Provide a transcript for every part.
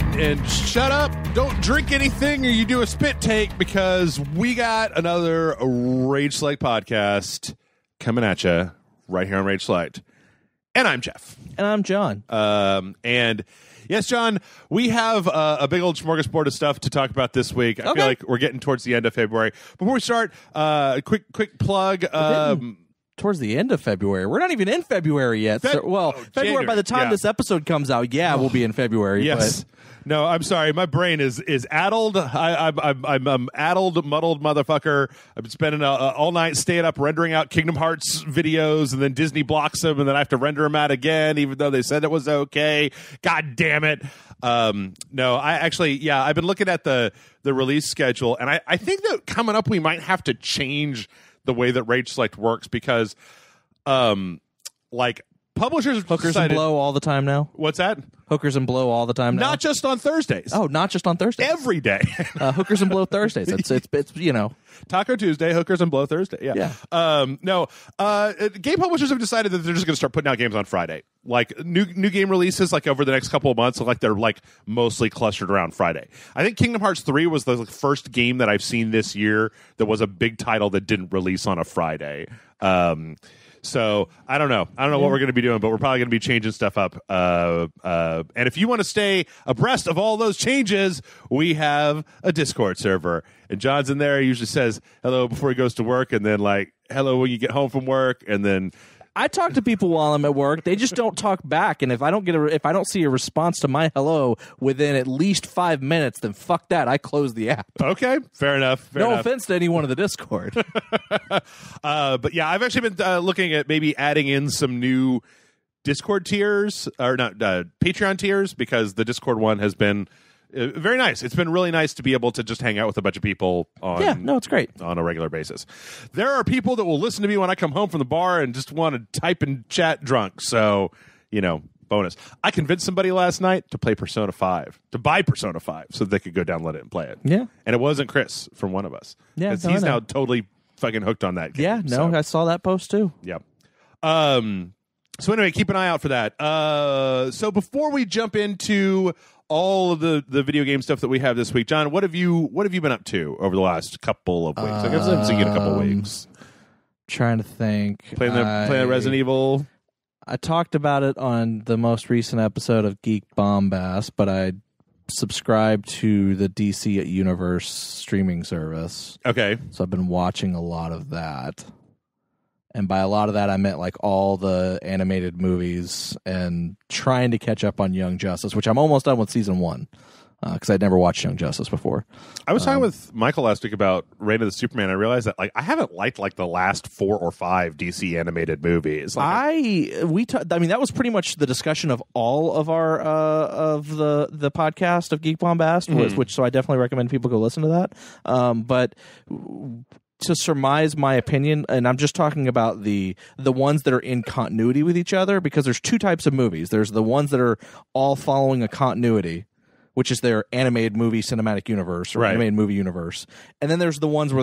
and shut up. Don't drink anything or you do a spit take, because we got another Rage Select podcast coming at you right here on Rage Select. And I'm Jeff. And I'm John. And yes, John, we have a big old smorgasbord of stuff to talk about this week. I feel like we're getting towards the end of February. Before we start, quick plug. Towards the end of February. We're not even in February yet. February, January. by the time this episode comes out, we'll be in February. Yes. But. No, I'm sorry. My brain is addled. I'm addled, muddled motherfucker. I've been spending all night staying up rendering out Kingdom Hearts videos, and then Disney blocks them, and then I have to render them out again, even though they said it was okay. God damn it. No, I've been looking at the release schedule, and I think that coming up we might have to change the way that Rage Select works, because publishers Hookers decided, and blow all the time now. What's that? Hookers and blow all the time now. Not just on Thursdays. Oh, not just on Thursdays. Every day. Hookers and blow Thursdays. It's Taco Tuesday, Hookers and blow Thursday. Yeah. Game publishers have decided that they're just going to start putting out games on Friday. Like new game releases, like over the next couple of months, they're mostly clustered around Friday. I think Kingdom Hearts 3 was the first game that I've seen this year that was a big title that didn't release on a Friday. So I don't know what we're going to be doing, but we're probably going to be changing stuff up. And if you want to stay abreast of all those changes, we have a Discord server, and John's in there. He usually says hello before he goes to work, and then hello when you get home from work, and then. I talk to people while I'm at work. They just don't talk back, and if I don't see a response to my hello within at least 5 minutes, then fuck that. I close the app. Okay, fair enough. No offense to anyone in the Discord. But yeah, I've actually been looking at maybe adding in some new Discord tiers, or not Patreon tiers, because the Discord one has been very nice. It's been really nice to be able to just hang out with a bunch of people it's great. On a regular basis. There are people that will listen to me when I come home from the bar and just want to type and chat drunk. So, bonus. I convinced somebody last night to buy Persona 5, so they could go download it and play it. Yeah. And it wasn't Chris from one of us. Yeah. He's now totally fucking hooked on that game. Yeah, no, I saw that post too. Yep. So anyway, keep an eye out for that. So before we jump into all of the video game stuff that we have this week, John, what have you been up to over the last couple of weeks? I guess I haven't seen you in a couple of weeks. Trying to think. Playing Resident Evil. I talked about it on the most recent episode of Geek Bombast, but I subscribed to the DC Universe streaming service. Okay. So I've been watching a lot of that. And by a lot of that, I meant all the animated movies and trying to catch up on Young Justice, which I'm almost done with season 1 because I'd never watched Young Justice before. I was talking with Michael last week about Reign of the Superman. I realized that I haven't liked the last 4 or 5 DC animated movies. That was pretty much the discussion of all of our of the podcast of Geek Bombast, which so I definitely recommend people go listen to that. But to surmise my opinion, and I'm just talking about the ones that are in continuity with each other, because there's 2 types of movies. There's the ones that are all following a continuity, which is their animated movie cinematic universe or animated movie universe, and then there's the ones where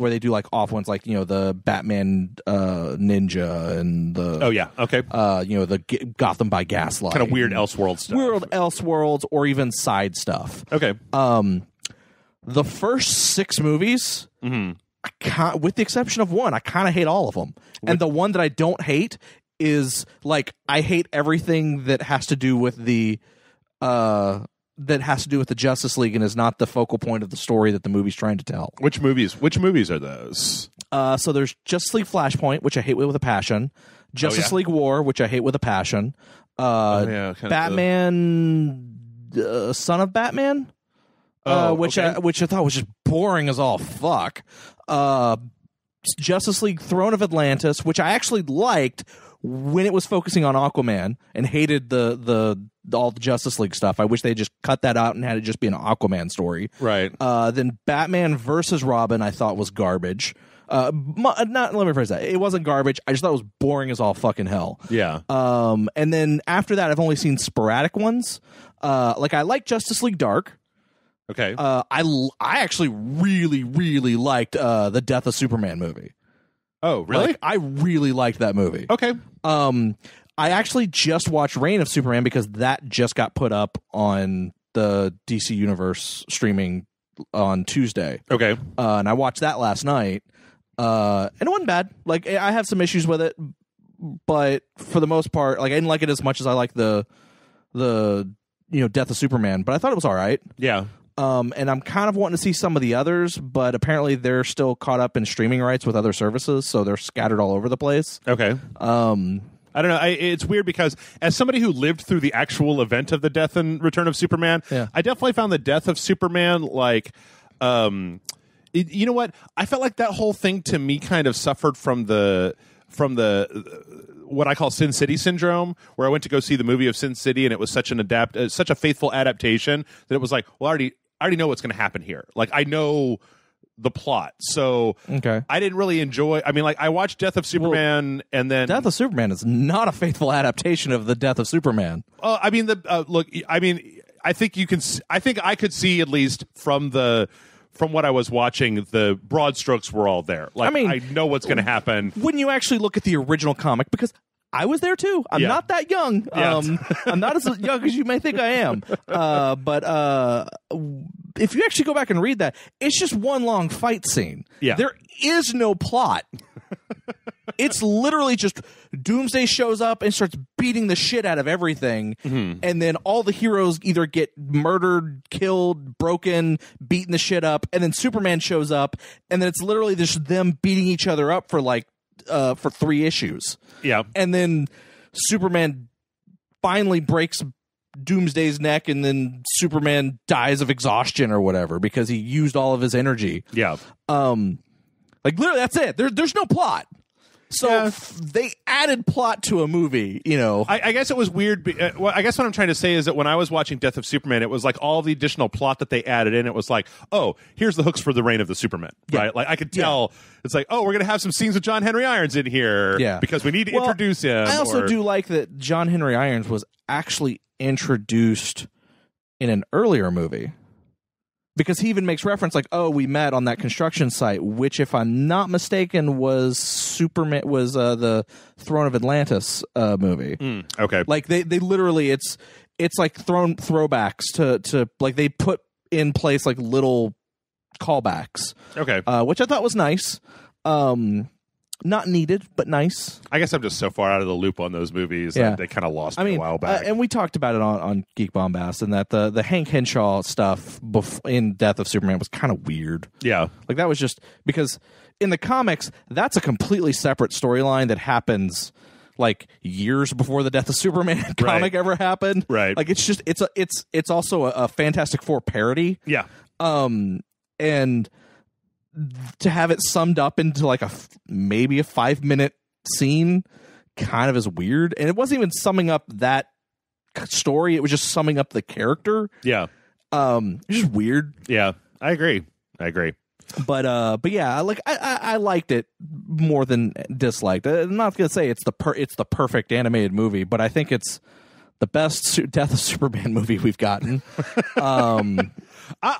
they do off ones, the Batman Ninja and the the Gotham by Gaslight, kind of weird Elseworld stuff, Elseworlds, or even side stuff. Okay, the first 6 movies. Mm-hmm. With the exception of one, I kind of hate all of them. And the one that I don't hate is I hate everything that has to do with the Justice League and is not the focal point of the story that the movie's trying to tell. Which movies are those? So there's Justice League Flashpoint, which I hate with a passion. Justice League War, which I hate with a passion. Batman, Son of Batman. Which I thought was just boring as all fuck. Justice League Throne of Atlantis, which I actually liked when it was focusing on Aquaman, and hated all the Justice League stuff. I wish they just cut that out and had it just be an Aquaman story. Right. Then Batman versus Robin I thought was garbage. Let me rephrase that. It wasn't garbage. I just thought it was boring as all fucking hell. Yeah. And then after that, I've only seen sporadic ones. I like Justice League Dark. Okay. I actually really, really liked the Death of Superman movie. Oh, really? I really liked that movie. Okay. I actually just watched Reign of Superman because that just got put up on the DC Universe streaming on Tuesday. Okay. And I watched that last night, and it wasn't bad. Like, I have some issues with it, but for the most part, like, I didn't like it as much as I like the Death of Superman, but I thought it was all right. Yeah. And I'm kind of wanting to see some of the others, but apparently they're still caught up in streaming rights with other services, so they're scattered all over the place. Okay. I don't know. It's weird because as somebody who lived through the actual event of the death and return of Superman, I definitely found the death of Superman like, you know what? I felt like that whole thing to me kind of suffered from the what I call Sin City syndrome, where I went to go see the movie of Sin City and it was such a faithful adaptation that it was like, well, I already know what's going to happen here. Like, I know the plot, so I didn't really enjoy. I mean, like, I watched Death of Superman, and then Death of Superman is not a faithful adaptation of the Death of Superman. I mean, look. I mean, I think you can. I think I could see, at least from what I was watching, the broad strokes were all there. Like, I mean, I know what's going to happen. When you actually look at the original comic, because I was there too. I'm not that young. I'm not as young as you may think I am. But if you actually go back and read that, it's just one long fight scene. Yeah. There is no plot. It's literally just Doomsday shows up and starts beating the shit out of everything, and then all the heroes either get murdered, killed, broken, beating the shit up, and then Superman shows up, and then it's literally just them beating each other up for like for 3 issues. Yeah. And then Superman finally breaks Doomsday's neck, and then Superman dies of exhaustion or whatever because he used all of his energy. Yeah. Like, literally, that's it. There's no plot. So they added plot to a movie, you know. I guess it was weird. Well, I guess what I'm trying to say is that when I was watching Death of Superman, it was like all the additional plot that they added in. It was like, oh, here's the hooks for the reign of the Superman, right? Like, I could tell it's like, oh, we're going to have some scenes with John Henry Irons in here because we need to introduce him. I also do like that John Henry Irons was actually introduced in an earlier movie. Because he even makes reference like, oh, we met on that construction site, which, if I'm not mistaken, was Superman, was the Throne of Atlantis movie. Okay. Like, they literally, it's like throwbacks to like, they put in place like little callbacks. Okay. Which I thought was nice. Not needed, but nice. I guess I'm just so far out of the loop on those movies that they kind of lost me a while back. And we talked about it on Geek Bombast, and that the Hank Henshaw stuff in Death of Superman was kind of weird. Yeah. Like, that was just because in the comics, that's a completely separate storyline that happens like years before the Death of Superman comic ever happened. Right. Like, it's just it's also a Fantastic Four parody. Yeah. And to have it summed up into like maybe a 5-minute scene kind of is weird. And it wasn't even summing up that story. It was just summing up the character. Yeah. It's just weird. Yeah. I agree. But yeah, like I liked it more than disliked. I'm not going to say it's the perfect animated movie, but I think it's the best Death of Superman movie we've gotten. I'm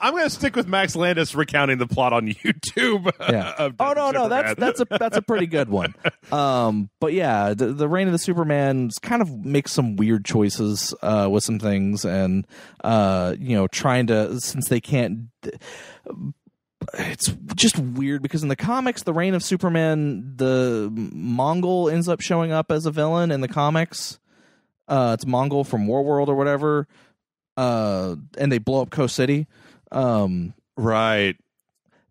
going to stick with Max Landis recounting the plot on YouTube. Yeah. No, that's a pretty good one. But yeah, the Reign of the Superman kind of makes some weird choices with some things, and trying to, since they can't. It's just weird because in the comics, the Reign of Superman, the Mongol ends up showing up as a villain in the comics. It's Mongol from Warworld or whatever, and they blow up Coast City. Right.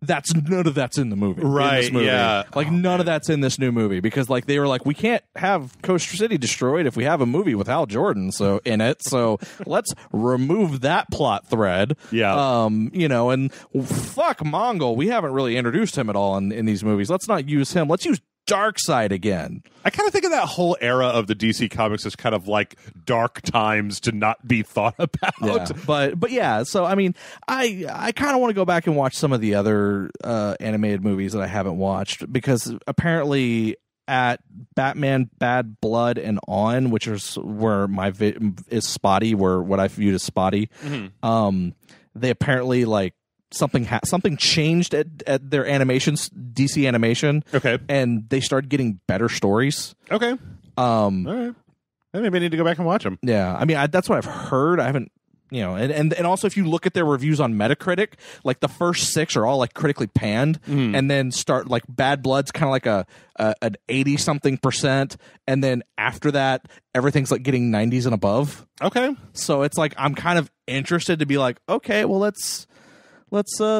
None of that's in the movie. Right. In this movie. Yeah. Like, none of that's in this new movie because, like, they were like, we can't have Coast City destroyed if we have a movie with Hal Jordan in it. So let's remove that plot thread. Yeah. And fuck Mongol. We haven't really introduced him at all in these movies. Let's not use him. Let's use Darkseid again. I kind of think of that whole era of the DC comics as kind of like dark times to not be thought about. Yeah. But yeah, so I mean, I kind of want to go back and watch some of the other animated movies that I haven't watched, because apparently at Batman Bad Blood and On, which is where my is spotty, where what I viewed as spotty, they apparently like something changed at their animations, DC animation. Okay. And they started getting better stories. Okay. All right. Then maybe I need to go back and watch them. Yeah. I mean, that's what I've heard. I haven't and also if you look at their reviews on Metacritic, like the first 6 are all like critically panned, and then start like Bad Blood's kind of like an 80-something%, and then after that everything's like getting 90s and above. Okay, so it's like I'm kind of interested to be like, okay, well let's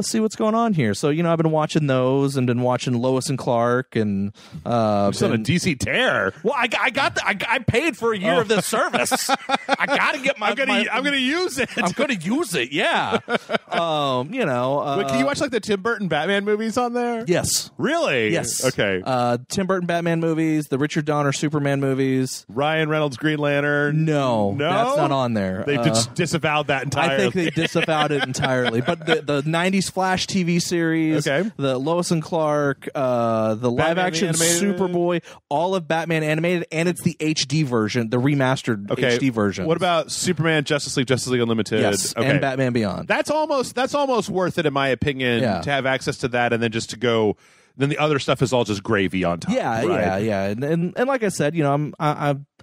see what's going on here. So I've been watching those and been watching Lois and Clark and just on a DC tear. Well, I paid for a year of this service. I gotta get I'm gonna use it. I'm gonna use it. Yeah. Wait, can you watch like the Tim Burton Batman movies on there? Yes. Really? Yes. Okay. Tim Burton Batman movies, the Richard Donner Superman movies, Ryan Reynolds Green Lantern. No, that's not on there. They just disavowed that entirely. I think they disavowed it entirely. But the 90s Flash TV series, the Lois and Clark, the live action Superboy, all of Batman animated, and it's the HD version, the remastered HD version. What about Superman, Justice League Unlimited? Yes, and Batman Beyond. That's almost worth it in my opinion to have access to that, and then just to go. Then the other stuff is all just gravy on top. Yeah, right? And like I said, I'm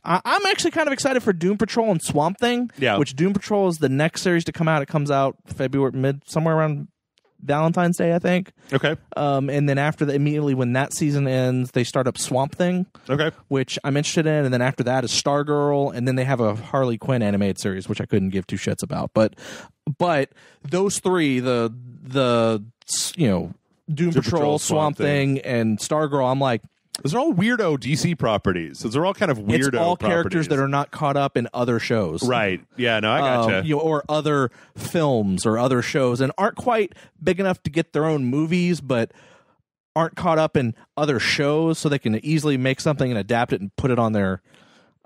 actually kind of excited for Doom Patrol and Swamp Thing. Yeah. Which Doom Patrol is the next series to come out. It comes out February somewhere around Valentine's Day, I think. Okay. And then after immediately when that season ends, they start up Swamp Thing. Okay. Which I'm interested in, and then after that is Stargirl, and then they have a Harley Quinn animated series, which I couldn't give two shits about. But those three, the Doom Patrol, Swamp Thing, and Stargirl, I'm like, those are all weirdo DC properties. Those are all kind of weirdo it's all properties. Characters that are not caught up in other shows. Right. Yeah, no, I gotcha. Or other films or other shows, and aren't quite big enough to get their own movies, but aren't caught up in other shows, so they can easily make something and adapt it and put it on their,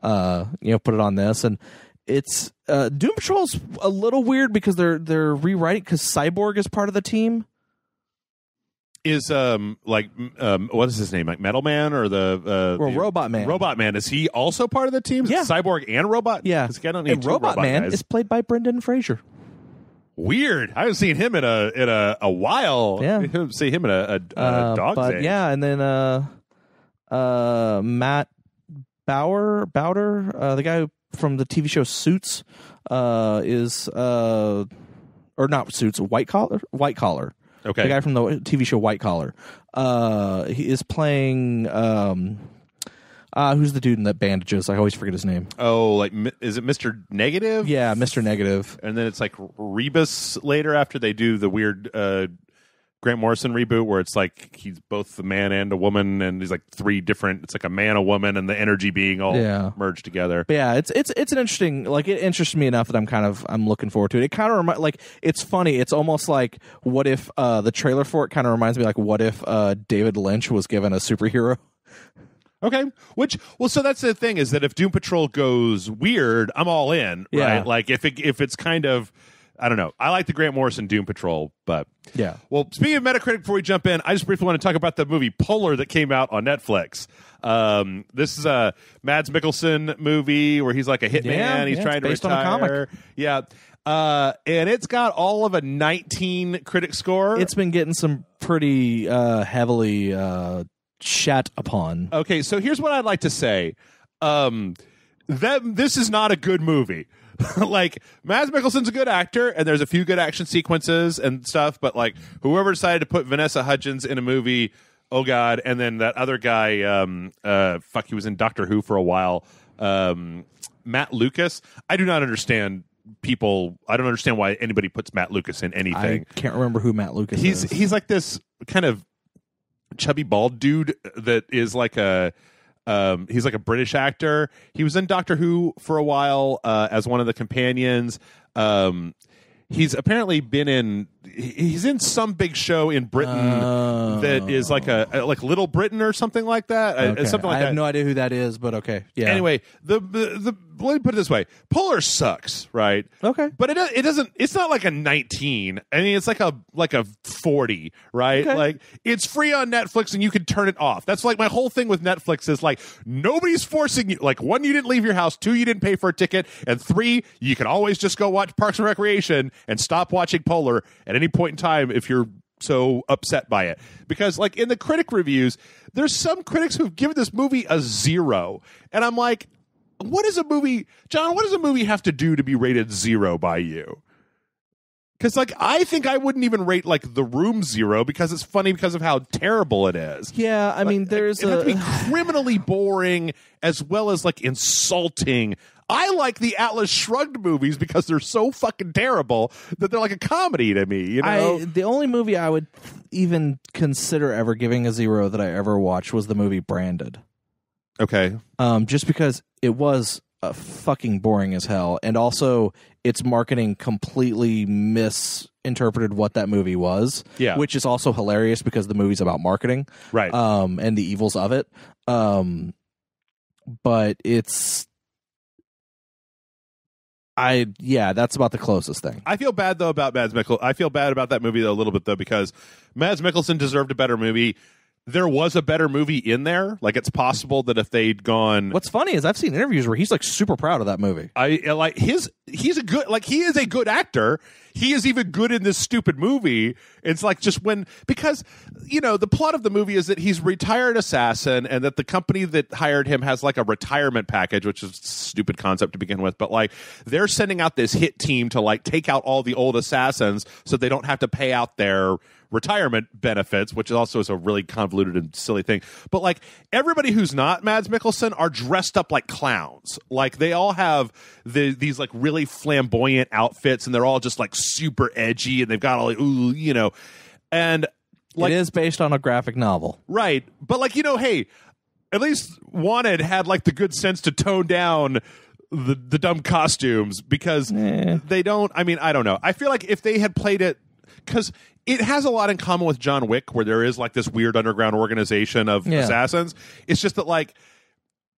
put it on this. And it's Doom Patrol's a little weird because they're rewriting, because Cyborg is part of the team. Is what is his name, like Metal Man or the Robot Man? Robot Man, is he also part of the team? Yeah, Cyborg and Robot. Yeah, I don't need and Robot Man guys. is played by Brendan Fraser. Weird. I haven't seen him in a while. Yeah, I haven't seen him in a dog's age. Yeah, and then Matt Bowder, the guy from the TV show Suits, is or not Suits, White Collar. Okay. The guy from the TV show White Collar. He is playing who's the dude in that bandages? I always forget his name. Oh, is it Mr. Negative? Yeah, Mr. Negative. And then it's like Rebus later after they do the weird Grant Morrison reboot where it's like he's both a man and a woman, and he's like three different. It's like a man, a woman, and the energy being all merged together. But yeah, it's an interesting. Like, it interests me enough that I'm looking forward to it. It kind of it's funny. It's almost like, what if the trailer for it kind of reminds me like, what if David Lynch was given a superhero? Okay. So that's the thing, is that if Doom Patrol goes weird, I'm all in, right? Like if it's kind of, I don't know. I like the Grant Morrison Doom Patrol, but yeah. Well, speaking of Metacritic, before we jump in, I just briefly want to talk about the movie Polar that came out on Netflix. This is a Mads Mikkelsen movie where he's like a hitman. He's trying to based retire. on a comic. Yeah. And it's got all of a 19 critic score. It's been getting some pretty heavily shat upon. Okay, so here's what I'd like to say. This is not a good movie. Like, Mads Mikkelsen's a good actor, and there's a few good action sequences and stuff, but like, whoever decided to put Vanessa Hudgens in a movie, oh god, and then that other guy, he was in Doctor Who for a while, Matt Lucas. I do not understand people. I don't understand why anybody puts Matt Lucas in anything. I can't remember who Matt Lucas is. He's like this kind of chubby bald dude that is like he's like a British actor. He was in Doctor Who for a while as one of the companions. He's apparently been he's in some big show in Britain that is like like Little Britain or something like that. Okay. Something like that. I have no idea who that is, but okay. Yeah. Anyway, the let me put it this way: Polar sucks, right? Okay. But it doesn't. It's not like a 19. I mean, it's like a 40, right? Okay. Like, it's free on Netflix and you can turn it off. That's like my whole thing with Netflix is like, nobody's forcing you. Like, 1, you didn't leave your house. 2, you didn't pay for a ticket, and 3, you can always just go watch Parks and Recreation and stop watching Polar at any point in time if you're so upset by it. Because like in the critic reviews, there's some critics who've given this movie a 0, and I'm like, what is a movie, John? What does a movie have to do to be rated 0 by you? Because, like, I think I wouldn't even rate, like, The Room 0 because it's funny because of how terrible it is. Yeah, I mean, there's it has to be criminally boring as well as, like, insulting. I like the Atlas Shrugged movies because they're so fucking terrible that they're like a comedy to me, you know? The only movie I would even consider ever giving a 0 that I ever watched was the movie Branded. Okay. Just because it was fucking boring as hell, and also its marketing completely misinterpreted what that movie was. Yeah, which is also hilarious because the movie's about marketing, right? And the evils of it. But it's, that's about the closest thing. I feel bad though about Mads Mikkelsen. I feel bad about that movie though, a little bit though, because Mads Mikkelsen deserved a better movie. There was a better movie in there. Like, it's possible that if they'd gone. What's funny is I've seen interviews where he's like super proud of that movie. He's a good, like, he is a good actor. He is even good in this stupid movie. It's like just because, you know, the plot of the movie is that he's a retired assassin and that the company that hired him has like a retirement package, which is a stupid concept to begin with. But like, they're sending out this hit team to like take out all the old assassins so they don't have to pay out their retirement benefits, which also is a really convoluted and silly thing. But like, everybody who's not Mads Mikkelsen are dressed up like clowns. Like, they all have these like really flamboyant outfits, and they're all just like super edgy, and they've got all like, ooh, you know, and like, it is based on a graphic novel, right? But like, you know, hey, at least Wanted had like the good sense to tone down the dumb costumes, because they don't. I mean, I don't know. I feel like if they had played it, because it has a lot in common with John Wick, where there is like this weird underground organization of assassins. It's just that like,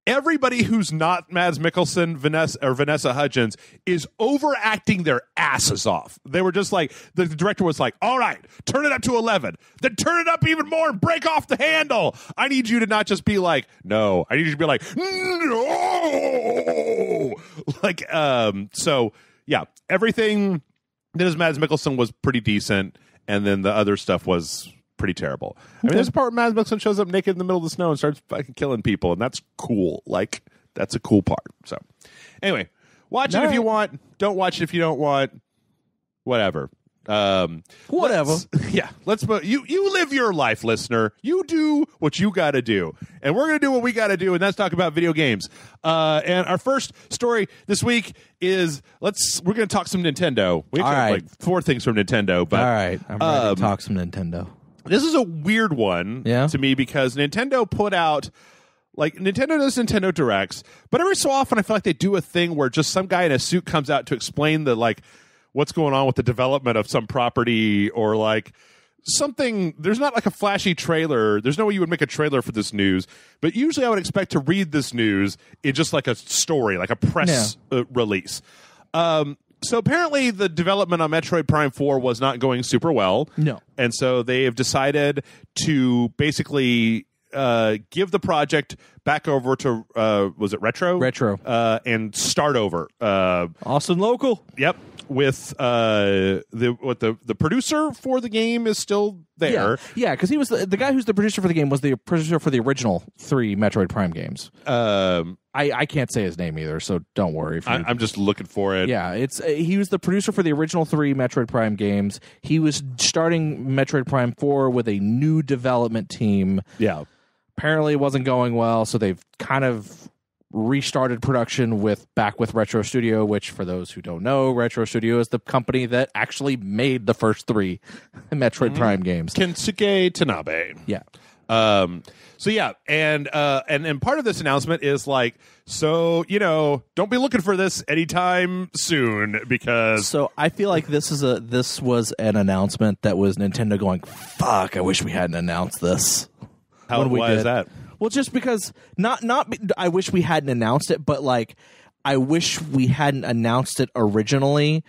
everybody who's not Mads Mikkelsen, Vanessa Hudgens is overacting their asses off. They were just like, the director was like, all right, turn it up to 11. Then turn it up even more and break off the handle. I need you to not just be like, no. I need you to be like, no. Like, so, yeah, everything that is Mads Mikkelsen was pretty decent, and then the other stuff was pretty terrible. I mean, there's a part where Mads Mikkelsen shows up naked in the middle of the snow and starts fucking killing people, and that's cool. Like, that's a cool part. So, anyway, watch it if you want. Don't watch it if you don't want. Whatever. Whatever. Let's. You live your life, listener. You do what you got to do, and we're gonna do what we got to do, and that's talk about video games. And our first story this week is we're gonna talk some Nintendo. We actually have like 4 things from Nintendo, but all right, I'm ready to talk some Nintendo. This is a weird one to me, because Nintendo put out, like, Nintendo does Nintendo Directs, but every so often I feel like they do a thing where just some guy in a suit comes out to explain like what's going on with the development of some property, or like something. There's not like a flashy trailer. There's no way you would make a trailer for this news, but usually I would expect to read this news in just like a story, like a press release. So apparently the development on Metroid Prime 4 was not going super well. No. And so they have decided to basically give the project back over to, was it Retro? Retro. And start over. Austin Local. Yep. With the producer for the game is still there. Yeah, because he was the guy who's the producer for the game was the producer for the original 3 Metroid Prime games. I can't say his name either, so don't worry. I'm just looking for it. Yeah, he was the producer for the original 3 Metroid Prime games. He was starting Metroid Prime 4 with a new development team. Yeah. Apparently it wasn't going well, so they've kind of restarted production with Retro Studio, which, for those who don't know, Retro Studio is the company that actually made the first 3 Metroid Prime games. Kensuke Tanabe. Yeah. So yeah, and part of this announcement is like, so, you know, don't be looking for this anytime soon, because. So I feel like this was an announcement that was Nintendo going, fuck, I wish we hadn't announced this. Why is that? Well, just because not I wish we hadn't announced it, but like I wish we hadn't announced it originally,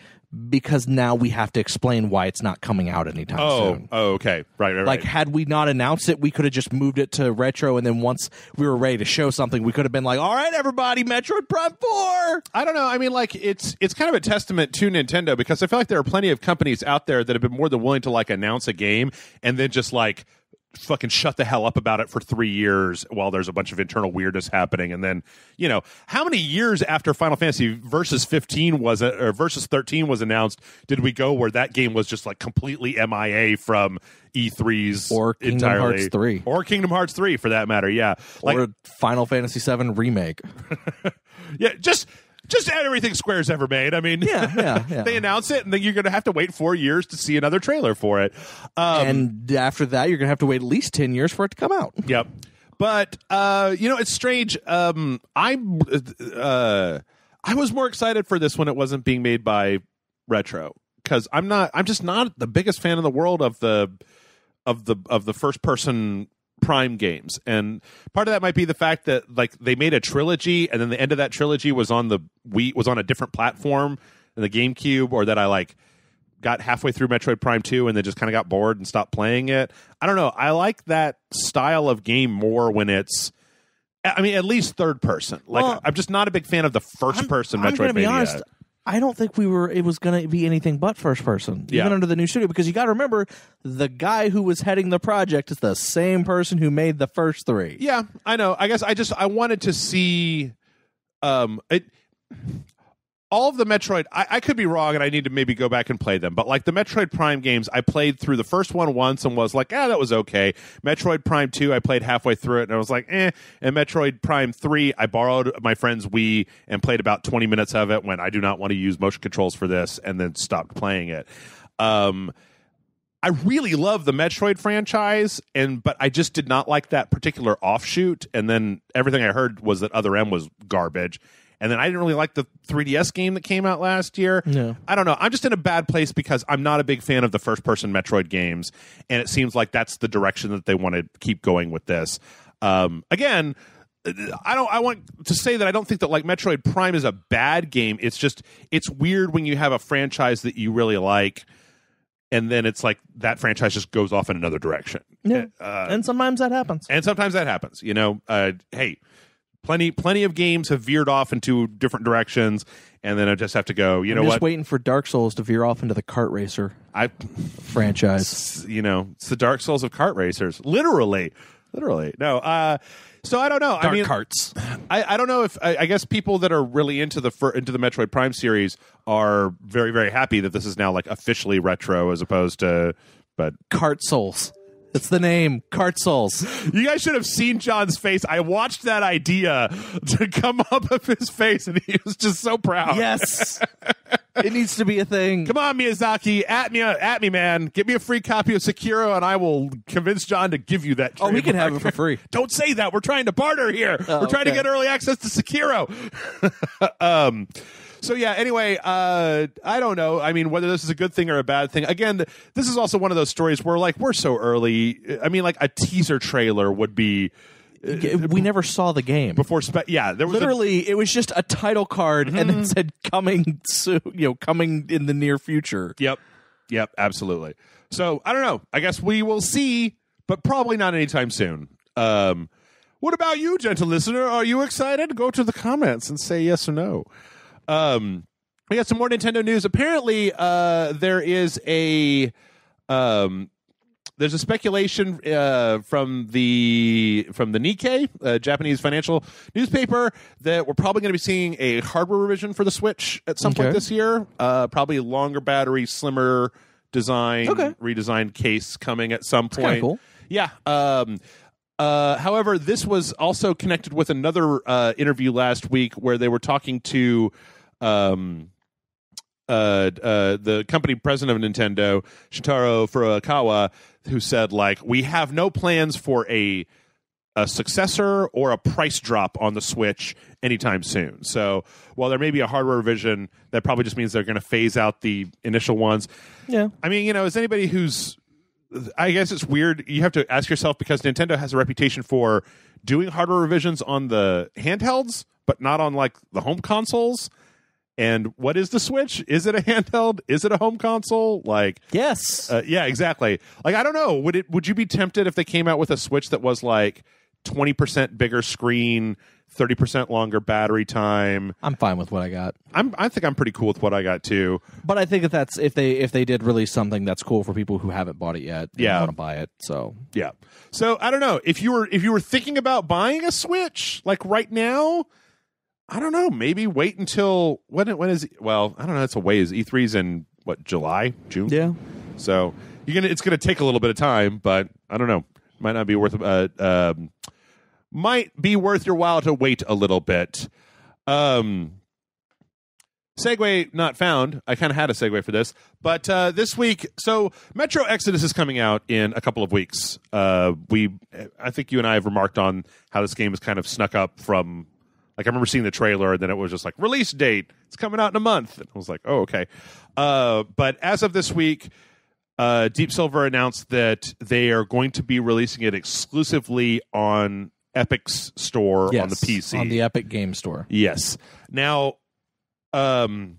because now we have to explain why it's not coming out anytime soon. Oh, okay. Right. Like, had we not announced it, we could have just moved it to Retro, and then once we were ready to show something, we could have been like, all right, everybody, Metroid Prime 4! I don't know. I mean, like, it's kind of a testament to Nintendo, because I feel like there are plenty of companies out there that have been more than willing to, like, announce a game and then just, like, fucking shut the hell up about it for 3 years while there's a bunch of internal weirdness happening. And then, how many years after Final Fantasy Versus 15 or Versus 13 was announced did we go where that game was just like completely MIA from E3's or Kingdom entirely. Hearts 3. Or Kingdom Hearts 3 for that matter, yeah. Or Final Fantasy 7 remake. Yeah, just everything Square's ever made. I mean, yeah. They announce it, and then you're going to have to wait 4 years to see another trailer for it. And after that, you're going to have to wait at least 10 years for it to come out. Yep. But, it's strange. I was more excited for this when it wasn't being made by Retro, because I'm just not the biggest fan in the world of the first person Prime games, and part of that might be the fact that like they made a trilogy, and then the end of that trilogy was on a different platform in the GameCube, or that I like got halfway through Metroid Prime 2 and then just kind of got bored and stopped playing it. I don't know. I like that style of game more when it's, at least third person. Like, I'm just not a big fan of the first person Metroidvania. I'm going to be honest. I don't think it was going to be anything but first person, even under the new studio, because you got to remember the guy who was heading the project is the same person who made the first 3. Yeah, I know. I guess I wanted to see it. All of the Metroid, I could be wrong, and I need to maybe go back and play them. But like the Metroid Prime games, I played through the first one once and was like, that was okay. Metroid Prime 2, I played halfway through it, and I was like, And Metroid Prime 3, I borrowed my friend's Wii and played about 20 minutes of it when I do not want to use motion controls for this, and then stopped playing it. I really love the Metroid franchise, but I just did not like that particular offshoot. And then everything I heard was that Other M was garbage. And then I didn't really like the 3DS game that came out last year. No. I don't know. I'm just in a bad place because I'm not a big fan of the first-person Metroid games, and it seems like that's the direction that they want to keep going with this. Again, I want to say that I don't think that like Metroid Prime is a bad game. It's just it's weird when you have a franchise that you really like, and then it's like that franchise just goes off in another direction. Yeah, and sometimes that happens. Hey. Plenty of games have veered off into different directions, and then I just have to go, I'm just waiting for Dark Souls to veer off into the kart racer franchise. It's the Dark Souls of kart racers. Literally. No, so I don't know. Dark carts. I don't know if I guess people that are really into the Metroid Prime series are very, very happy that this is now like officially retro as opposed to Kart Souls. It's the name, Kart Souls. You guys should have seen John's face. I watched that idea to come up of his face, and he was just so proud. Yes. It needs to be a thing. Come on, Miyazaki. At me, man. Give me a free copy of Sekiro, and I will convince John to give you that. Oh, we can have it for free. Don't say that. We're trying to barter here. We're trying to get early access to Sekiro. So yeah, anyway, I don't know. I mean, whether this is a good thing or a bad thing. Again, this is also one of those stories where like we're so early. I mean, like a teaser trailer would be. We never saw the game before. There was literally it was just a title card and it said coming soon. Coming in the near future. Yep, absolutely. So I don't know. I guess we will see, but probably not anytime soon. What about you, gentle listener? Are you excited? Go to the comments and say yes or no. We got some more Nintendo news. Apparently, there is there's a speculation from the Nikkei, Japanese financial newspaper, that we're probably going to be seeing a hardware revision for the Switch at some point this year. Probably longer battery, slimmer design, redesigned case coming at some point. Kind of cool. Yeah. However, this was also connected with another interview last week where they were talking to the company president of Nintendo, Shintaro Furukawa, who said, like, we have no plans for a successor or a price drop on the Switch anytime soon. So while there may be a hardware revision, that probably just means they're going to phase out the initial ones. Yeah. I mean, as anybody I guess it's weird. You have to ask yourself, because Nintendo has a reputation for doing hardware revisions on the handhelds, but not on like the home consoles. And what is the Switch? Is it a handheld? Is it a home console? Like, yes. Yeah, exactly. Like, I don't know. Would you be tempted if they came out with a Switch that was like 20% bigger screen, 30% longer battery time. I'm fine with what I got. I think I'm pretty cool with what I got too. But I think if they did release something that's cool for people who haven't bought it yet, and want to buy it. So yeah. So I don't know if you were thinking about buying a Switch like right now. I don't know. Maybe wait until when is? Well, I don't know. It's a ways. E3's in what, July, June? Yeah. So it's gonna take a little bit of time, but I don't know. Might not be worth might be worth your while to wait a little bit. Segue not found. I kind of had a segue for this, but this week, so Metro Exodus is coming out in a couple of weeks. I think you and I have remarked on how this game is kind of snuck up from. Like, I remember seeing the trailer, and then it was just like, release date, it's coming out in a month. And I was like, oh, okay. But as of this week, Deep Silver announced that they are going to be releasing it exclusively on Epic's store on the PC. On the Epic Game Store. Yes. Now, the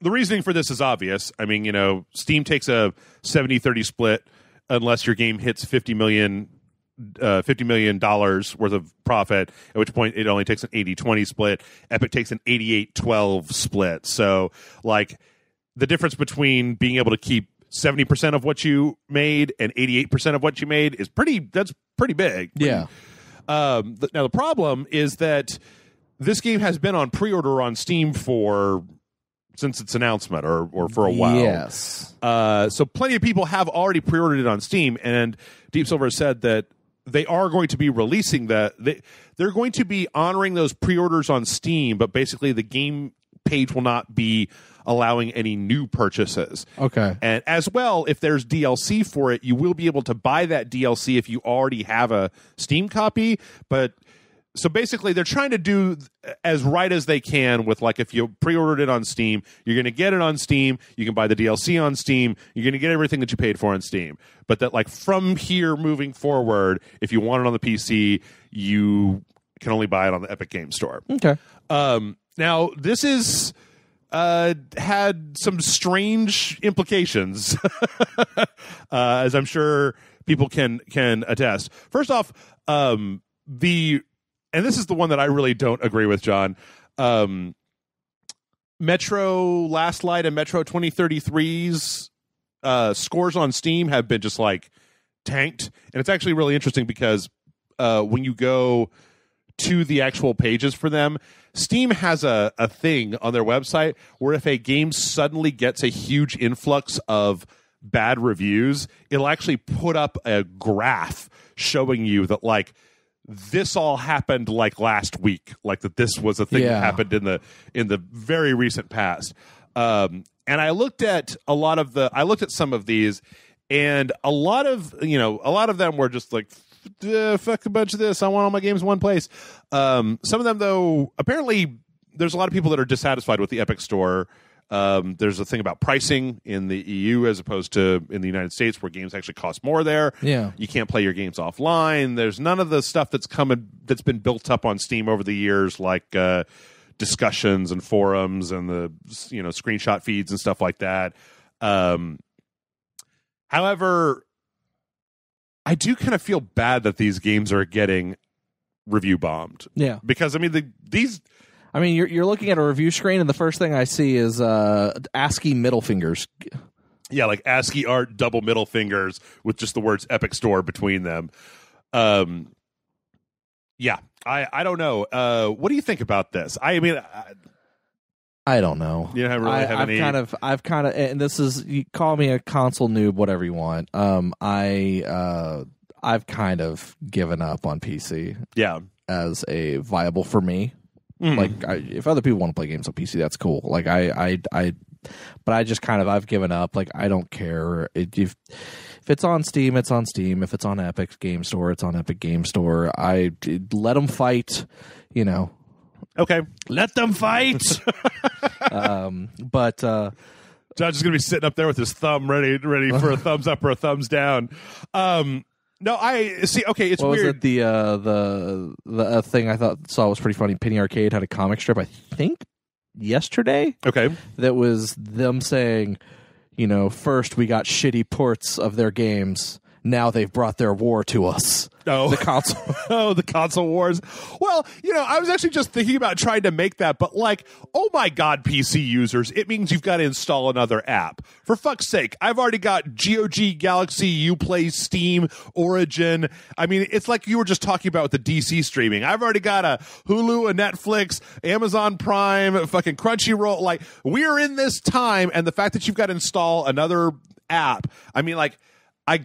reasoning for this is obvious. I mean, Steam takes a 70-30 split unless your game hits $50 million worth of profit, at which point it only takes an 80-20 split. Epic takes an 88-12 split. So, like, the difference between being able to keep 70% of what you made and 88% of what you made is pretty big. Yeah. Now, the problem is that this game has been on pre-order on Steam since its announcement or for a while. Yes. So plenty of people have already pre-ordered it on Steam, and Deep Silver said that they are going to be releasing that. They're going to be honoring those pre-orders on Steam, but basically the game page will not be allowing any new purchases. Okay. And as well, if there's DLC for it, you will be able to buy that DLC if you already have a Steam copy. But so basically, they're trying to do as right as they can with, like, if you pre-ordered it on Steam, you're going to get it on Steam. You can buy the DLC on Steam. You're going to get everything that you paid for on Steam. But that, like, from here moving forward, if you want it on the PC, you can only buy it on the Epic Game Store. Okay. Now, this is had some strange implications, as I'm sure people can attest. First off, and this is the one that I really don't agree with, John. Metro Last Light and Metro 2033's scores on Steam have been just like tanked, and it's actually really interesting because when you go to the actual pages for them, Steam has a thing on their website where if a game suddenly gets a huge influx of bad reviews, it'll actually put up a graph showing you that, like, this all happened like last week, like that this was a thing that happened in the very recent past. And I looked at some of these, and a lot of them were just like, fuck a bunch of this. I want all my games in one place. Some of them, though, apparently there's a lot of people that are dissatisfied with the Epic Store. There's a thing about pricing in the EU as opposed to in the United States, where games actually cost more there. Yeah. You can't play your games offline. There's none of the stuff that's been built up on Steam over the years, like discussions and forums and the screenshot feeds and stuff like that. However, I do kind of feel bad that these games are getting review bombed. Yeah. Because, I mean, you're looking at a review screen, and the first thing I see is ASCII middle fingers. Yeah, like ASCII art double middle fingers with just the words Epic Store between them. Yeah, I don't know. What do you think about this? I mean, I don't know. You don't really have any. I've kind of, and this is, you call me a console noob, whatever you want. I've kind of given up on PC. Yeah, as a viable for me. Like, if other people want to play games on PC, that's cool. Like, but I just kind of, I've given up. Like, I don't care if it's on Steam, it's on Steam. If it's on Epic Game Store, it's on Epic Game Store. I let them fight. Okay, let them fight. But John's just gonna be sitting up there with his thumb ready for a thumbs up or a thumbs down. No, I see. Okay, it's what weird. Was it the thing I saw was pretty funny? Penny Arcade had a comic strip, I think, yesterday. Okay, that was them saying, first we got shitty ports of their games, now they've brought their war to us. Oh, the console. Oh, the console wars. Well, I was actually just thinking about trying to make that, but like, oh my God, PC users, it means you've got to install another app. For fuck's sake, I've already got GOG, Galaxy, Uplay, Steam, Origin. I mean, it's like you were just talking about with the DC streaming. I've already got a Hulu, a Netflix, Amazon Prime, fucking Crunchyroll. Like, we're in this time, and the fact that you've got to install another app, I mean, like, I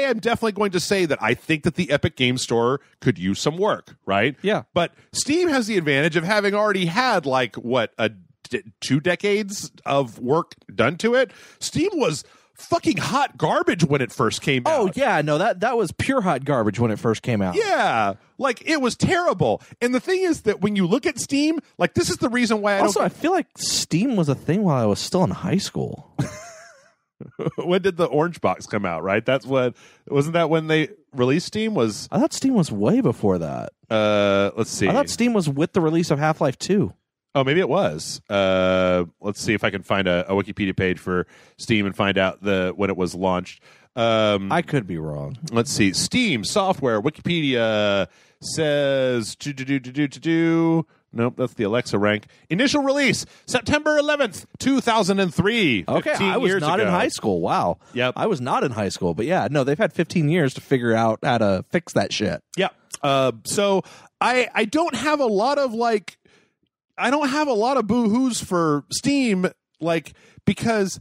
am definitely going to say that I think that the Epic Game Store could use some work, right? Yeah. But Steam has the advantage of having already had, like, 2 decades of work done to it. Steam was fucking hot garbage when it first came out. Oh, yeah. No, that was pure hot garbage when it first came out. Yeah. Like, it was terrible. And the thing is that when you look at Steam, like, this is the reason why I feel like Steam was a thing while I was still in high school. When did the Orange Box come out, right? Wasn't that when they released Steam? I thought Steam was way before that. Let's see. I thought Steam was with the release of Half-Life 2. Oh, maybe it was. Let's see if I can find a Wikipedia page for Steam and find out when it was launched. I could be wrong. Let's see. Steam software. Wikipedia says Nope, that's the Alexa rank. Initial release, September 11th, 2003. Okay, I was not in high school. Wow. Yep. I was not in high school. But yeah, no, they've had 15 years to figure out how to fix that shit. Yeah. So I don't have a lot of boo-hoos for Steam, like, because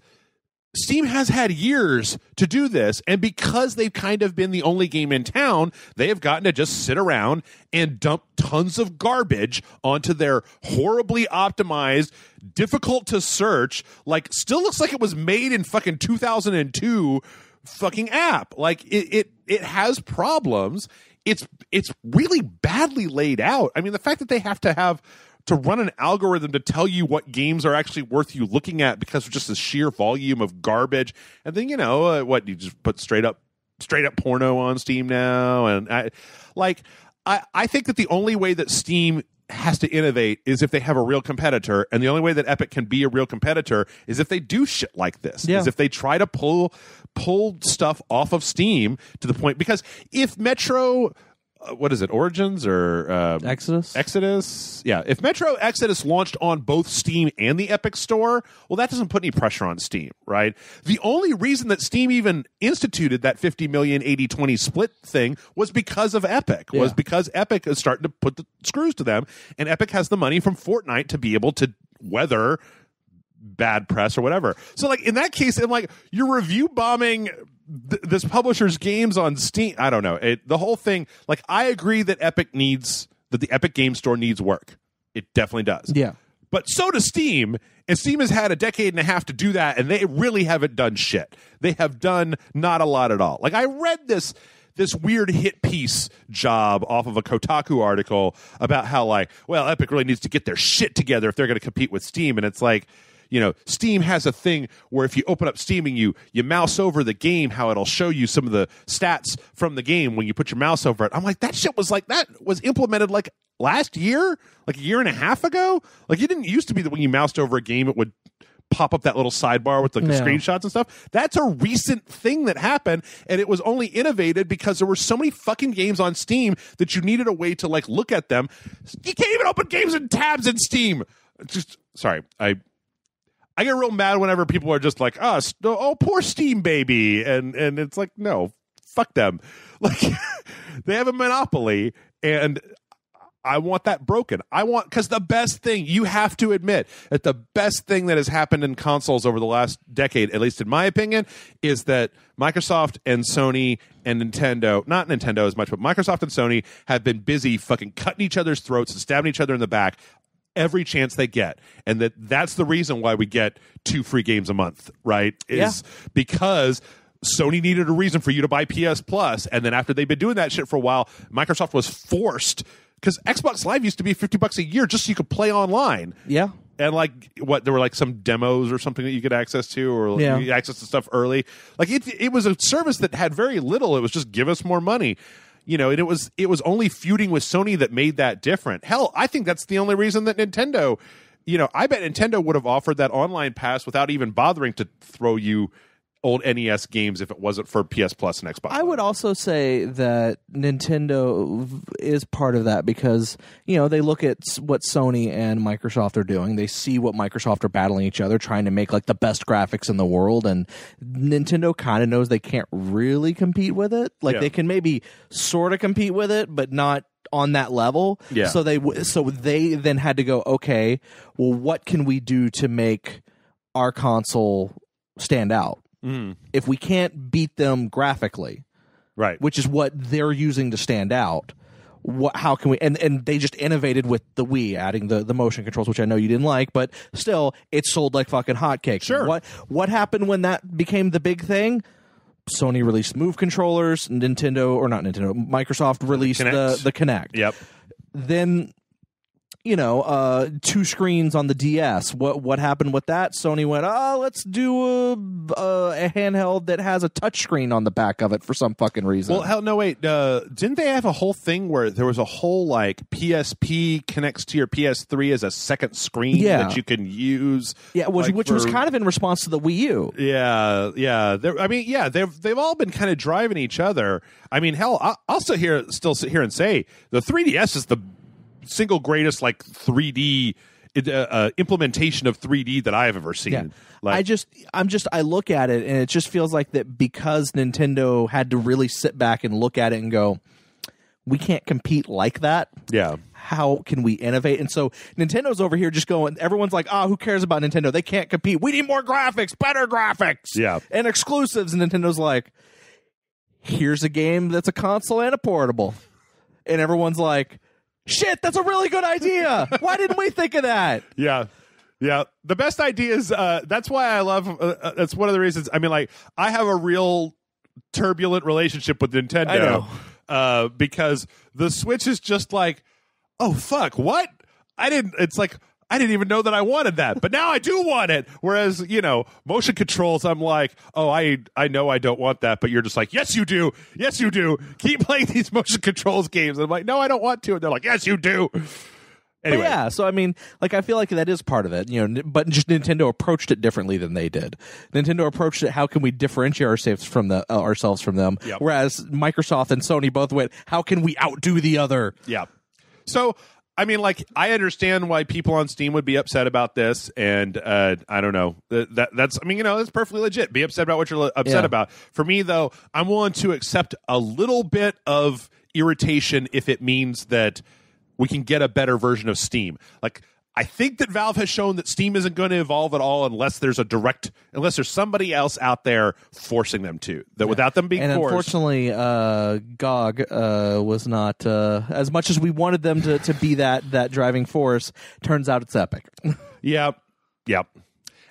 Steam has had years to do this, and because they've kind of been the only game in town, they have gotten to just sit around and dump tons of garbage onto their horribly optimized, difficult to search, like, still looks like it was made in fucking 2002 fucking app. Like, it has problems. It's really badly laid out. I mean, the fact that they have to run an algorithm to tell you what games are actually worth you looking at because of just the sheer volume of garbage. And then, you just put straight up porno on Steam now. And I think that the only way that Steam has to innovate is if they have a real competitor. And the only way that Epic can be a real competitor is if they do shit like this, is if they try to pull stuff off of Steam to the point, because if Metro, what is it, Origins or Exodus? Yeah. If Metro Exodus launched on both Steam and the Epic Store, well, that doesn't put any pressure on Steam, right? The only reason that Steam even instituted that 50 million 80-20 split thing was because of Epic, was because Epic is starting to put the screws to them, and Epic has the money from Fortnite to be able to weather bad press or whatever. So, like, in that case, I'm like, you're review bombing this publisher's games on Steam. I don't know. The whole thing, like, I agree that the Epic Game Store needs work. It definitely does. Yeah. But so does Steam, and Steam has had a decade and a half to do that, and they really haven't done shit. They have done not a lot at all. Like, I read this weird hit piece job off of a Kotaku article about how, like, well, Epic really needs to get their shit together if they're going to compete with Steam, and it's like, Steam has a thing where if you open up Steam and you mouse over the game, how it'll show you some of the stats from the game when you put your mouse over it. I'm like, that was implemented like last year, like a year and a half ago. Like, it didn't used to be that when you moused over a game, it would pop up that little sidebar with the screenshots and stuff. That's a recent thing that happened, and it was only innovated because there were so many fucking games on Steam that you needed a way to, like, look at them. You can't even open games in tabs in Steam. Sorry, I get real mad whenever people are just like, oh, poor Steam baby. And it's like, no, fuck them. Like, they have a monopoly, and I want that broken. Because the best thing, you have to admit that the best thing that has happened in consoles over the last decade, at least in my opinion, is that Microsoft and Sony and Nintendo, not Nintendo as much, but Microsoft and Sony have been busy fucking cutting each other's throats and stabbing each other in the back every chance they get, and that's the reason why we get 2 free games a month, right? Because Sony needed a reason for you to buy PS Plus, and then after they've been doing that shit for a while, Microsoft was forced, because Xbox Live used to be $50 a year just so you could play online. Yeah. And there were like some demos or something that you could access to, or you could access to stuff early. Like, it was a service that had very little. It was just give us more money. And it was only feuding with Sony that made that different. Hell, I think that's the only reason that Nintendo, I bet Nintendo would have offered that online pass without even bothering to throw you old NES games if it wasn't for PS Plus and Xbox. I would also say that Nintendo is part of that because, they look at what Sony and Microsoft are doing. They see what Microsoft are battling each other, trying to make like the best graphics in the world. And Nintendo kind of knows they can't really compete with it. Like they can maybe sort of compete with it, but not on that level. Yeah. So they then had to go, okay, well, what can we do to make our console stand out? If we can't beat them graphically, right, which is what they're using to stand out, how can we? And they just innovated with the Wii, adding the motion controls, which I know you didn't like, but still, it sold like fucking hotcakes. Sure. What happened when that became the big thing? Sony released Move controllers, Microsoft released the Kinect. Yep. Then, 2 screens on the DS. What happened with that? Sony went, let's do a handheld that has a touchscreen on the back of it for some fucking reason. Well, hell no, wait. Didn't they have a whole thing where there was a whole like PSP connects to your PS3 as a second screen that you can use? Yeah, which was kind of in response to the Wii U. Yeah. They've all been kind of driving each other. I mean, hell, I'll still sit here and say the 3DS is the single greatest like 3D implementation of 3D that I have ever seen. Yeah. I look at it and it just feels like that because Nintendo had to really sit back and look at it and go, we can't compete like that. Yeah. How can we innovate? And so Nintendo's over here just going, everyone's like, who cares about Nintendo? They can't compete. We need more graphics, better graphics. Yeah. And exclusives. And Nintendo's like, here's a game that's a console and a portable. And everyone's like, shit, that's a really good idea. Why didn't we think of that? Yeah. The best ideas, that's why I love, that's one of the reasons. I mean, like, I have a real turbulent relationship with Nintendo. I know. Because the Switch is just like, oh, fuck, what? I didn't even know that I wanted that, but now I do want it. Whereas, motion controls, I'm like, oh, I know I don't want that, but you're just like, yes, you do. Yes, you do. Keep playing these motion controls games. And I'm like, no, I don't want to. And they're like, yes, you do. Anyway. But yeah, so I mean, like, I feel like that is part of it, but just Nintendo approached it differently than they did. Nintendo approached it, how can we differentiate ourselves from them? Yep. Whereas Microsoft and Sony both went, how can we outdo the other? Yeah. So, I mean, like, I understand why people on Steam would be upset about this, and I don't know. That's perfectly legit. Be upset about what you're upset about. For me, though, I'm willing to accept a little bit of irritation if it means that we can get a better version of Steam. Like, I think that Valve has shown that Steam isn't going to evolve at all unless there's somebody else out there forcing them to. That without them being forced. Unfortunately, GOG was not as much as we wanted them to be that driving force. Turns out it's Epic. Yep.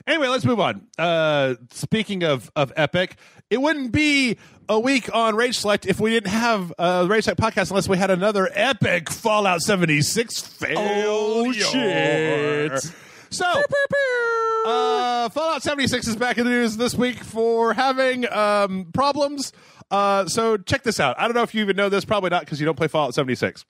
Anyway, let's move on. Speaking of Epic, it wouldn't be a week on Rage Select if we didn't have a Rage Select podcast unless we had another epic Fallout 76 failure. Oh, shit. So, Fallout 76 is back in the news this week for having problems. So check this out. I don't know if you even know this. Probably not because you don't play Fallout 76.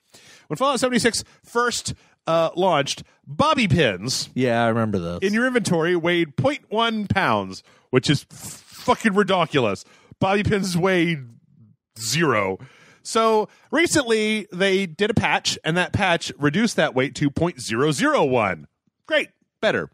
When Fallout 76 first launched, bobby pins I remember those. in your inventory weighed 0.1 pounds, which is fucking ridiculous. Bobby pins weigh 0. So recently they did a patch, and that patch reduced that weight to 0.001. Great. Better.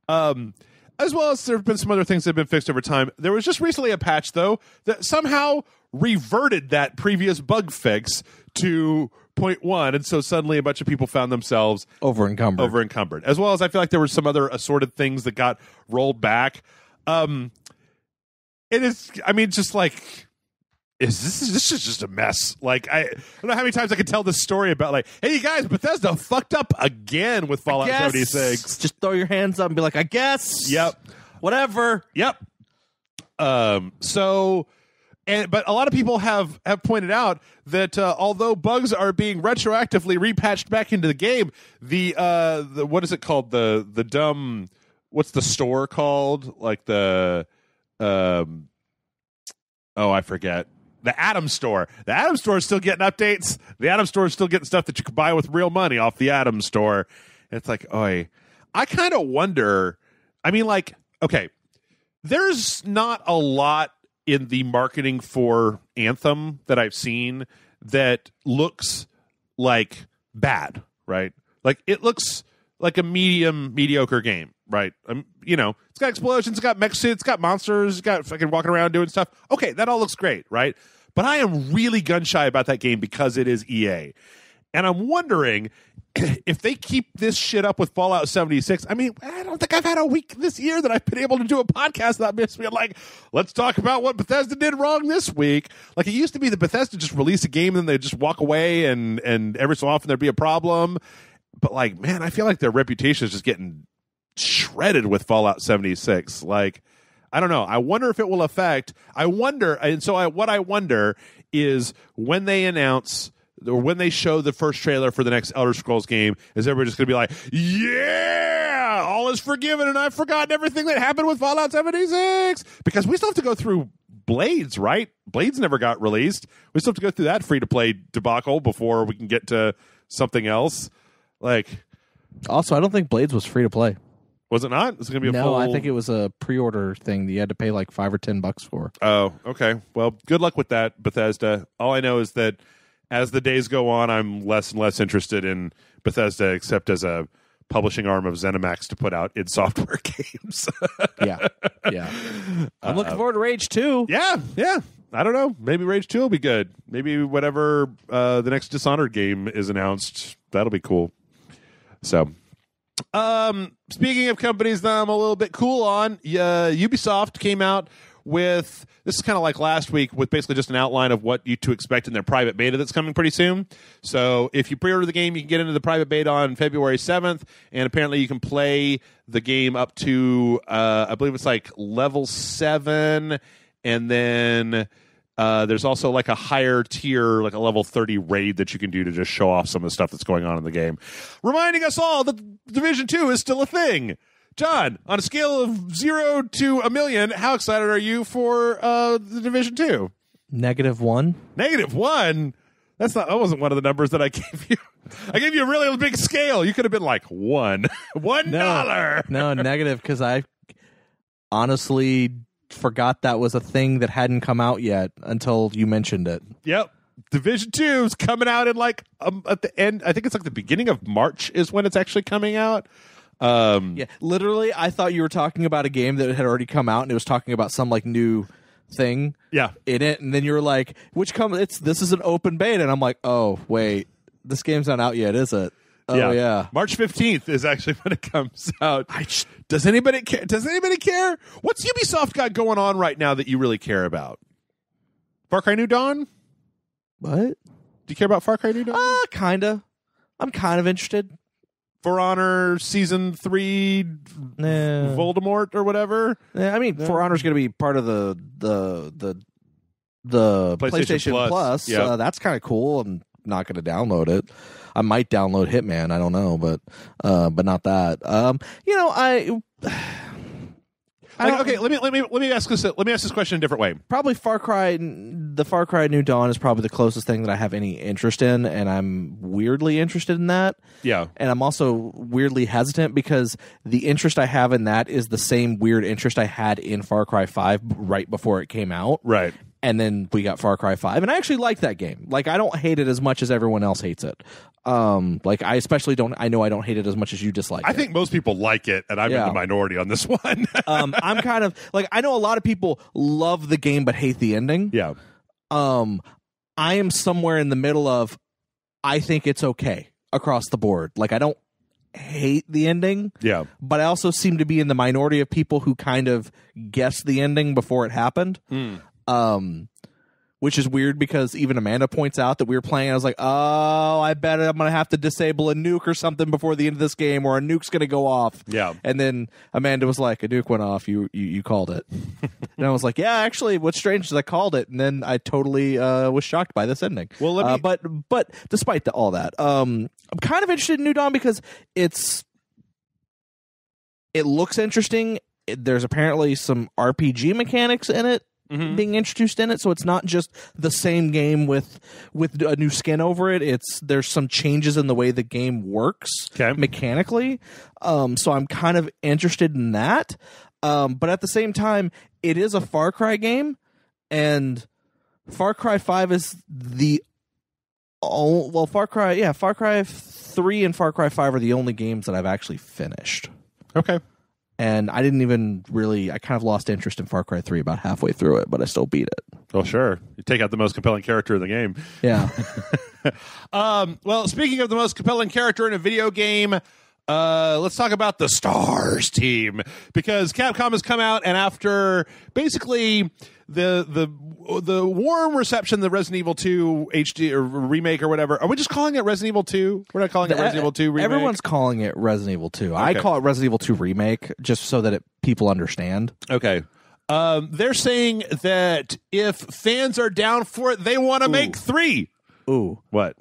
As well as there have been some other things that have been fixed over time. There was just recently a patch, though, that somehow reverted that previous bug fix to 0.1, and so suddenly a bunch of people found themselves over encumbered. As well as I feel like there were some other assorted things that got rolled back. It is, I mean, just like, this is just a mess. Like, I don't know how many times I could tell this story about, like, hey, you guys, Bethesda fucked up again with Fallout 76. Just throw your hands up and be like, I guess. Yep. Whatever. Yep. But a lot of people have pointed out that although bugs are being retroactively repatched back into the game, the what is it called? The dumb, what's the store called? Like the I forget. The Atom Store. The Atom Store is still getting updates. The Atom Store is still getting stuff that you can buy with real money off the Atom Store. And it's like, I kind of wonder. I mean, like, okay, there's not a lot in the marketing for Anthem that I've seen that looks like bad, right? Like it looks like a mediocre game, right? It's got explosions, it's got mech suits, it's got monsters, it's got fucking walking around doing stuff. Okay, that all looks great, right? But I am really gun shy about that game because it is EA. And I'm wondering if they keep this shit up with Fallout 76. I mean, I don't think I've had a week this year that I've been able to do a podcast that makes me like, let's talk about what Bethesda did wrong this week. Like, it used to be that Bethesda just release a game and then they'd just walk away and every so often there'd be a problem. But, like, man, I feel like their reputation is just getting shredded with Fallout 76. Like, I don't know. I wonder if it will affect. What I wonder is when they announce or when they show the first trailer for the next Elder Scrolls game, is everybody just going to be like, yeah, all is forgiven and I've forgotten everything that happened with Fallout 76? Because we still have to go through Blades, right? Blades never got released. We still have to go through that free-to-play debacle before we can get to something else. Like, also, I don't think Blades was free-to-play. Was it not? Is it going to be a full... No, I think it was a pre-order thing that you had to pay like $5 or $10 for. Oh, okay. Well, good luck with that, Bethesda. All I know is that as the days go on, I'm less and less interested in Bethesda, except as a publishing arm of ZeniMax to put out id Software games. Yeah. I'm looking forward to Rage 2. Yeah. I don't know. Maybe Rage 2 will be good. Maybe whatever the next Dishonored game is announced, that'll be cool. So, speaking of companies that I'm a little bit cool on, Ubisoft came out with, this is kind of like last week, with basically just an outline of what you to expect in their private beta that's coming pretty soon. So if you pre-order the game, you can get into the private beta on February 7th, and apparently you can play the game up to, I believe it's like level 7, and then there's also like a higher tier, like a level 30 raid that you can do to just show off some of the stuff that's going on in the game. Reminding us all that Division 2 is still a thing. John, on a scale of 0 to 1,000,000, how excited are you for the Division 2? -1. -1? That wasn't one of the numbers that I gave you. I gave you a really big scale. You could have been like $1. $1. No, negative, because I honestly forgot that was a thing that hadn't come out yet until you mentioned it. Yep. Division 2 is coming out in like at the end. I think it's like the beginning of March is when it's actually coming out. Yeah, literally, I thought you were talking about a game that had already come out, and it was talking about some like new thing. Yeah, in it, and then you were like, this is an open beta, and I'm like, oh wait, this game's not out yet, is it? Oh yeah. March 15th is actually when it comes out. Does anybody care? What's Ubisoft got going on right now that you really care about? Far Cry New Dawn? What? Do you care about Far Cry New Dawn? Kinda. I'm kind of interested. For Honor Season 3 Voldemort or whatever? I mean, For Honor's going to be part of the PlayStation Plus. Yeah. That's kind of cool. I'm not going to download it. I might download Hitman. I don't know, but not that. Okay, let me ask this question in a different way. Probably the Far Cry New Dawn is probably the closest thing that I have any interest in, and I'm weirdly interested in that. Yeah. And I'm also weirdly hesitant because the interest I have in that is the same weird interest I had in Far Cry 5 right before it came out. Right. And then we got Far Cry 5, and I actually like that game. Like, I don't hate it as much as everyone else hates it. Like, I especially don't. I know I don't hate it as much as you dislike it. I think most people like it, and I'm in the minority on this one. I'm kind of like, I know a lot of people love the game but hate the ending. Yeah. I am somewhere in the middle of, I think it's okay across the board. Like, I don't hate the ending. Yeah. But I also seem to be in the minority of people who kind of guessed the ending before it happened. Which is weird because even Amanda points out that we were playing. I was like, oh, I bet I'm going to have to disable a nuke or something before the end of this game, or a nuke's going to go off. Yeah. And then Amanda was like, a nuke went off. You called it. And I was like, yeah, actually, what's strange is I called it. And then I totally was shocked by this ending. Well, but despite all that, I'm kind of interested in New Dawn because it looks interesting. There's apparently some RPG mechanics in it. Mm-hmm. Being introduced in it, so it's not just the same game with a new skin over it. There's some changes in the way the game works mechanically. So I'm kind of interested in that. But at the same time, it is a Far Cry game, and Far Cry 5 is Far Cry 3 and Far Cry 5 are the only games that I've actually finished. Okay. And I didn't even I kind of lost interest in Far Cry 3 about halfway through it, but I still beat it. Well, sure. You take out the most compelling character in the game. Yeah. Well, speaking of the most compelling character in a video game, let's talk about the Stars team, because Capcom has come out, and after basically the warm reception, the Resident Evil 2 HD or remake or whatever. Are we just calling it Resident Evil 2? We're not calling it Resident Evil 2 remake? Everyone's calling it Resident Evil 2. Okay. I call it Resident Evil 2 remake just so that people understand. Okay. They're saying that if fans are down for it, they want to make 3. Ooh. What?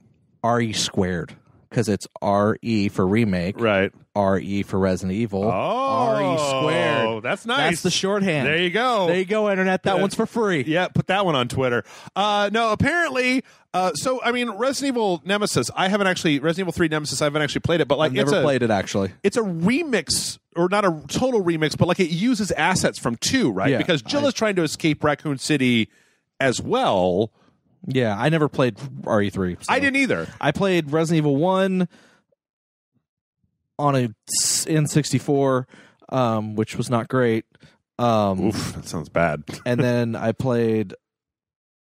RE squared. Because it's RE for remake. Right. RE for Resident Evil. Oh. RE squared. Oh, that's nice. That's the shorthand. There you go. There you go, Internet. That one's for free. Yeah, put that one on Twitter. No, apparently, Resident Evil Nemesis, Resident Evil 3 Nemesis, I haven't actually played it, but I've never played it, actually. It's a remix, or not a total remix, but like it uses assets from 2, right? Yeah, because Jill is trying to escape Raccoon City as well. Yeah, I never played RE3. So. I didn't either. I played Resident Evil 1 on a N64, which was not great. Oof, that sounds bad. And then I played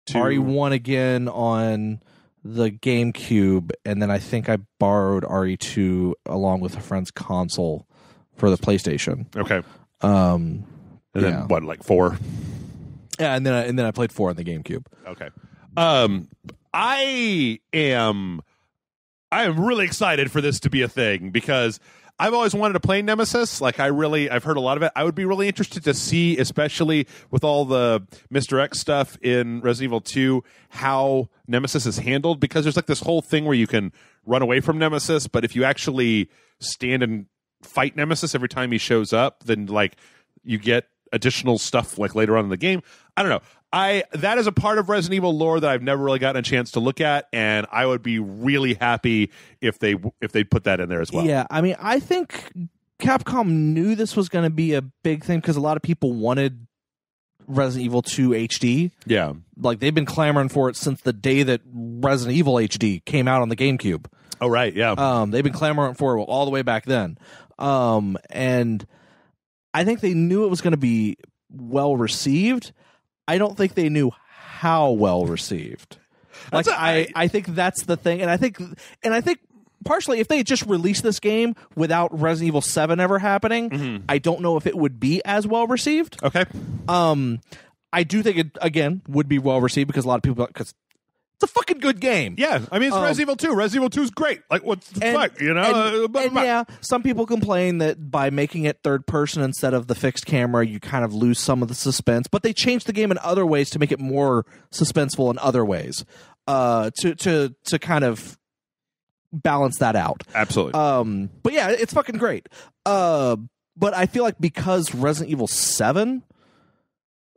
RE1 again on the GameCube, and then I think I borrowed RE2 along with a friend's console for the PlayStation. Okay. Then what, like 4? Yeah, and then I played 4 on the GameCube. Okay. I am really excited for this to be a thing, because I've always wanted to play Nemesis. Like, I've heard a lot of it. I would be really interested to see, especially with all the Mr. X stuff in Resident Evil 2, how Nemesis is handled, because there's like this whole thing where you can run away from Nemesis, but if you actually stand and fight Nemesis every time he shows up, then like you get additional stuff like later on in the game. I don't know. That is a part of Resident Evil lore that I've never really gotten a chance to look at, and I would be really happy if they put that in there as well. Yeah, I mean, I think Capcom knew this was going to be a big thing because a lot of people wanted Resident Evil 2 HD. Yeah. Like, they've been clamoring for it since the day that Resident Evil HD came out on the GameCube. Oh, right, yeah. They've been clamoring for it all the way back then. And I think they knew it was going to be well received. I don't think they knew how well received. Like, I think that's the thing, and I think partially if they had just released this game without Resident Evil 7 ever happening, I don't know if it would be as well received. Okay. I do think it again would be well received because a lot of people, because it's a fucking good game. Yeah, I mean, it's Resident Evil 2. Resident Evil 2 is great. Like, what the fuck, you know? And yeah, some people complain that by making it third person instead of the fixed camera, you kind of lose some of the suspense. But they changed the game in other ways to make it more suspenseful in other ways, to kind of balance that out. Absolutely. But yeah, it's fucking great. But I feel like because Resident Evil 7,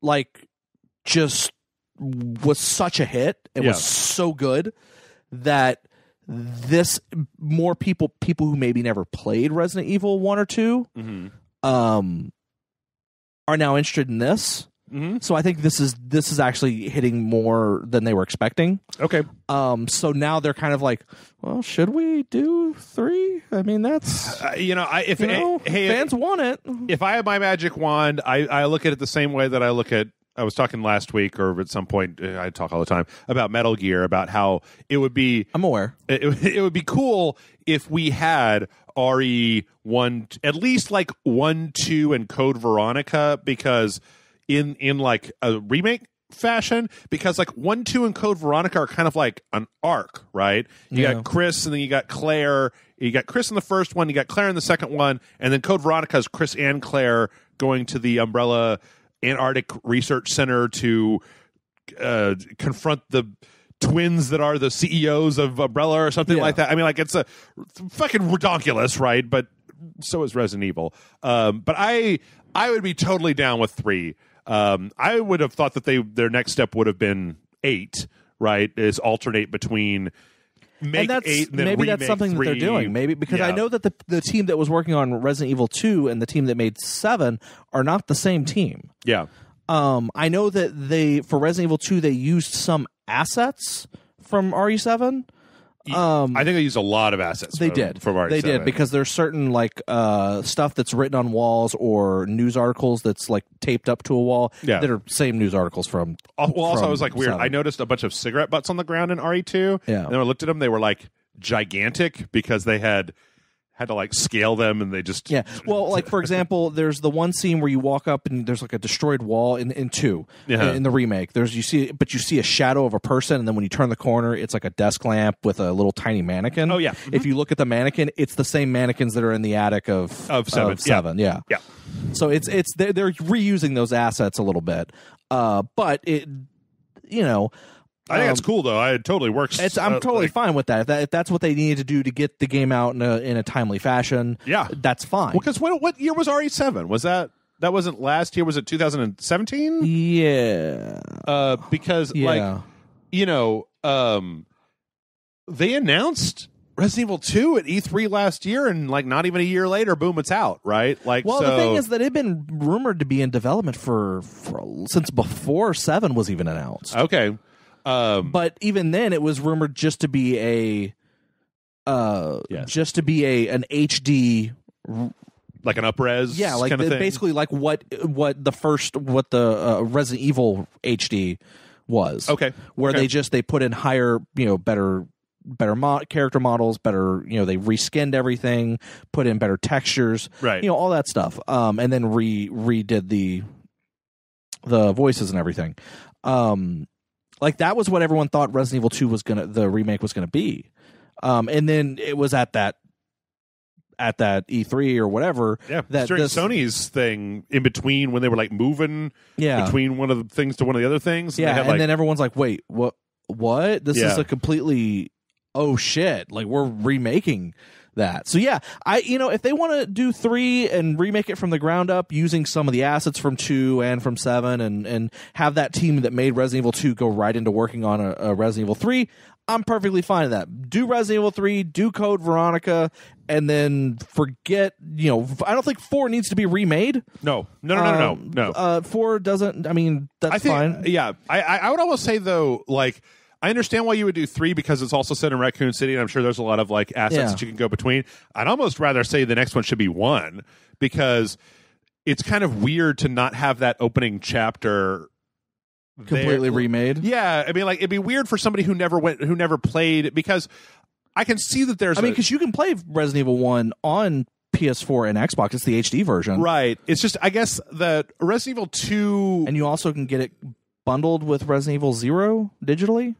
like, just was such a hit and was so good that this more people who maybe never played Resident Evil 1 or 2 are now interested in this. So I think this is actually hitting more than they were expecting. Okay. So now they're kind of like, well, should we do 3? I mean, that's fans want it. If I have my magic wand, I look at it the same way that I look at. I was talking last week, or at some point, I talk all the time about Metal Gear, about how it would be. I'm aware. It would be cool if we had RE1, at least like 1, 2, and Code Veronica, because in like a remake fashion, because like 1, 2, and Code Veronica are kind of like an arc, right? You got Chris, and then you got Claire. You got Chris in the first one, you got Claire in the second one, and then Code Veronica is Chris and Claire going to the Umbrella Antarctic Research Center to confront the twins that are the CEOs of Umbrella or something like that. I mean, like, it's a fucking redonkulous, right? But so is Resident Evil. But I would be totally down with 3. I would have thought that their next step would have been 8, right? Is alternate between make and 8 and then maybe remake that's something 3. that they're doing. Maybe because I know that the team that was working on Resident Evil 2 and the team that made 7 are not the same team. Yeah. I know that for Resident Evil 2 they used some assets from RE7. I think they used a lot of assets. They from did. RE7. They did because there's certain like stuff that's written on walls or news articles that's like taped up to a wall that are same news articles from. Also, it was like weird. 7. I noticed a bunch of cigarette butts on the ground in RE2. Yeah. And then I looked at them. They were like gigantic because they had to like scale them, and they just Well, like for example, there's the one scene where you walk up and there's like a destroyed wall in 2 in the remake. You see a shadow of a person, and then when you turn the corner, it's like a desk lamp with a little tiny mannequin. Oh yeah. Mm-hmm. If you look at the mannequin, it's the same mannequins that are in the attic of 7. Yeah. So it's they're reusing those assets a little bit, but it I think that's cool though. It totally works. I'm totally fine with that. If that's what they needed to do to get the game out in a timely fashion, that's fine. Because what year was RE7? Was that wasn't last year? Was it 2017? Yeah. Because they announced Resident Evil 2 at E3 last year, and like not even a year later, boom, it's out, right? Like, well, the thing is that it had been rumored to be in development for since before 7 was even announced. Okay. But even then, it was rumored just to be an HD, like an up-res, like kind of thing. Basically like what the Resident Evil HD was. Okay, where they put in higher, better character models, better, they reskinned everything, put in better textures, right? All that stuff, and then redid the voices and everything. Like that was what everyone thought Resident Evil 2 the remake was gonna be, and then it was at that E3 or whatever. Yeah, that during Sony's thing in between when they were like moving between one of the things to one of the other things. And then everyone's like, "Wait, what? This is a completely shit! Like we're remaking." That. So if they want to do 3 and remake it from the ground up using some of the assets from 2 and from 7 and have that team that made Resident Evil 2 go right into working on a Resident Evil 3, I'm perfectly fine with that. Do Resident Evil 3, do Code Veronica, and then forget, I don't think 4 needs to be remade. No. 4 doesn't, that's fine. Yeah. I would almost say though, like, I understand why you would do 3 because it's also set in Raccoon City, and I'm sure there's a lot of like assets that you can go between. I'd almost rather say the next one should be 1 because it's kind of weird to not have that opening chapter completely remade. Yeah, like it'd be weird for somebody who never played, because I can see that there's. Because you can play Resident Evil 1 on PS4 and Xbox. It's the HD version, right? It's just I guess that Resident Evil 2, and you also can get it bundled with Resident Evil 0 digitally.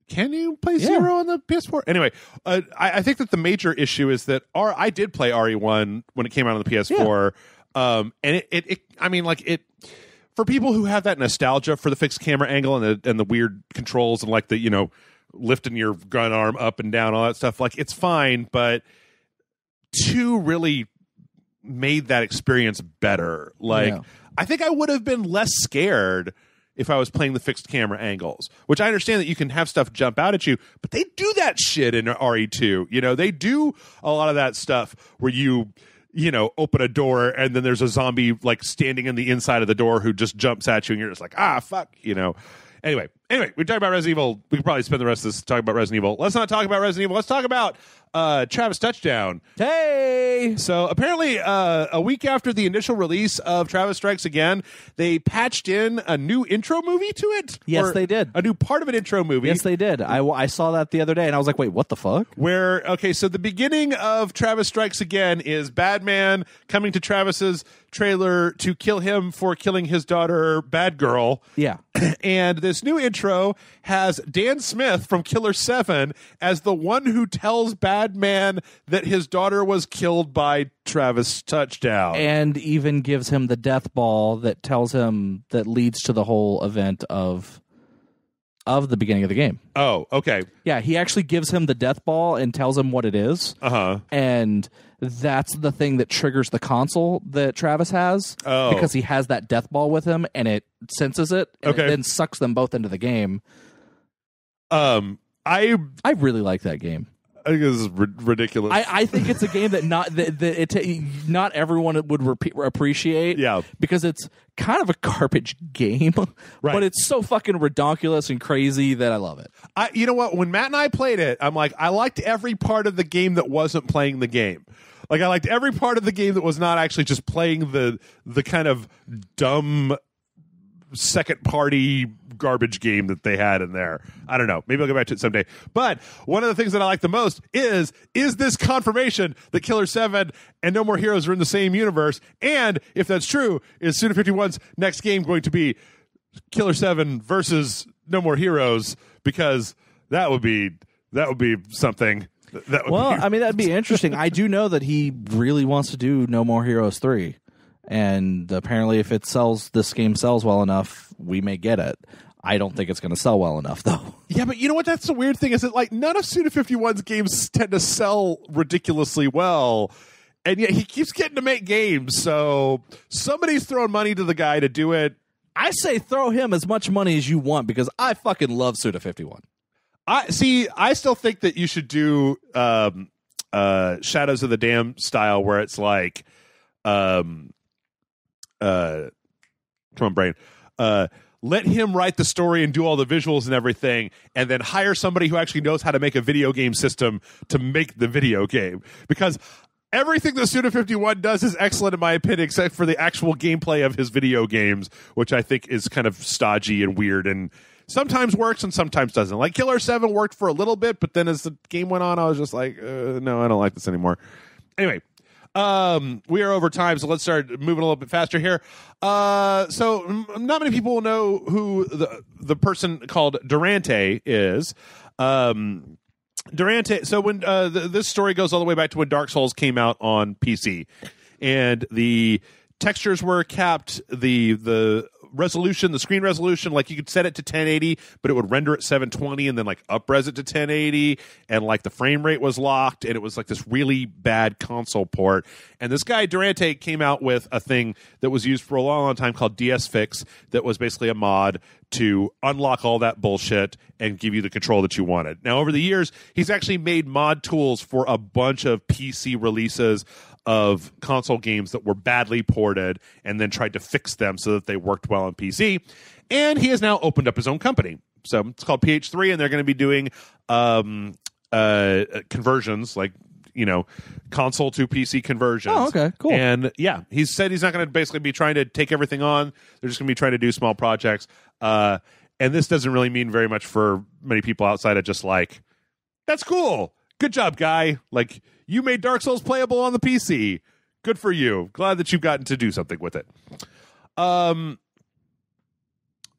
Can you play 0 on the PS4? Anyway, I think that the major issue is that I did play RE1 when it came out on the PS4, and it for people who have that nostalgia for the fixed camera angle and the weird controls and like the lifting your gun arm up and down, all that stuff, like it's fine, but 2 really made that experience better. Like I think I would have been less scared if I was playing the fixed camera angles, which I understand that you can have stuff jump out at you, but they do that shit in RE2. They do a lot of that stuff where you open a door and then there's a zombie like standing in the inside of the door who just jumps at you and you're just like, fuck, Anyway, we talked about Resident Evil. We could probably spend the rest of this talking about Resident Evil. Let's not talk about Resident Evil. Let's talk about Travis Touchdown. Hey! So apparently a week after the initial release of Travis Strikes Again, they patched in a new intro movie to it. Yes, they did. A new part of an intro movie. Yes, they did. I saw that the other day, and I was like, wait, what the fuck? So the beginning of Travis Strikes Again is Badman coming to Travis's trailer to kill him for killing his daughter, Bad Girl. Yeah. And this new intro has Dan Smith from Killer 7 as the one who tells Badman that his daughter was killed by Travis Touchdown. And even gives him the death ball that tells him, that leads to the whole event of the beginning of the game. Oh, okay. Yeah, he actually gives him the death ball and tells him what it is. Uh-huh. And that's the thing that triggers the console that Travis has. Oh. Because he has that death ball with him and it senses it. And okay. It then sucks them both into the game. I really like that game. I think this is ridiculous. I think it's a game that not everyone would appreciate. Yeah. Because it's kind of a garbage game, right. But it's so fucking redonkulous and crazy that I love it. You know what? When Matt and I played it, I'm like, I liked every part of the game that wasn't playing the game. Like, I liked every part of the game that was not actually just playing the kind of dumb second party garbage game that they had in there. I don't know. Maybe I'll go back to it someday. But one of the things that I like the most is this confirmation that Killer 7 and No More Heroes are in the same universe? And if that's true, is Suda51's next game going to be Killer 7 versus No More Heroes? Because that would be something. I mean, that'd be interesting. I do know that he really wants to do No More Heroes 3. And apparently if this game sells well enough, we may get it. I don't think it's going to sell well enough, though. Yeah, but you know what? That's the weird thing is that, like, none of Suda51's games tend to sell ridiculously well, and yet he keeps getting to make games, so somebody's throwing money to the guy to do it. I say throw him as much money as you want, because I fucking love Suda51. I still think that you should do Shadows of the Dam style, where it's like, come on, brain. Let him write the story and do all the visuals and everything, and then hire somebody who actually knows how to make a video game system to make the video game. Because everything that Suda51 does is excellent in my opinion, except for the actual gameplay of his video games, which I think is kind of stodgy and weird and sometimes works and sometimes doesn't. Like Killer 7 worked for a little bit, but then as the game went on, I was just like, no, I don't like this anymore. Anyway. We are over time, so let's start moving a little bit faster here. So not many people will know who the person called Durante is. Durante. So when this story goes all the way back to when Dark Souls came out on PC, and the textures were capped, the resolution, the screen resolution, like you could set it to 1080, but it would render at 720 and then like up-res it to 1080, and like the frame rate was locked, and it was like this really bad console port. And this guy Durante came out with a thing that was used for a long, long time called DS Fix, that was basically a mod to unlock all that bullshit and give you the control that you wanted. Now, over the years, he's actually made mod tools for a bunch of PC releases of console games that were badly ported, and then tried to fix them so that they worked well on PC. And he has now opened up his own company. So it's called PH3, and they're going to be doing conversions, like, you know, console to PC conversions. Oh, okay, cool. And yeah, he said he's not going to basically be trying to take everything on. They're just going to be trying to do small projects. And this doesn't really mean very much for many people outside of just like, that's cool. Good job, guy. Like, you made Dark Souls playable on the PC. Good for you. Glad that you've gotten to do something with it.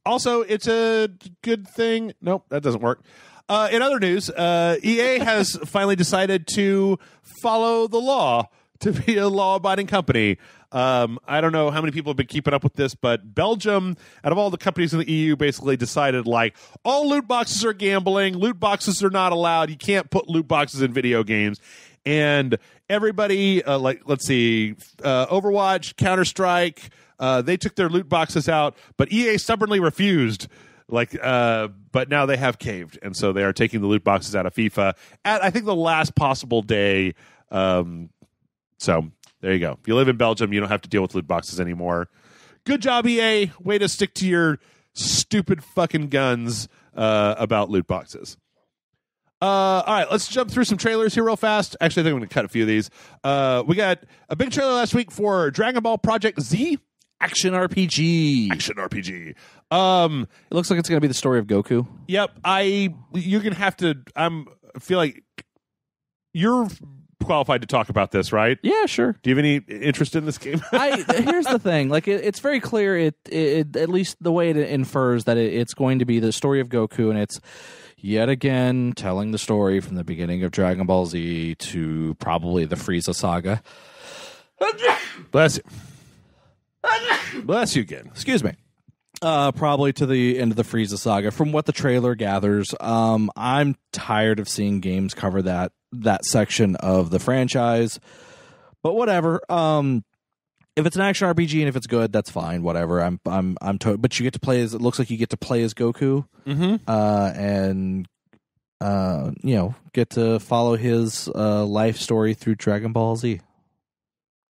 Also, it's a good thing. Nope, that doesn't work. In other news, EA has finally decided to follow the law, to be a law-abiding company. I don't know how many people have been keeping up with this, but Belgium, out of all the companies in the EU, basically decided, like, all loot boxes are gambling. Loot boxes are not allowed. You can't put loot boxes in video games. And everybody, like, let's see, Overwatch, Counter-Strike, they took their loot boxes out, but EA stubbornly refused. But now they have caved, and so they are taking the loot boxes out of FIFA at, I think, the last possible day. So there you go. If you live in Belgium, you don't have to deal with loot boxes anymore. Good job, EA. Way to stick to your stupid fucking guns about loot boxes. All right, let's jump through some trailers here real fast. Actually, I think I'm going to cut a few of these. We got a big trailer last week for Dragon Ball Project Z. Action RPG. It looks like it's going to be the story of Goku. Yep. You're going to have to, I feel like you're qualified to talk about this, right? Yeah, sure. Do you have any interest in this game? Here's the thing. Like, it's very clear, it at least the way it infers that it's going to be the story of Goku, and it's yet again telling the story from the beginning of Dragon Ball Z to probably the Frieza saga. Bless you. Bless you again. Excuse me. Probably to the end of the Frieza saga. From what the trailer gathers, I'm tired of seeing games cover that section of the franchise. But whatever. If it's an action RPG and if it's good, that's fine. Whatever. But you get to play as, it looks like you get to play as Goku. Mm-hmm. And get to follow his life story through Dragon Ball Z.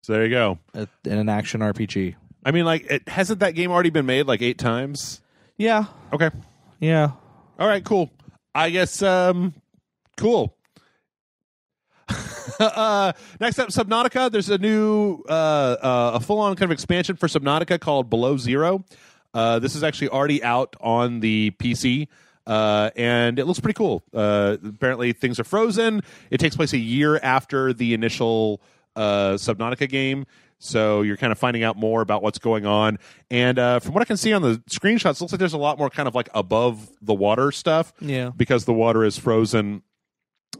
So there you go. In an action RPG. I mean, like, hasn't that game already been made like 8 times? Yeah. Okay. Yeah. All right, cool. I guess, cool. Next up, Subnautica. There's a new, a full-on kind of expansion for Subnautica called Below Zero. This is actually already out on the PC, and it looks pretty cool. Apparently, things are frozen. It takes place a year after the initial Subnautica game, so you're kind of finding out more about what's going on. And from what I can see on the screenshots, it looks like there's a lot more kind of like above the water stuff. Yeah, because the water is frozen,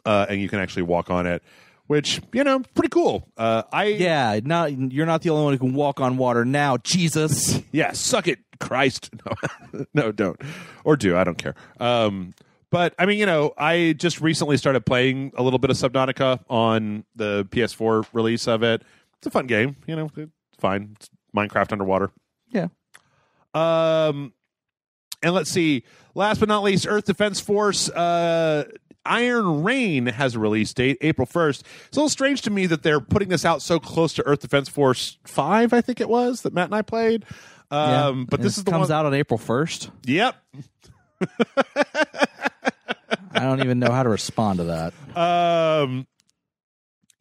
and you can actually walk on it. Which, pretty cool. you're not the only one who can walk on water now, Jesus. Yeah, suck it, Christ. No, no, don't. Or do, I don't care. But, I mean, I just recently started playing a little bit of Subnautica on the PS4 release of it. It's a fun game, it's fine. It's Minecraft underwater. Yeah. And let's see. Last but not least, Earth Defense Force, Iron Rain has a release date, April 1st. It's a little strange to me that they're putting this out so close to Earth Defense Force 5, I think it was, that Matt and I played. But this is the comes out on April 1st. Yep. I don't even know how to respond to that.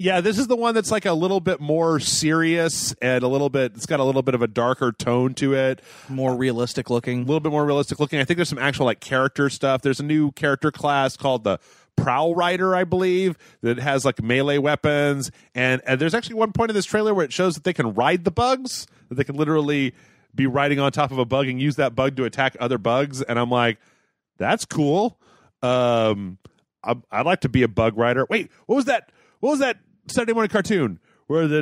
Yeah, this is the one that's like a little bit more serious and it's got a little bit of a darker tone to it. More realistic looking. A little bit more realistic looking. I think there's some actual like character stuff. There's a new character class called the Prowl Rider, I believe, that has like melee weapons. And there's actually one point in this trailer where it shows that they can ride the bugs, that they can literally be riding on top of a bug and use that bug to attack other bugs. And I'm like, that's cool. I'd like to be a bug rider. Wait, what was that Saturday morning cartoon where they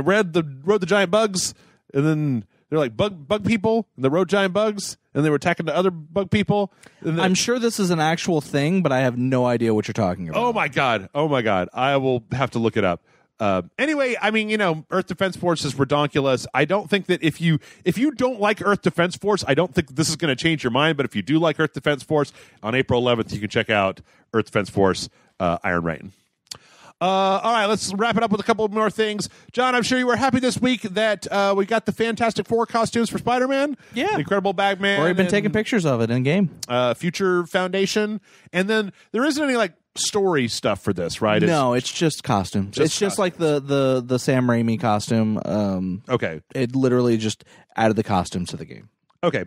rode the giant bugs, and then they're like bug people, and they rode giant bugs, and they were attacking the other bug people. I'm sure this is an actual thing, but I have no idea what you're talking about. Oh my god! I will have to look it up. Anyway, I mean, Earth Defense Force is redonkulous. I don't think that if you don't like Earth Defense Force, I don't think this is going to change your mind. But if you do like Earth Defense Force, on April 11th, you can check out Earth Defense Force Iron Rain. All right, let's wrap it up with a couple more things. John, I'm sure you were happy this week that we got the Fantastic Four costumes for Spider-Man. Yeah. The Incredible Bagman. Or you've been taking pictures of it in game. Future Foundation. And then there isn't any, like, story stuff for this, right? No, it's just costumes. It's just like the Sam Raimi costume. Okay. It literally just added the costumes to the game. Okay.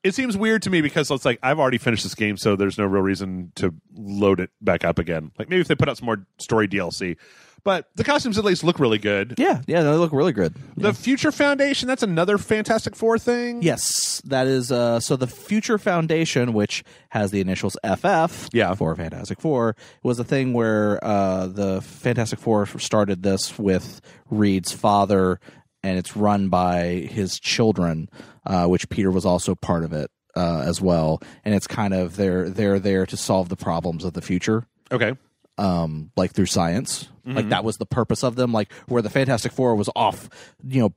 It seems weird to me because it's like I've already finished this game, so there's no real reason to load it back up again. Like maybe if they put out some more story DLC, but the costumes at least look really good. Yeah, they look really good. The Future Foundation, that's another Fantastic Four thing. Yes, that is. So the Future Foundation, which has the initials FF, for Fantastic Four, was a thing where the Fantastic Four started this with Reed's father, and it's run by his children, which Peter was also part of it as well. And it's kind of they're there to solve the problems of the future. Okay. Like through science. Mm-hmm. Like that was the purpose of them. Like where the Fantastic Four was off,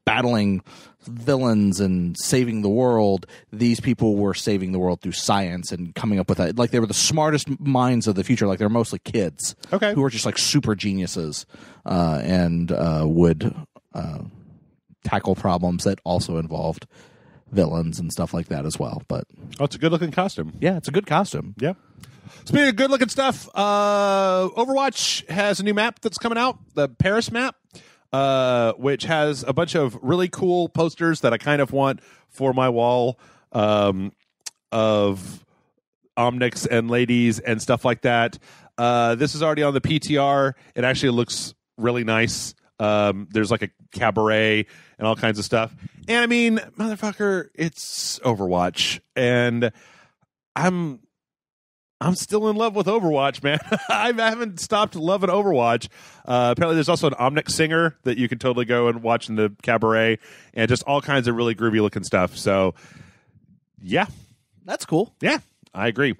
battling villains and saving the world. These people were saving the world through science and coming up with that. Like they were the smartest minds of the future. Like they're mostly kids. Okay. Who were just like super geniuses and would tackle problems that also involved villains and stuff like that as well. But it's a good looking costume. Yeah, it's a good costume. Yeah. Speaking of good looking stuff, Overwatch has a new map that's coming out, the Paris map, which has a bunch of really cool posters that I kind of want for my wall of Omnics and ladies and stuff like that. This is already on the PTR. It actually looks really nice. There's like a cabaret and all kinds of stuff. And I mean, motherfucker, it's Overwatch. And I'm still in love with Overwatch, man. I haven't stopped loving Overwatch. Apparently there's also an Omnic singer that you can totally go and watch in the cabaret, and just all kinds of really groovy looking stuff. So, yeah. That's cool. Yeah, I agree.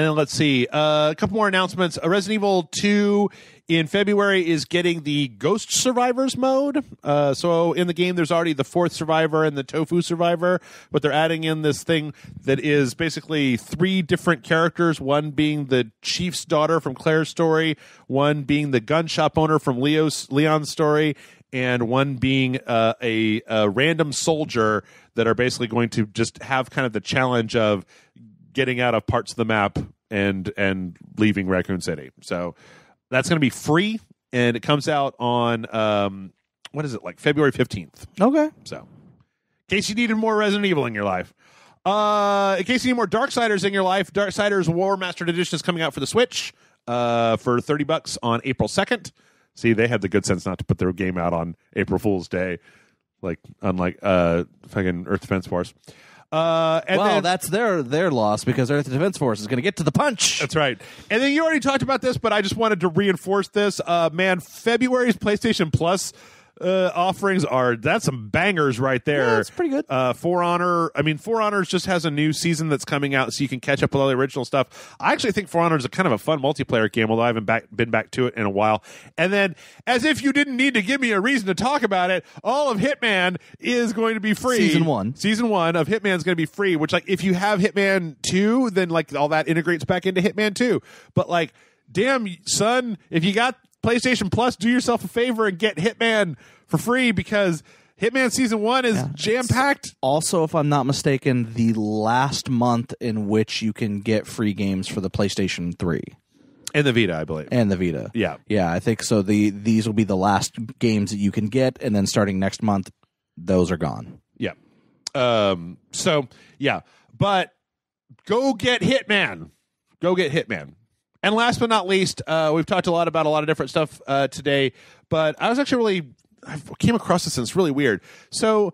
then let's see. A couple more announcements. Resident Evil 2 in February is getting the Ghost Survivors mode. So in the game, there's already the fourth survivor and the tofu survivor, but they're adding in this thing that is basically 3 different characters, one being the chief's daughter from Claire's story, one being the gun shop owner from Leon's story, and one being a random soldier that are basically going to just have kind of the challenge of getting out of parts of the map and leaving Raccoon City. So that's going to be free, and it comes out on February 15th. Okay. So in case you needed more Resident Evil in your life. In case you need more Darksiders in your life, Darksiders War Mastered Edition is coming out for the Switch for $30 on April 2nd. See, they had the good sense not to put their game out on April Fool's Day, unlike fucking Earth Defense Force. That's their loss, because Earth Defense Force is going to get to the punch. That's right. And then you already talked about this, but I just wanted to reinforce this. February's PlayStation Plus offerings that's some bangers right there. Yeah, that's pretty good. For Honor just has a new season that's coming out, so you can catch up with all the original stuff. I actually think For Honor is a kind of a fun multiplayer game, although I haven't been back to it in a while. And then, as if you didn't need to give me a reason to talk about it, all of Hitman is going to be free. Season 1 of Hitman is going to be free, which, if you have Hitman 2, then all that integrates back into Hitman 2. But damn, son, if you got PlayStation Plus, do yourself a favor and get Hitman for free, because Hitman Season 1 is jam-packed. Also, if I'm not mistaken, the last month in which you can get free games for the PlayStation 3. And the Vita, I believe. And the Vita. Yeah. Yeah, I think so. These will be the last games that you can get, and then starting next month, those are gone. Yeah. But go get Hitman. Go get Hitman. And last but not least, we've talked about a lot of different stuff today, but I came across this, and it's really weird. So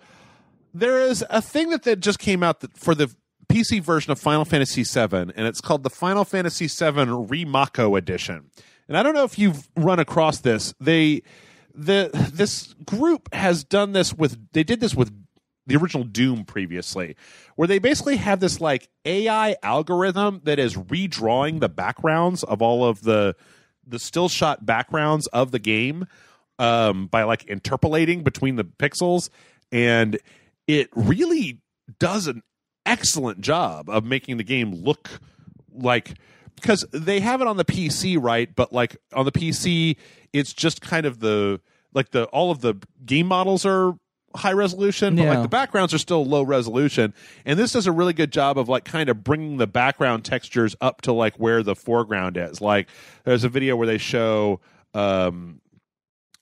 there is a thing that just came out for the PC version of Final Fantasy VII, and it's called the Final Fantasy VII Remako Edition. And I don't know if you've run across this. This group has done this they did this with the original Doom previously, where they basically have this AI algorithm that is redrawing the backgrounds of all of the still shot backgrounds of the game by interpolating between the pixels, and it really does an excellent job of making the game look because they have it on the PC, right? But on the PC, it's just kind of all of the game models are high resolution, but the backgrounds are still low resolution, and this does a really good job of kind of bringing the background textures up to where the foreground is. There's a video where they show coming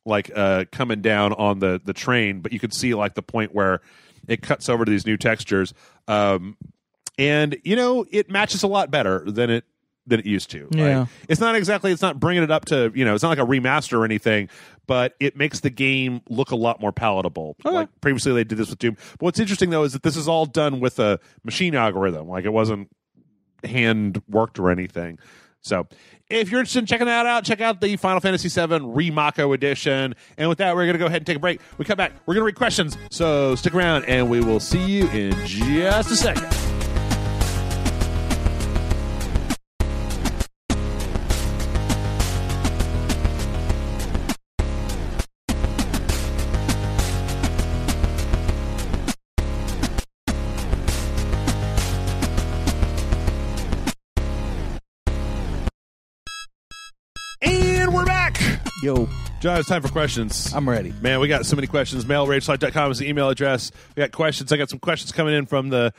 down on the train, but you could see the point where it cuts over to these new textures, and it matches a lot better than it used to. Yeah. It's not bringing it up to, it's not like a remaster or anything, but it makes the game look a lot more palatable. Okay. Previously they did this with Doom. But what's interesting though is that this is all done with a machine algorithm. It wasn't hand worked or anything. So if you're interested in checking that out, check out the Final Fantasy VII Remako Edition. And with that, we're going to go ahead and take a break. We come back, we're going to read questions. So stick around and we will see you in just a second. Yo, John, it's time for questions. I'm ready. Man, we got so many questions. MailRageSlide.com is the email address. We got questions. I got some questions coming in from the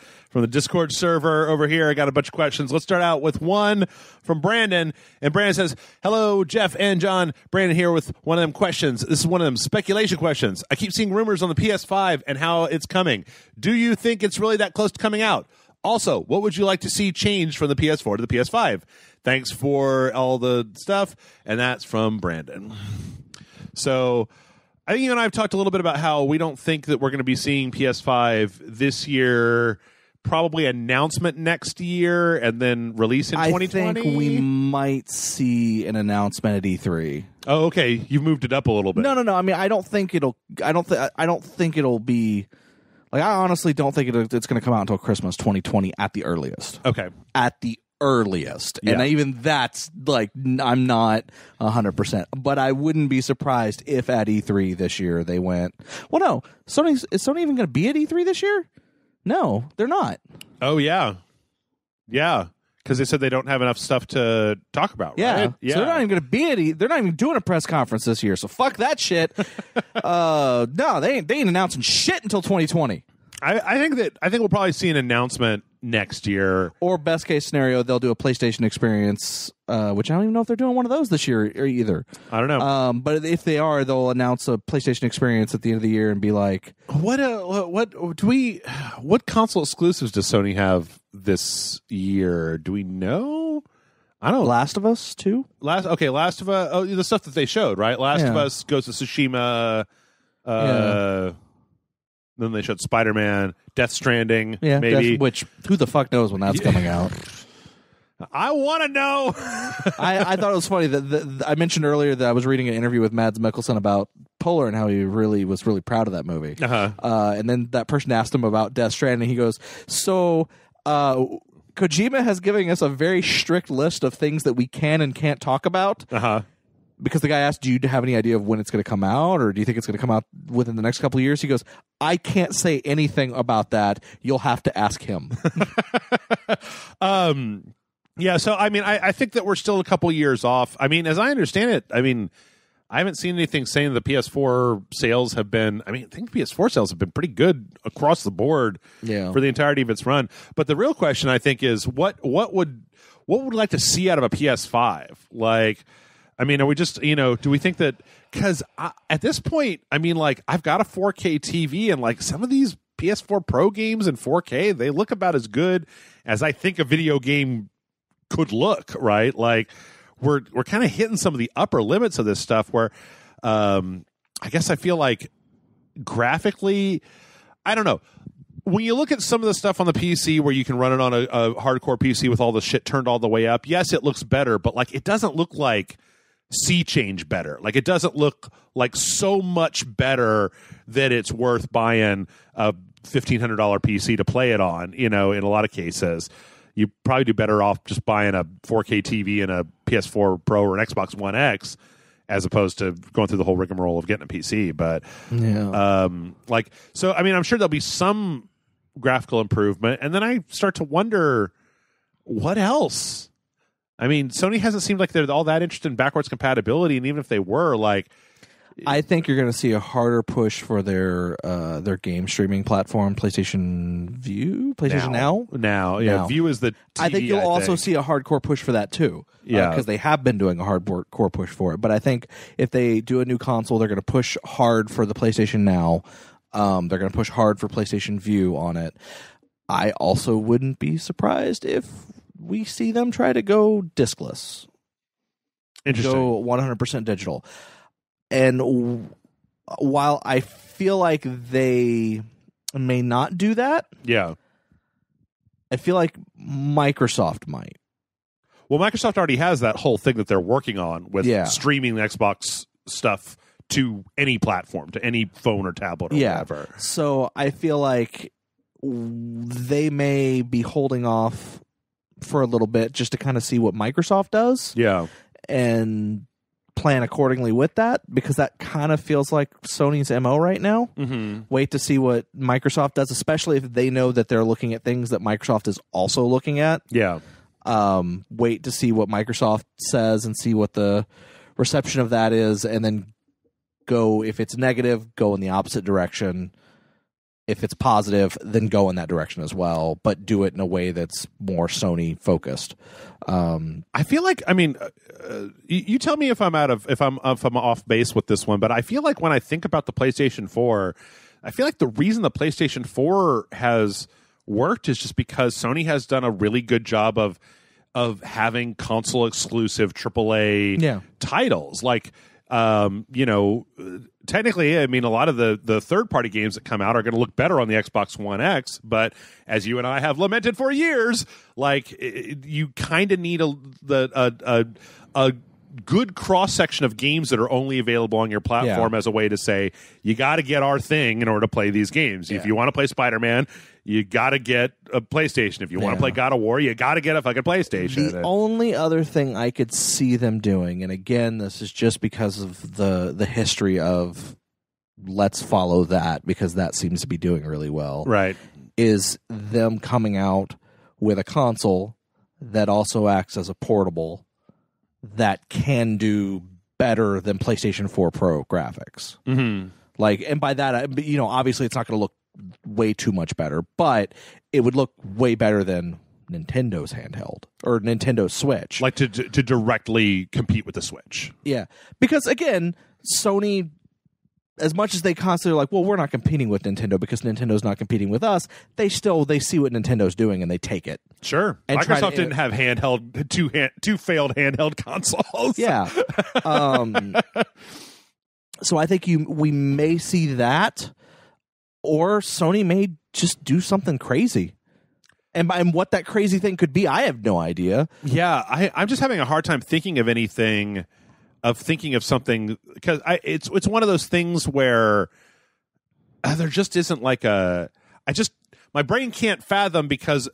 Discord server over here. I got a bunch of questions. Let's start out with one from Brandon. And Brandon says, hello, Jeff and John. Brandon here with one of them questions. This is one of them speculation questions. I keep seeing rumors on the PS5 and how it's coming. Do you think it's really that close to coming out? Also, what would you like to see changed from the PS4 to the PS5? Thanks for all the stuff. And that's from Brandon. So I think you and I have talked a little bit about how we don't think that we're going to be seeing PS5 this year, probably announcement next year, and then release in 2020. I think we might see an announcement at E3. Oh, okay. You've moved it up a little bit. No. I mean, I don't think it'll be. I honestly don't think it's going to come out until Christmas 2020 at the earliest. Okay. At the earliest. And even that's like, I'm not 100%. But I wouldn't be surprised if at E3 this year they went, well, no. Is Sony even going to be at E3 this year? No, they're not. Oh, yeah. Yeah. Because they said they don't have enough stuff to talk about, right? Yeah. So they're not even going to be at they're not even doing a press conference this year. So fuck that shit. No, they ain't announcing shit until 2020. I think we'll probably see an announcement next year. Or best case scenario, they'll do a PlayStation experience, which I don't even know if they're doing one of those this year either. I don't know. But if they are, they'll announce a PlayStation experience at the end of the year and be like, what console exclusives does Sony have this year? Do we know? I don't know. Last of Us 2? Last of Us. Oh, the stuff that they showed, right? Last of Us, Ghost of Tsushima. Then they showed Spider-Man, Death Stranding, maybe. Which, who the fuck knows when that's coming out? I want to know. I thought it was funny that I mentioned earlier that I was reading an interview with Mads Mikkelsen about Polar and how he was really proud of that movie. And then that person asked him about Death Stranding. He goes, so Kojima has given us a very strict list of things that we can and can't talk about. Because the guy asked, do you have any idea of when it's going to come out, or do you think it's going to come out within the next couple of years? He goes, I can't say anything about that. You'll have to ask him. Yeah, so, I mean, I think that we're still a couple years off. I mean, as I understand it, I mean, I haven't seen anything saying the PS4 sales have been, I think PS4 sales have been pretty good across the board for the entirety of its run. But the real question, I think, is what would we like to see out of a PS5? Like, I mean, are we just, do we think that, because at this point, I mean, like, I've got a 4K TV, and like some of these PS4 Pro games in 4K, they look about as good as I think a video game could look, right? Like, we're kind of hitting some of the upper limits of this stuff where I guess I feel like graphically, I don't know. When you look at some of the stuff on the PC where you can run it on a hardcore PC with all the shit turned all the way up, yes, it looks better, but like it doesn't look like sea change better. Like, it doesn't look like so much better that it's worth buying a $1,500 PC to play it on, in a lot of cases. You probably do better off just buying a 4K TV and a PS4 Pro or an Xbox One X as opposed to going through the whole rigmarole of getting a PC. But, so, I mean, I'm sure there'll be some graphical improvement. And then I start to wonder, what else? I mean, Sony hasn't seemed like they're all that interested in backwards compatibility, and even if they were, like, I think you're going to see a harder push for their game streaming platform, PlayStation View, PlayStation Now. View is the TV, I think you'll also see a hardcore push for that too. Because they have been doing a hardcore push for it. But I think if they do a new console, they're going to push hard for the PlayStation Now. They're going to push hard for PlayStation View on it. I also wouldn't be surprised if we see them try to go discless. Interesting. Go 100% digital. And while I feel like they may not do that, I feel like Microsoft might. Well, Microsoft already has that whole thing that they're working on with streaming the Xbox stuff to any platform, to any phone or tablet or whatever. So I feel like they may be holding off for a little bit just to kind of see what Microsoft does. And plan accordingly with that, because that kind of feels like Sony's MO right now. Wait to see what Microsoft does, especially if they know that they're looking at things that Microsoft is also looking at. Wait to see what Microsoft says and see what the reception of that is, and then go, if it's negative, go in the opposite direction. If it's positive, then go in that direction as well, but do it in a way that's more Sony focused. I feel like, I mean, you tell me if I'm off base with this one, but I feel like when I think about the PlayStation 4, I feel like the reason the PlayStation 4 has worked is just because Sony has done a really good job of having console exclusive AAA titles. Like, technically, I mean, a lot of the third-party games that come out are going to look better on the Xbox One X, but as you and I have lamented for years, like, you kind of need a good cross section of games that are only available on your platform as a way to say you got to get our thing in order to play these games. If you want to play Spider-Man, you got to get a PlayStation. If you want to play God of War, you got to get a fucking PlayStation. The only other thing I could see them doing, and again, this is just because of the history of let's follow that because that seems to be doing really well. Right. Is them coming out with a console that also acts as a portable that can do better than PlayStation 4 Pro graphics. Mm-hmm. Like, and by that, obviously it's not going to look way too much better, but it would look way better than Nintendo's handheld or Nintendo Switch. Like to directly compete with the Switch. Yeah. Because again, Sony, as much as they constantly like, well, we're not competing with Nintendo because Nintendo's not competing with us, they see what Nintendo's doing and they take it. Sure. And Microsoft didn't have two failed handheld consoles. Yeah. So I think we may see that, or Sony may just do something crazy. And what that crazy thing could be, I have no idea. Yeah, I'm just having a hard time thinking of anything. Thinking of something because it's one of those things where there just isn't like my brain can't fathom because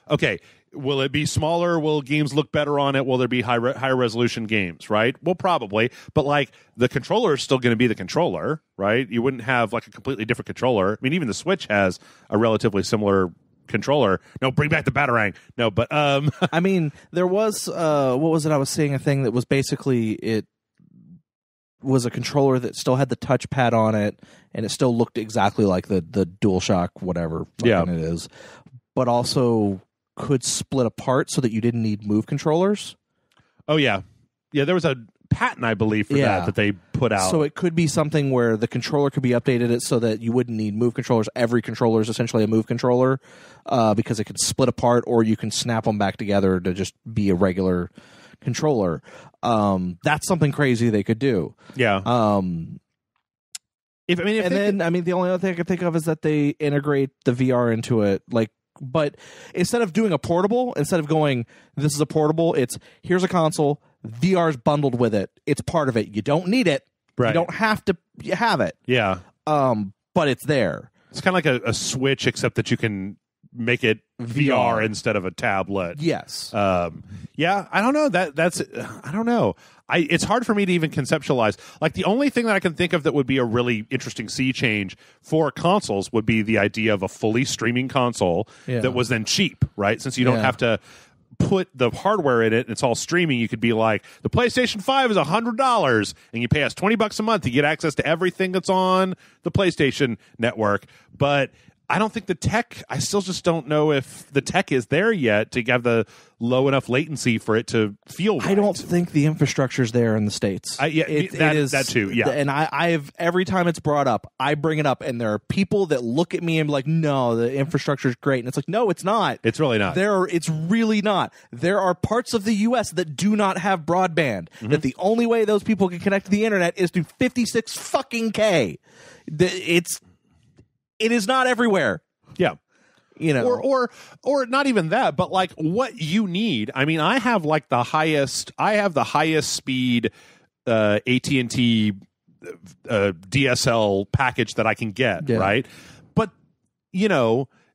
okay, will it be smaller? Will games look better on it? Will there be higher resolution games? Right? Well, probably, but like the controller is still going to be the controller, right? You wouldn't have like a completely different controller. I mean, even the Switch has a relatively similar controller. No, bring back the Batarang. No, but I mean, there was what was it? I was seeing a thing that was basically it was a controller that still had the touchpad on it, and it still looked exactly like the DualShock, whatever it is, but also could split apart so that you didn't need Move controllers. Oh yeah, there was a patent, I believe, for that they put out. So it could be something where the controller could be updated so that you wouldn't need Move controllers. Every controller is essentially a Move controller because it could split apart, or you can snap them back together to just be a regular controller. That's something crazy they could do. Yeah. The only other thing I could think of is that they integrate the VR into it, but instead of doing a portable, instead of going, this is a portable, it's here's a console, VR's bundled with it. It's part of it. You don't need it. Right. You don't have to have it. Yeah. But it's there. It's kind of like a Switch, except that you can make it VR instead of a tablet. Yes. Yeah. I don't know. I don't know. It's hard for me to even conceptualize. Like the only thing that I can think of that would be a really interesting sea change for consoles would be the idea of a fully streaming console that was then cheap, right? Since you don't have to put the hardware in it and it's all streaming, you could be like, the PlayStation 5 is $100 and you pay us $20 a month to get access to everything that's on the PlayStation network. But I don't think I still just don't know if the tech is there yet to have the low enough latency for it to feel right. I don't think the infrastructure's there in the States. It is that too, yeah. And I've every time it's brought up, I bring it up, and there are people that look at me and be like, no, the infrastructure's great. And it's like, no, it's not. It's really not. It's really not. There are parts of the U.S. that do not have broadband, that the only way those people can connect to the internet is through 56 fucking K. It is not everywhere. Yeah. Or not even that, but like what you need. I mean, I have the highest speed AT&T DSL package that I can get, right? But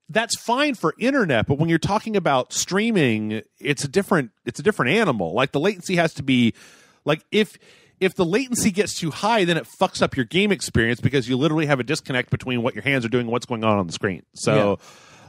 that's fine for internet, but when you're talking about streaming, it's a different animal. Like the latency has to be like if the latency gets too high, then it fucks up your game experience because you literally have a disconnect between what your hands are doing and what's going on the screen. So,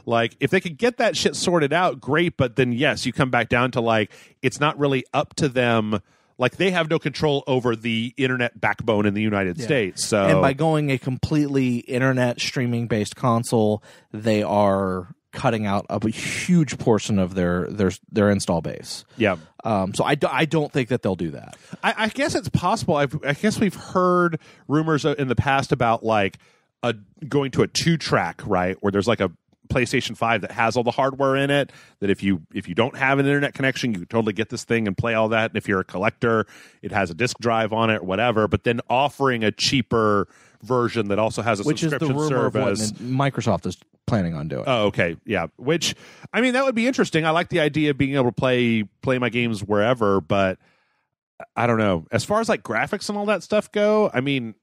if they could get that shit sorted out, great. But then, yes, you come back down to it's not really up to them. Like they have no control over the internet backbone in the United States. So, and by going a completely internet streaming based console, they are cutting out a huge portion of their install base. Yeah. So I don't think that they'll do that. I guess it's possible. I guess we've heard rumors in the past about going to a 2-track, right, where there's like a PlayStation 5 that has all the hardware in it, that if you don't have an internet connection, you can totally get this thing and play all that. And if you're a collector, it has a disk drive on it or whatever, but then offering a cheaper version that also has a subscription service. Which is the rumor of what Microsoft is planning on doing. Oh, okay. Yeah. Which, I mean, that would be interesting. I like the idea of being able to play my games wherever, but I don't know. As far as like graphics and all that stuff go, I mean,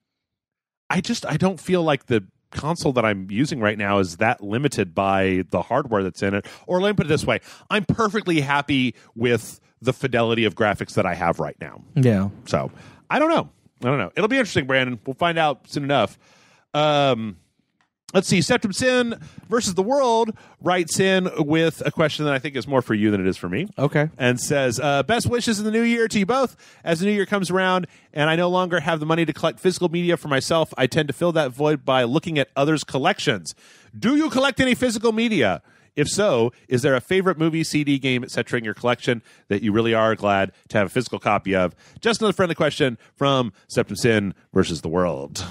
I don't feel like the console that I'm using right now is that limited by the hardware that's in it. Or let me put it this way. I'm perfectly happy with the fidelity of graphics that I have right now. Yeah. So I don't know. It'll be interesting, Brandon. We'll find out soon enough. Let's see. Septum Sin versus the World writes in with a question that I think is more for you than it is for me. Okay. And says, best wishes in the new year to you both. As the new year comes around and I no longer have the money to collect physical media for myself, I tend to fill that void by looking at others' collections. Do you collect any physical media? If so, is there a favorite movie, CD, game, etc. in your collection that you really are glad to have a physical copy of? Just another friendly question from Septum Sin versus the World.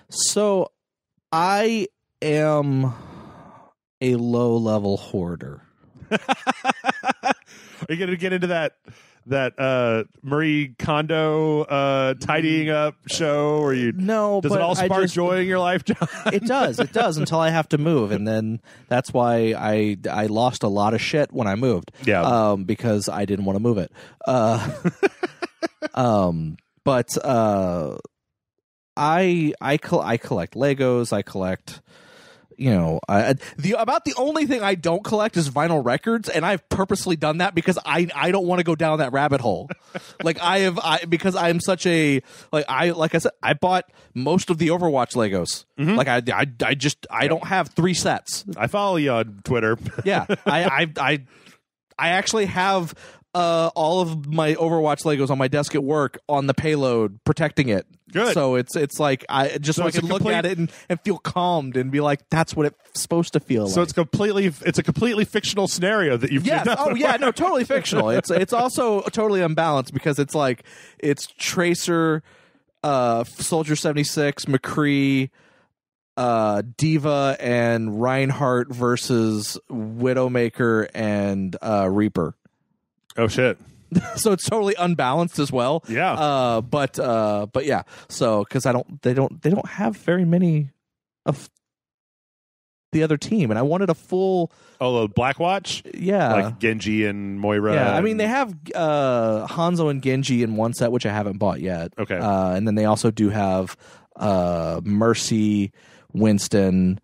So I am a low-level hoarder. Are you going to get into that Marie Kondo tidying up show, or you? No, does it all spark joy in your life, John? It does until I have to move, and then that's why I lost a lot of shit when I moved. Yeah, because I didn't want to move it. But I collect Legos. I collect, about the only thing I don't collect is vinyl records, and I've purposely done that because I don't want to go down that rabbit hole. Because I'm such a like I said, I bought most of the Overwatch Legos. Mm-hmm. Like I don't have 3 sets. I follow you on Twitter. Yeah, I actually have all of my Overwatch Legos on my desk at work on the payload, protecting it. Good. So it's like I can look at it and feel calmed and be like, that's what it's supposed to feel like. So it's a completely fictional scenario that you've yes. Oh yeah, no, totally fictional. It's also totally unbalanced because it's Tracer, Soldier 76, McCree, Diva, and Reinhardt versus Widowmaker and Reaper. Oh shit. So it's totally unbalanced as well. Yeah. But yeah. So because they don't have very many of the other team, and I wanted a full. Oh, Blackwatch. Yeah. Like Genji and Moira. Yeah. I mean, they have Hanzo and Genji in one set, which I haven't bought yet. Okay. And then they also do have Mercy, Winston.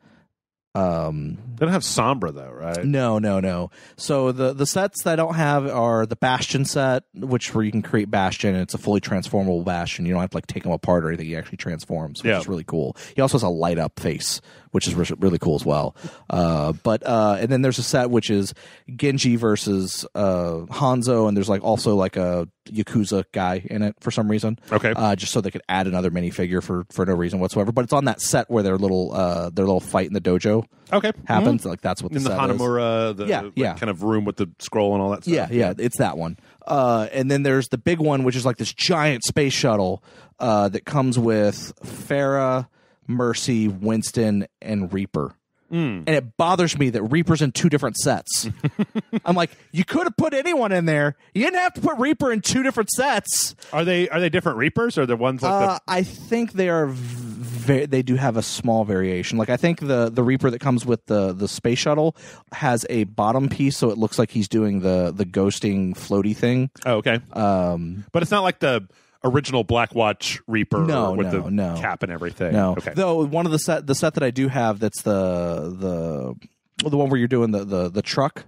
They don't have Sombra though, right? No. So the sets that I don't have are the Bastion set, where you can create Bastion, and it's a fully transformable Bastion. You don't have to take him apart or anything. He actually transforms, which is really cool. He also has a light up face, which is really cool as well. And then there's a set which is Genji versus Hanzo, and there's also a Yakuza guy in it for some reason. Okay. Just so they could add another minifigure for no reason whatsoever. But it's on that set where their little fight in the dojo happens. Mm-hmm. Like that's what the in set the Hanamura, is. kind of room with the scroll and all that stuff. Yeah, it's that one. And then there's the big one, which is like this giant space shuttle that comes with Pharah, Mercy, Winston, and Reaper. And it bothers me that Reaper's in 2 different sets. I'm like, you could have put anyone in there. You didn't have to put Reaper in 2 different sets. Are they different Reapers, or are they ones like I think they are. They do have a small variation. Like I think the Reaper that comes with the space shuttle has a bottom piece, so it looks like he's doing the ghosting floaty thing. Oh, okay. But it's not like the original Blackwatch Reaper with the cap and everything. No. Okay. Though one of the set that I do have, that's the one where you're doing the truck,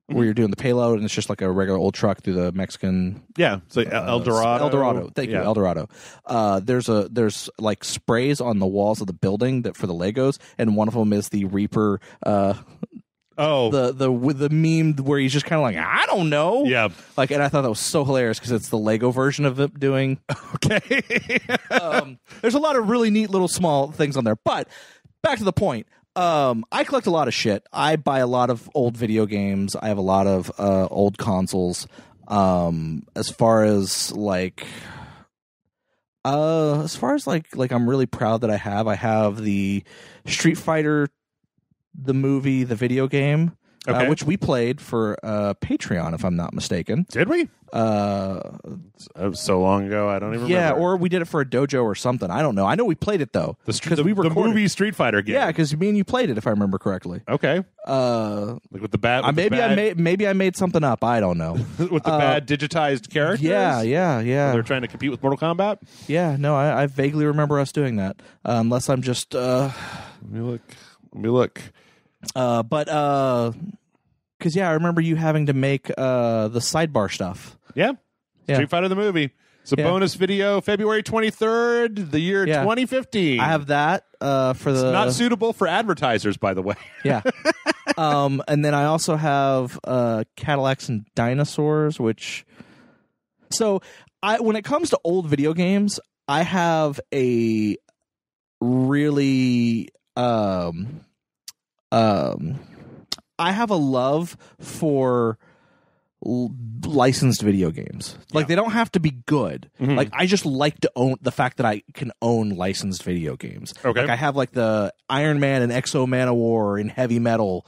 where you're doing the payload, and it's just like a regular old truck through the Mexican. Yeah, it's like El Dorado. Thank you, El Dorado. There's like sprays on the walls of the building that for the Legos, and one of them is the Reaper. The meme where he's just kind of like, I don't know. Yeah. And I thought that was so hilarious because it's the Lego version of it doing. Okay. There's a lot of really neat little small things on there. But back to the point. I collect a lot of shit. I buy a lot of old video games. I have a lot of old consoles. As far as I'm really proud that I have the Street Fighter, the movie, the video game, which we played for Patreon, if I'm not mistaken. Did we? It was so long ago, I don't even remember. Yeah, or we did it for a dojo or something. I don't know. I know we played it, though. The movie Street Fighter game. Yeah, because me and you played it, if I remember correctly. Okay. Like with the bad... Maybe I made something up. I don't know. With the bad digitized characters? Yeah. They're trying to compete with Mortal Kombat? Yeah, no, I vaguely remember us doing that. Unless I'm just... Let me look. Because, I remember you having to make the sidebar stuff. Yeah. Street Fighter the movie. It's a bonus video, February 23rd, the year 2015. I have that for the... It's not suitable for advertisers, by the way. Yeah. And then I also have Cadillacs and Dinosaurs, which... So, when it comes to old video games, I have a really... I have a love for licensed video games. Like, they don't have to be good. Mm-hmm. Like, I just like to own the fact that I can own licensed video games. Okay. Like, I have like the Iron Man and Exo Manowar in Heavy Metal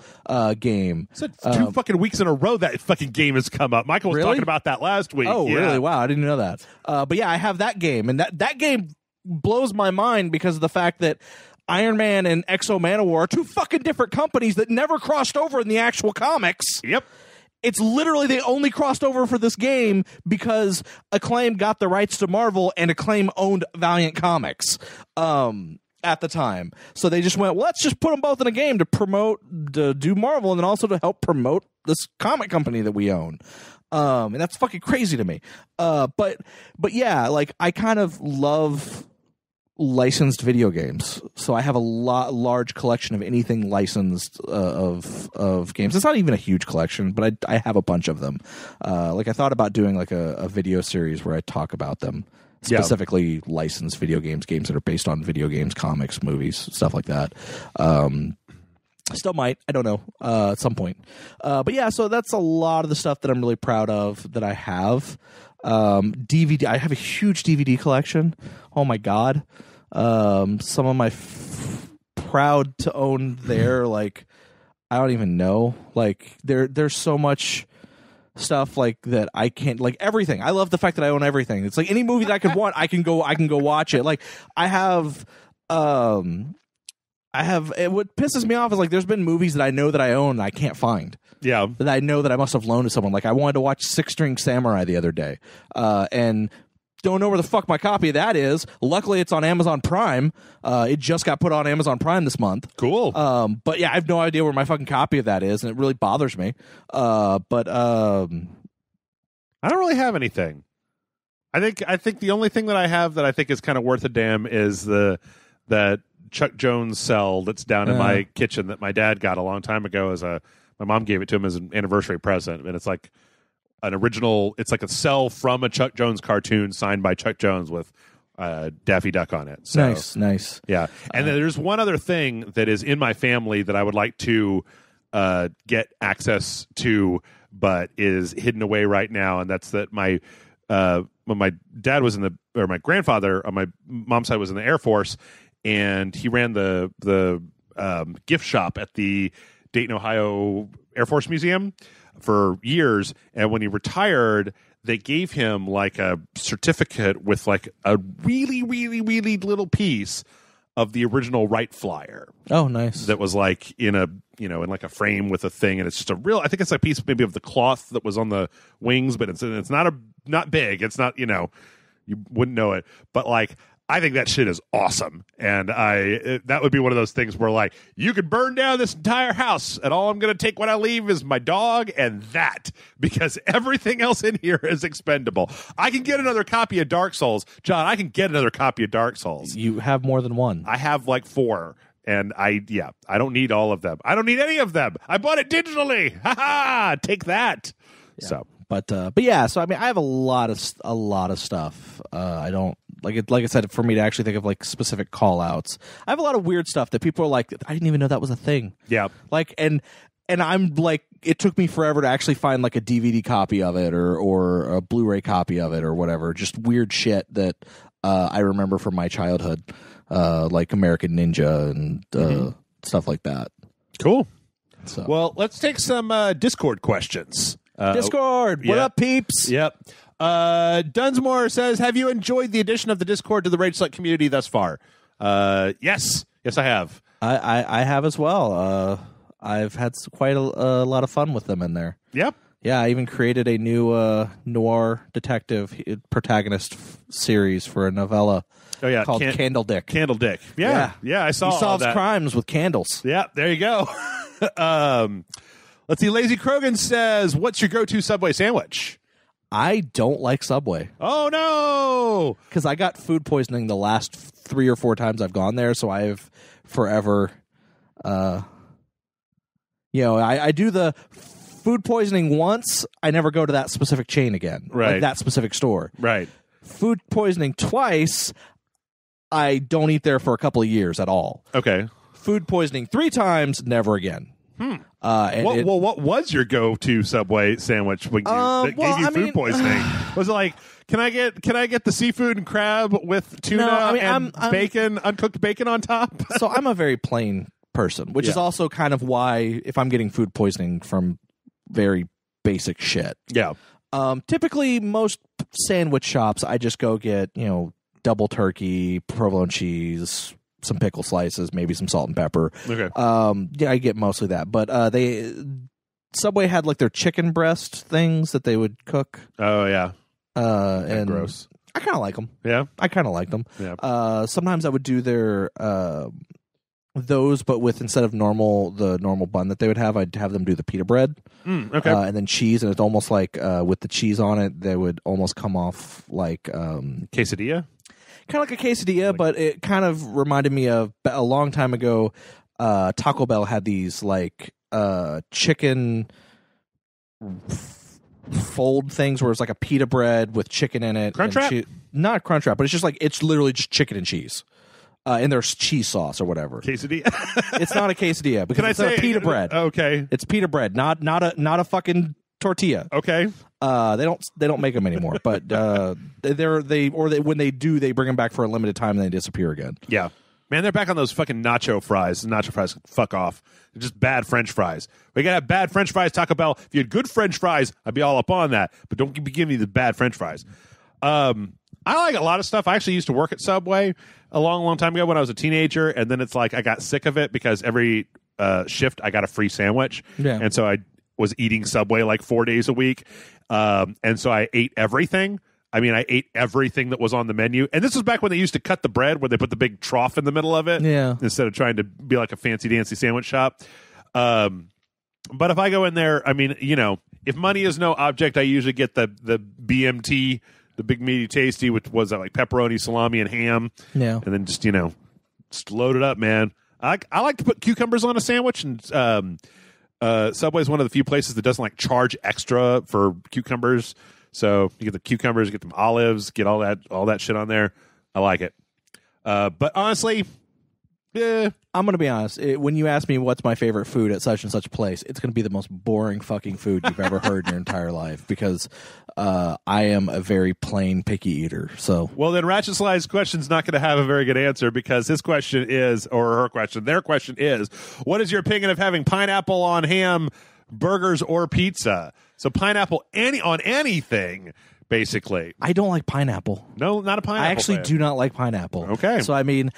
game. It's 2 fucking weeks in a row that fucking game has come up. Michael was talking about that last week. Oh, really? Wow, I didn't know that. But yeah, I have that game, and that game blows my mind because of the fact that Iron Man and Exo Manowar are 2 fucking different companies that never crossed over in the actual comics. Yep. It's literally they only crossed over for this game because Acclaim got the rights to Marvel and Acclaim owned Valiant Comics at the time. So they just went, well, let's just put them both in a game to do Marvel and then also to help promote this comic company that we own. And that's fucking crazy to me. But yeah, like I kind of love licensed video games, so I have a large collection of anything licensed of games. It's not even a huge collection, but I have a bunch of them. Like I thought about doing like a video series where I talk about them, specifically licensed video games that are based on video games, comics, movies, stuff like that. Still might, I don't know, at some point. But yeah, so that's a lot of the stuff that I'm really proud of that I have. DVD, I have a huge DVD collection. Oh my god. Some of my proud to own there, like I don't even know. Like there's so much stuff like that I can't, like everything. I love the fact that I own everything. It's like any movie that I could want, I can go watch it. Like I have what pisses me off is like there's been movies that I know that I own and I can't find. Yeah. That I know that I must have loaned to someone. Like I wanted to watch Six String Samurai the other day. And don't know where the fuck my copy of that is. Luckily, it's on Amazon Prime. It just got put on Amazon Prime this month. Cool. But yeah, I have no idea where my fucking copy of that is, and it really bothers me. But I don't really have anything. I think the only thing that I have that I think is kind of worth a damn is that Chuck Jones cell that's down in my kitchen that my dad got a long time ago my mom gave it to him as an anniversary present, and it's like an original, it's like a cell from a Chuck Jones cartoon signed by Chuck Jones with Daffy Duck on it. So, nice. Yeah. And then there's one other thing that is in my family that I would like to get access to, but is hidden away right now. And that's that when my dad was or my grandfather on my mom's side was in the Air Force, and he ran the gift shop at the Dayton, Ohio Air Force Museum for years, and when he retired, they gave him like a certificate with like a really, really, really little piece of the original Wright Flyer. Oh, nice. That was like in like a frame with a thing, and it's just I think it's a piece maybe of the cloth that was on the wings, but it's not big. It's not, you wouldn't know it, but like I think that shit is awesome, and that would be one of those things where like you could burn down this entire house, and all I'm going to take when I leave is my dog and that, because everything else in here is expendable. I can get another copy of Dark Souls, John. I can get another copy of Dark Souls. You have more than one. I have like 4, and I don't need all of them. I don't need any of them. I bought it digitally. Ha ha! Take that. Yeah. So. But yeah, so I mean, I have a lot of stuff. I don't like I said, for me to actually think of like specific call outs. I have a lot of weird stuff that people are like, I didn't even know that was a thing. Yeah. Like, and I'm like, it took me forever to actually find like a DVD copy of it or a Blu-ray copy of it or whatever. Just weird shit that I remember from my childhood, like American Ninja and stuff like that. Cool. So. Well, let's take some Discord questions. Discord, what up, peeps? Yep. Dunsmore says, have you enjoyed the addition of the Discord to the Rage Select community thus far? Yes, I have. I have as well. I've had quite a lot of fun with them in there. Yep. Yeah, I even created a new noir detective protagonist series for a novella. Oh yeah, called Candle Dick. Candle Dick. Yeah, I saw. He solves that. crimes with candles. Yeah, there you go. Let's see. Lazy Krogan says, "What's your go-to Subway sandwich?" I don't like Subway. Oh no, because I got food poisoning the last 3 or 4 times I've gone there, so I've forever. I do the food poisoning once. I never go to that specific chain again. Right, like that specific store. Right. Food poisoning twice. I don't eat there for a couple of years at all. Okay. Food poisoning 3 times, never again. What was your go-to Subway sandwich when that gave you food poisoning? Was it like, can I get the seafood and crab with tuna and bacon, uncooked bacon on top? So I'm a very plain person, which is also kind of why if I'm getting food poisoning from very basic shit. Yeah. Typically, most sandwich shops, I just go get double turkey, provolone cheese, some pickle slices, maybe some salt and pepper. Okay. I get mostly that. But Subway had like their chicken breast things that they would cook. Oh yeah. And gross. I kind of like them. Yeah. I kind of like them. Yeah. Sometimes I would do their those, but with instead of the normal bun that they would have, I'd have them do the pita bread. Okay. And then cheese, and it's almost like with the cheese on it, they would almost come off like quesadilla. Kind of like a quesadilla, but it kind of reminded me of a long time ago. Taco Bell had these like chicken fold things where it's like a pita bread with chicken in it. Crunchwrap? Not Crunchwrap, but it's literally just chicken and cheese. And there's cheese sauce or whatever. Quesadilla. It's not a quesadilla because it's a pita bread. Okay. It's pita bread, not a fucking tortilla. Okay. They don't make them anymore, but when they do, they bring them back for a limited time and they disappear again. Yeah. Man, they're back on those fucking nacho fries. Nacho fries, fuck off. They're just bad French fries. We gotta have bad French fries, Taco Bell. If you had good French fries, I'd be all up on that. But don't be giving me the bad French fries. I like a lot of stuff. I actually used to work at Subway a long time ago when I was a teenager, and then it's like I got sick of it because every shift I got a free sandwich. Yeah. And so I was eating Subway like 4 days a week. And so I ate everything. I mean, I ate everything that was on the menu. And this was back when they used to cut the bread, where they put the big trough in the middle of it. Yeah. Instead of trying to be like a fancy-dancy sandwich shop. But if I go in there, I mean, if money is no object, I usually get the BMT, the Big Meaty Tasty, which was that like pepperoni, salami, and ham. Yeah. And then just load it up, man. I like to put cucumbers on a sandwich, and Subway is one of the few places that doesn't like charge extra for cucumbers. So you get the cucumbers, you get them olives, get all that shit on there. I like it. But honestly, I'm going to be honest. When you ask me what's my favorite food at such and such place, it's going to be the most boring fucking food you've ever heard in your entire life, because I am a very plain, picky eater. So, well, then Ratchet Sly's question's not going to have a very good answer, because their question is, what is your opinion of having pineapple on ham, burgers, or pizza? So pineapple on anything, basically. I don't like pineapple. No, not a pineapple. I actually do not like pineapple. Okay. So, I mean,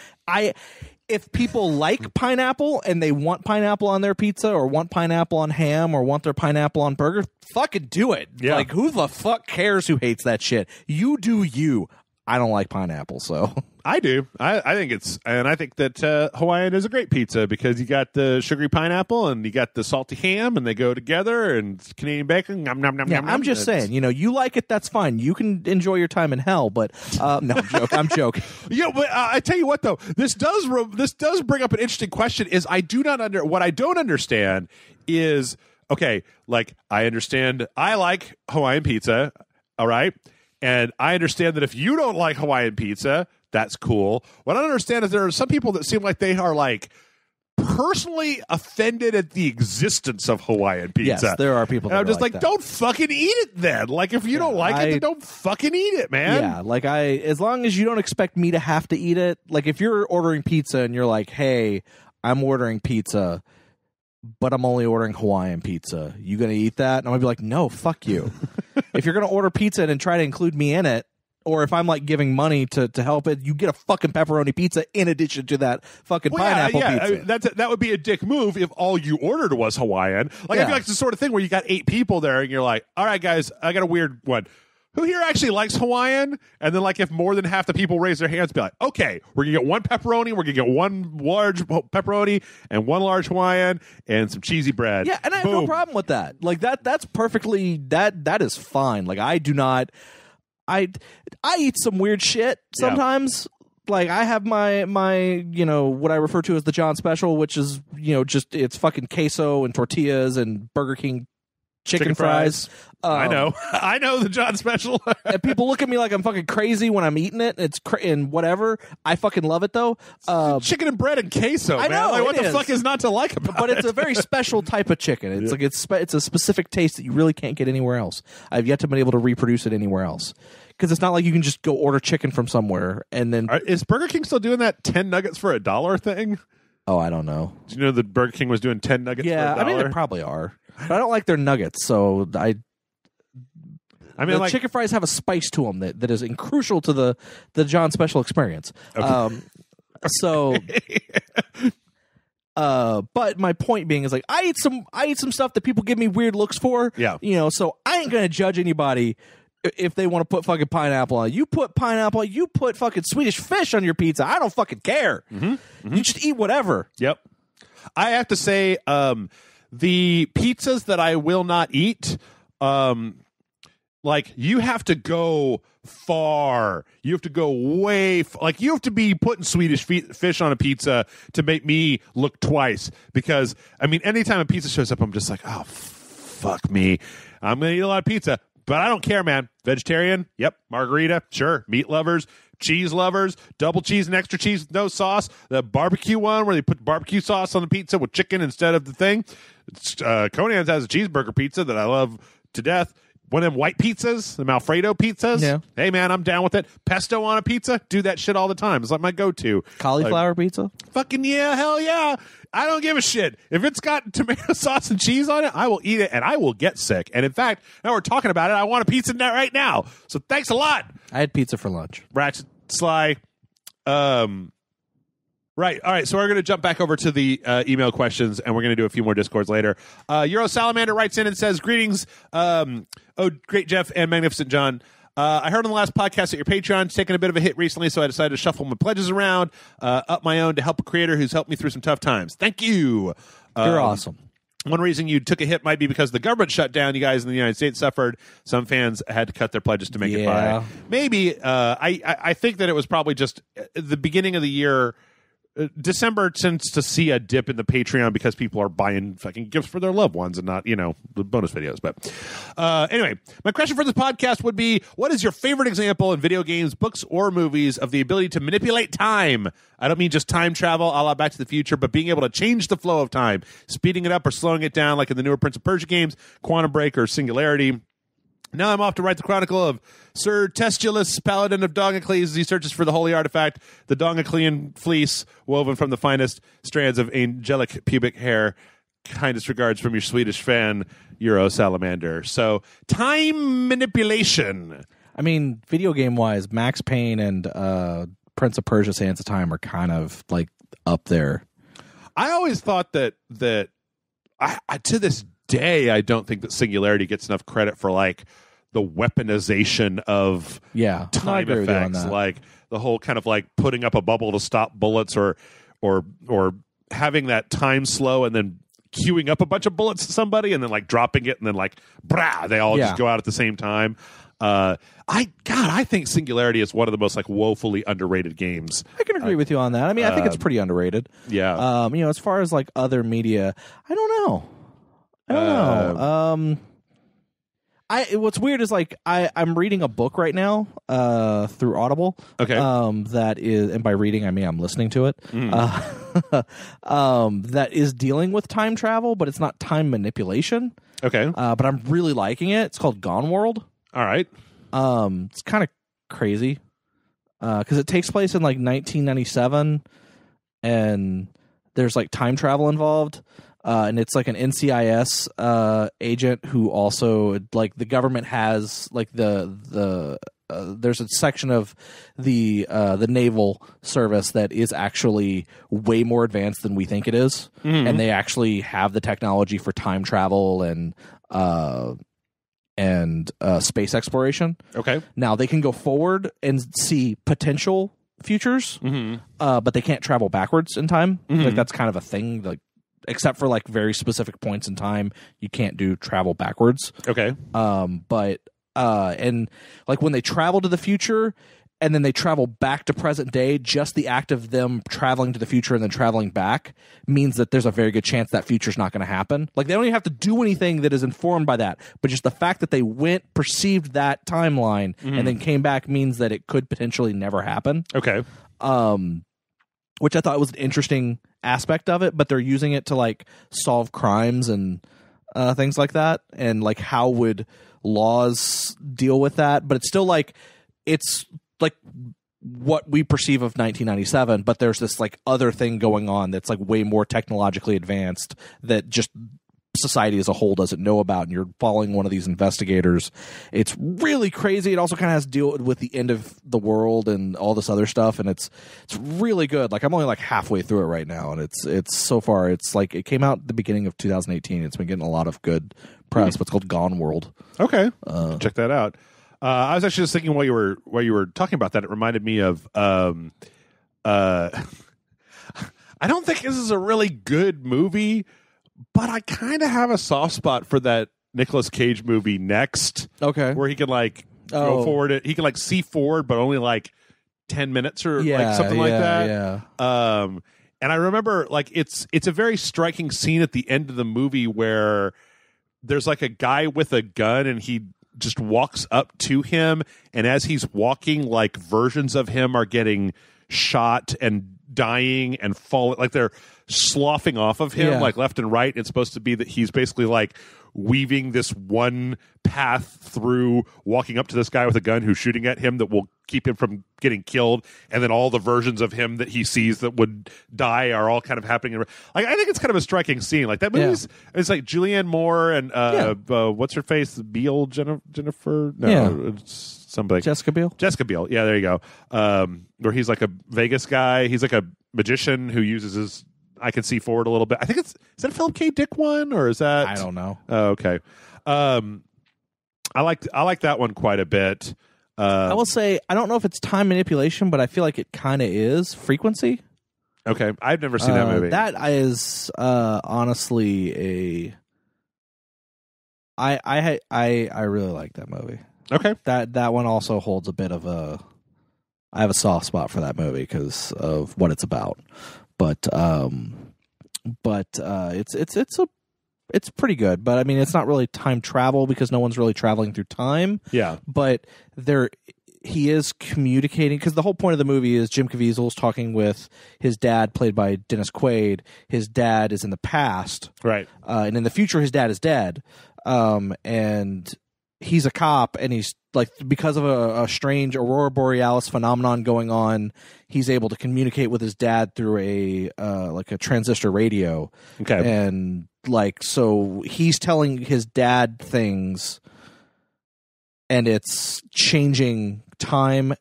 if people like pineapple and they want pineapple on their pizza or want pineapple on ham or want their pineapple on burger, fucking do it. Yeah. Like, who the fuck cares who hates that shit? You do you. I don't like pineapple, so. I do. I think I think that Hawaiian is a great pizza, because you got the sugary pineapple and you got the salty ham, and they go together, and Canadian bacon. Nom, nom, nom, nom, I'm just saying, you like it, that's fine. You can enjoy your time in hell, but no, I'm joking. Yeah, but I tell you what, though, this does bring up an interesting question. Is what I don't understand is, okay, like, I understand I like Hawaiian pizza, all right, and I understand that if you don't like Hawaiian pizza, that's cool. What I don't understand is there are some people that seem like they are like personally offended at the existence of Hawaiian pizza. Yes, there are people that and I'm just like, that. Don't fucking eat it then. Like, if you don't like it, then don't fucking eat it, man. Yeah, like, as long as you don't expect me to have to eat it. Like, if you're ordering pizza and you're like, hey, I'm ordering pizza, but I'm only ordering Hawaiian pizza. You gonna eat that? And I'm gonna be like, no, fuck you. If you're gonna order pizza and try to include me in it, or if I'm like giving money to help it, you get a fucking pepperoni pizza in addition to that fucking pineapple pizza. I mean, that would be a dick move if all you ordered was Hawaiian. Like, I feel like it's the sort of thing where you got 8 people there and you're like, all right, guys, I got a weird one. Who here actually likes Hawaiian? And then, like, if more than half the people raise their hands, be like, okay, we're going to get 1 pepperoni, we're going to get 1 large pepperoni and 1 large Hawaiian and some cheesy bread. Yeah, and I have no problem with that. Like, that's perfectly, that is fine. Like, I do not... I eat some weird shit sometimes. Yeah. Like, I have my what I refer to as the John Special, which is, just it's fucking queso and tortillas and Burger King chicken fries. I know the John Special. And people look at me like I'm fucking crazy when I'm eating it. And whatever. I fucking love it though. Chicken and bread and queso. I know. Like, what the fuck is not to like about it? But it's a very special type of chicken. It's like it's a specific taste that you really can't get anywhere else. I've yet to be able to reproduce it anywhere else. Because it's not like you can just go order chicken from somewhere and then... Is Burger King still doing that 10 nuggets for $1 thing? Oh, I don't know. Do you know that Burger King was doing 10 nuggets for $1? Yeah, I mean, they probably are. But I don't like their nuggets, so the chicken fries have a spice to them that is crucial to the John Special experience. Okay. But my point being is, like, I eat some stuff that people give me weird looks for. Yeah. So I ain't going to judge anybody if they want to put fucking pineapple on. You put pineapple, you put fucking Swedish fish on your pizza. I don't fucking care. Mm-hmm. Mm-hmm. You just eat whatever. Yep. I have to say, the pizzas that I will not eat, like, you have to go far. You have to go way like, you have to be putting Swedish fish on a pizza to make me look twice. Because, I mean, anytime a pizza shows up, I'm just like, oh, fuck me. I'm going to eat a lot of pizza. But I don't care, man. Vegetarian? Yep. Margarita? Sure. Meat lovers? Cheese lovers? Double cheese and extra cheese with no sauce? The barbecue one where they put barbecue sauce on the pizza with chicken instead of the thing? Conan's has a cheeseburger pizza that I love to death. One of them white pizzas, the Alfredo pizzas. Yeah. Hey, man, I'm down with it. Pesto on a pizza? Do that shit all the time. It's like my go-to. Cauliflower pizza? Fucking yeah, hell yeah. I don't give a shit. If it's got tomato sauce and cheese on it, I will eat it, and I will get sick. And in fact, now we're talking about it, I want a pizza right now. So thanks a lot. I had pizza for lunch. Ratchet, Sly. Right. All right. So we're going to jump back over to the email questions, and we're going to do a few more Discords later. Euro Salamander writes in and says, greetings. Oh, great Jeff and Magnificent John. I heard on the last podcast that your Patreon's taken a bit of a hit recently, so I decided to shuffle my pledges around, up my own to help a creator who's helped me through some tough times. Thank you. You're awesome. One reason you took a hit might be because the government shut down. You guys in the United States suffered. Some fans had to cut their pledges to make it by. Maybe. I think that it was probably just the beginning of the year. December tends to see a dip in the Patreon because people are buying fucking gifts for their loved ones and not, the bonus videos. But anyway, my question for this podcast would be, what is your favorite example in video games, books, or movies of the ability to manipulate time? I don't mean just time travel a la Back to the Future, but being able to change the flow of time, speeding it up or slowing it down like in the newer Prince of Persia games, Quantum Break, or Singularity. Now I'm off to write the chronicle of Sir Testulus, Paladin of Dongacles, as he searches for the holy artifact, the Dongaclean fleece, woven from the finest strands of angelic pubic hair. Kindest regards from your Swedish fan, Euro Salamander. So, time manipulation. I mean, video game-wise, Max Payne and Prince of Persia: Sands of Time are kind of, like, up there. I always thought that I to this day, I don't think that Singularity gets enough credit for, like, the weaponization of time effects, like the whole kind of like putting up a bubble to stop bullets, or having that time slow and then queuing up a bunch of bullets to somebody and then like dropping it and then like they all just go out at the same time. I think Singularity is one of the most like woefully underrated games. I can agree with you on that. I mean, I think it's pretty underrated. Yeah. As far as like other media, I don't know. What's weird is like I'm reading a book right now through Audible. Okay. That is, and by reading I mean I'm listening to it. That is dealing with time travel, but it's not time manipulation. Okay. But I'm really liking it. It's called Gone World. All right. It's kind of crazy because it takes place in like 1997, and there's like time travel involved. and it's like an NCIS agent who also, like, the government has, like, there's a section of the naval service that is actually way more advanced than we think it is, and they actually have the technology for time travel and space exploration. Okay. Now they can go forward and see potential futures, but they can't travel backwards in time. Like, that's kind of a thing. Like, except for like very specific points in time, you can't do travel backwards. Okay. And like when they travel to the future and then they travel back to present day, just the act of them traveling to the future and then traveling back means that there's a very good chance that future's not going to happen. Like, they don't even have to do anything that is informed by that, but just the fact that they perceived that timeline and then came back means that it could potentially never happen. Okay. Which I thought was an interesting aspect of it, but they're using it to like solve crimes and things like that. And like, how would laws deal with that? But it's still like, it's like what we perceive of 1997, but there's this like other thing going on that's like way more technologically advanced that just society as a whole doesn't know about, and you're following one of these investigators. It's really crazy. It also kind of has to deal with the end of the world and all this other stuff, and it's really good. Like, I'm only like halfway through it right now, and it's so far, it's like, it came out at the beginning of 2018. It's been getting a lot of good press, but it's called Gone World. Okay. Check that out. I was actually just thinking while you were talking about that, it reminded me of I don't think this is a really good movie, but I kind of have a soft spot for that Nicolas Cage movie Next. Okay. Where he can like go forward. He can like see forward, but only like 10 minutes or like something like that. Yeah. And I remember like it's a very striking scene at the end of the movie where there's like a guy with a gun and he just walks up to him, and as he's walking, like versions of him are getting shot and dying and falling, like they're sloughing off of him, like left and right. It's supposed to be that he's basically like weaving this one path through walking up to this guy with a gun who's shooting at him that will keep him from getting killed, and then all the versions of him that he sees that would die are all kind of happening. Like, I think it's kind of a striking scene. Like, that movie's it's like Julianne Moore and what's her face, Biel, Jennifer, it's somebody, Jessica Biel. Yeah, there you go. Where he's like a Vegas guy. He's like a magician who uses his I can see forward a little bit. I think is that a Philip K. Dick one, or is that, I don't know. Oh, okay. I like that one quite a bit. I will say, I don't know if it's time manipulation, but I feel like it kind of is. Frequency. Okay, I've never seen that movie. That is honestly a. I really like that movie. Okay, that one also holds a bit of a. I have a soft spot for that movie because of what it's about, but it's pretty good. But I mean, it's not really time travel because no one's really traveling through time. Yeah, but he is communicating, because the whole point of the movie is Jim Caviezel's talking with his dad, played by Dennis Quaid. His dad is in the past, right, and in the future, his dad is dead, and he's a cop, and he's like, because of a strange aurora borealis phenomenon going on, he's able to communicate with his dad through a transistor radio. Okay, and like, so he's telling his dad things, and it's changing time,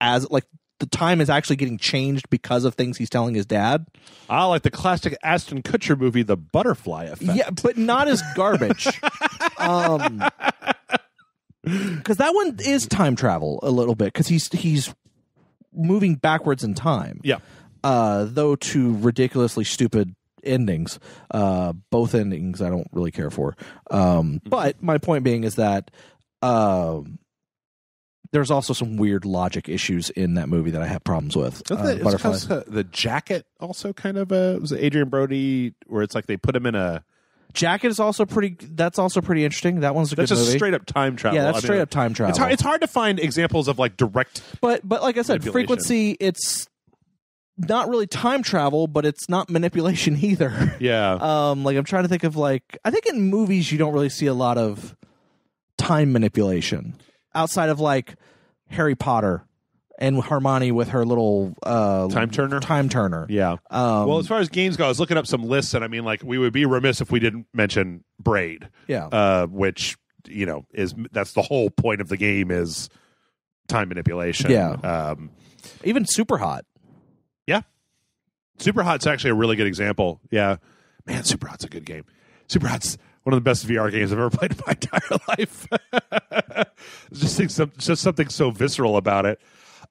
as like the time is actually getting changed because of things he's telling his dad. I like the classic Ashton Kutcher movie, The Butterfly Effect. Yeah, but not as garbage. Because that one is time travel a little bit, because he's moving backwards in time. Yeah. Though to ridiculously stupid endings. Both endings I don't really care for. But my point being is that there's also some weird logic issues in that movie that I have problems with. The jacket also kind of was it Adrian Brody, where it's like they put him in a jacket is also pretty. That's also pretty interesting. That one's a good movie. That's just straight up time travel. Yeah, that's straight up time travel. It's hard to find examples of like direct. But like I said, frequency. It's not really time travel, but it's not manipulation either. Yeah. Like, I'm trying to think of, like, I think in movies you don't really see a lot of time manipulation outside of like Harry Potter And Harmony with her little time turner. Yeah. Well, as far as games go, I was looking up some lists, and I mean, like, we would be remiss if we didn't mention Braid. Yeah. Which, that's the whole point of the game is time manipulation. Yeah. Even Super Hot. Yeah. Super Hot's actually a really good example. Yeah. Man, Super Hot's a good game. Super Hot's one of the best VR games I've ever played in my entire life. Just something so visceral about it.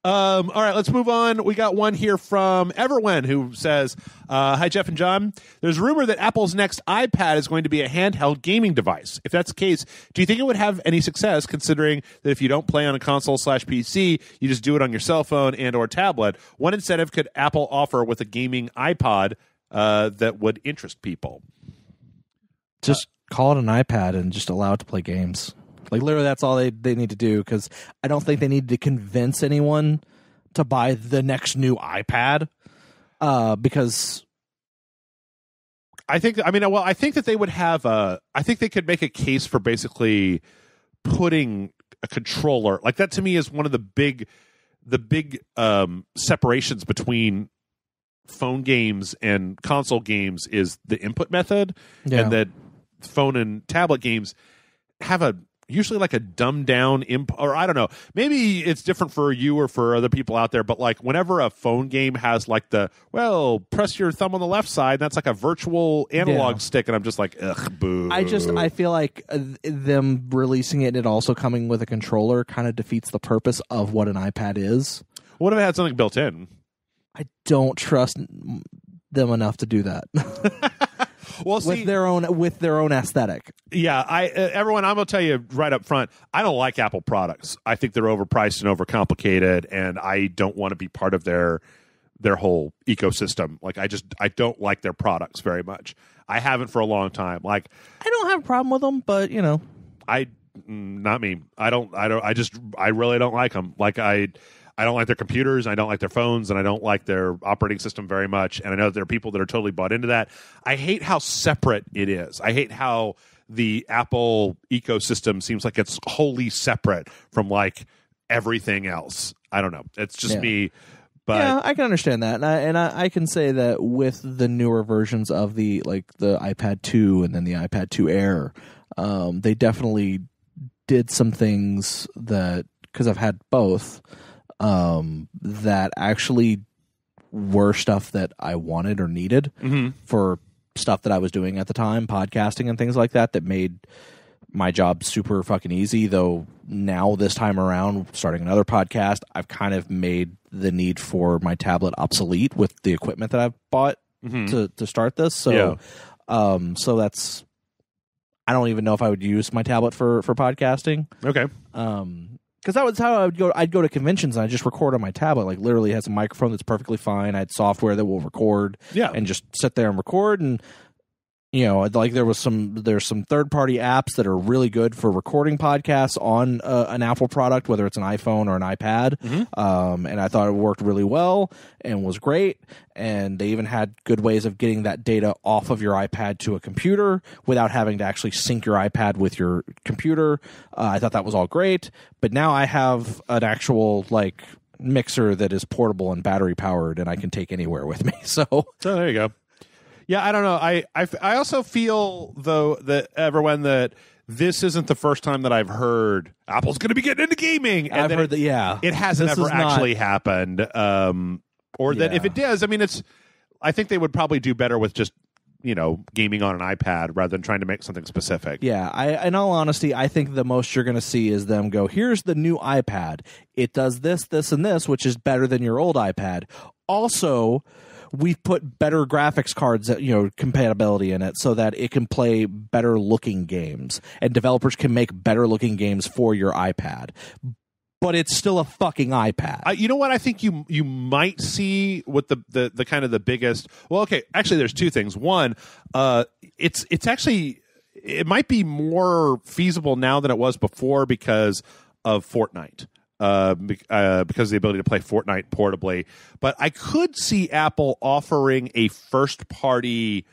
All right, let's move on. We got one here from Everwen who says, hi, Jeff and John. There's rumor that Apple's next iPad is going to be a handheld gaming device. If that's the case, do you think it would have any success, considering that if you don't play on a console/PC, you just do it on your cell phone and or tablet? What incentive could Apple offer with a gaming iPod that would interest people? Just call it an iPad and just allow it to play games. Like, literally, that's all they need to do, because I don't think they need to convince anyone to buy the next new iPad, because I think that they would have I think they could make a case for basically putting a controller, like, that to me is one of the big separations between phone games and console games is the input method, and that phone and tablet games have usually like a dumbed down or I don't know, maybe it's different for you or for other people out there, but like whenever a phone game has like press your thumb on the left side, that's like a virtual analog stick, and I'm just like, ugh, boo. I feel like them releasing it and it also coming with a controller kind of defeats the purpose of what an iPad is. What if it had something built in? I don't trust them enough to do that. Well, see, with their own aesthetic. Yeah, everyone, I'm going to tell you right up front, I don't like Apple products. I think they're overpriced and overcomplicated, and I don't want to be part of their whole ecosystem. Like, I don't like their products very much. I haven't for a long time. Like, I don't have a problem with them, but not me. I really don't like them. Like, I don't like their computers, I don't like their phones, and I don't like their operating system very much. And I know there are people that are totally bought into that. I hate how separate it is. I hate how the Apple ecosystem seems like it's wholly separate from like everything else. I don't know. It's just me. But yeah, I can understand that, and I can say that with the newer versions of the iPad 2 and then the iPad 2 Air, they definitely did some things that, because I've had both, that actually were stuff that I wanted or needed for stuff that I was doing at the time, podcasting and things like that made my job super fucking easy. Though now, this time around, starting another podcast, I've kind of made the need for my tablet obsolete with the equipment that I've bought to start this. So, so that's, I don't even know if I would use my tablet for podcasting. Okay. Because that was how I would go. I'd go to conventions and I just record on my tablet. Like, literally, it has a microphone that's perfectly fine. I had software that will record, and just sit there and record. And like there's some third-party apps that are really good for recording podcasts on an Apple product, whether it's an iPhone or an iPad. And I thought it worked really well and was great. And they even had good ways of getting that data off of your iPad to a computer without having to actually sync your iPad with your computer. I thought that was all great. But now I have an actual mixer that is portable and battery powered, and I can take anywhere with me. So there you go. Yeah, I don't know. I also feel, though, that everyone, that this isn't the first time that I've heard Apple's going to be getting into gaming. And I've heard that, yeah. It hasn't ever actually happened. Or that if it does, I mean, I think they would probably do better with just, gaming on an iPad rather than trying to make something specific. Yeah, in all honesty, I think the most you're going to see is them go, here's the new iPad. It does this, this, and this, which is better than your old iPad. Also, we've put better graphics cards, compatibility in it so that it can play better looking games, and developers can make better looking games for your iPad. But it's still a fucking iPad. You know what? I think you might see what the kind of the biggest. Well, okay, actually, there's two things. One, it's actually, it might be more feasible now than it was before because of Fortnite. Because of the ability to play Fortnite portably. But I could see Apple offering a first-party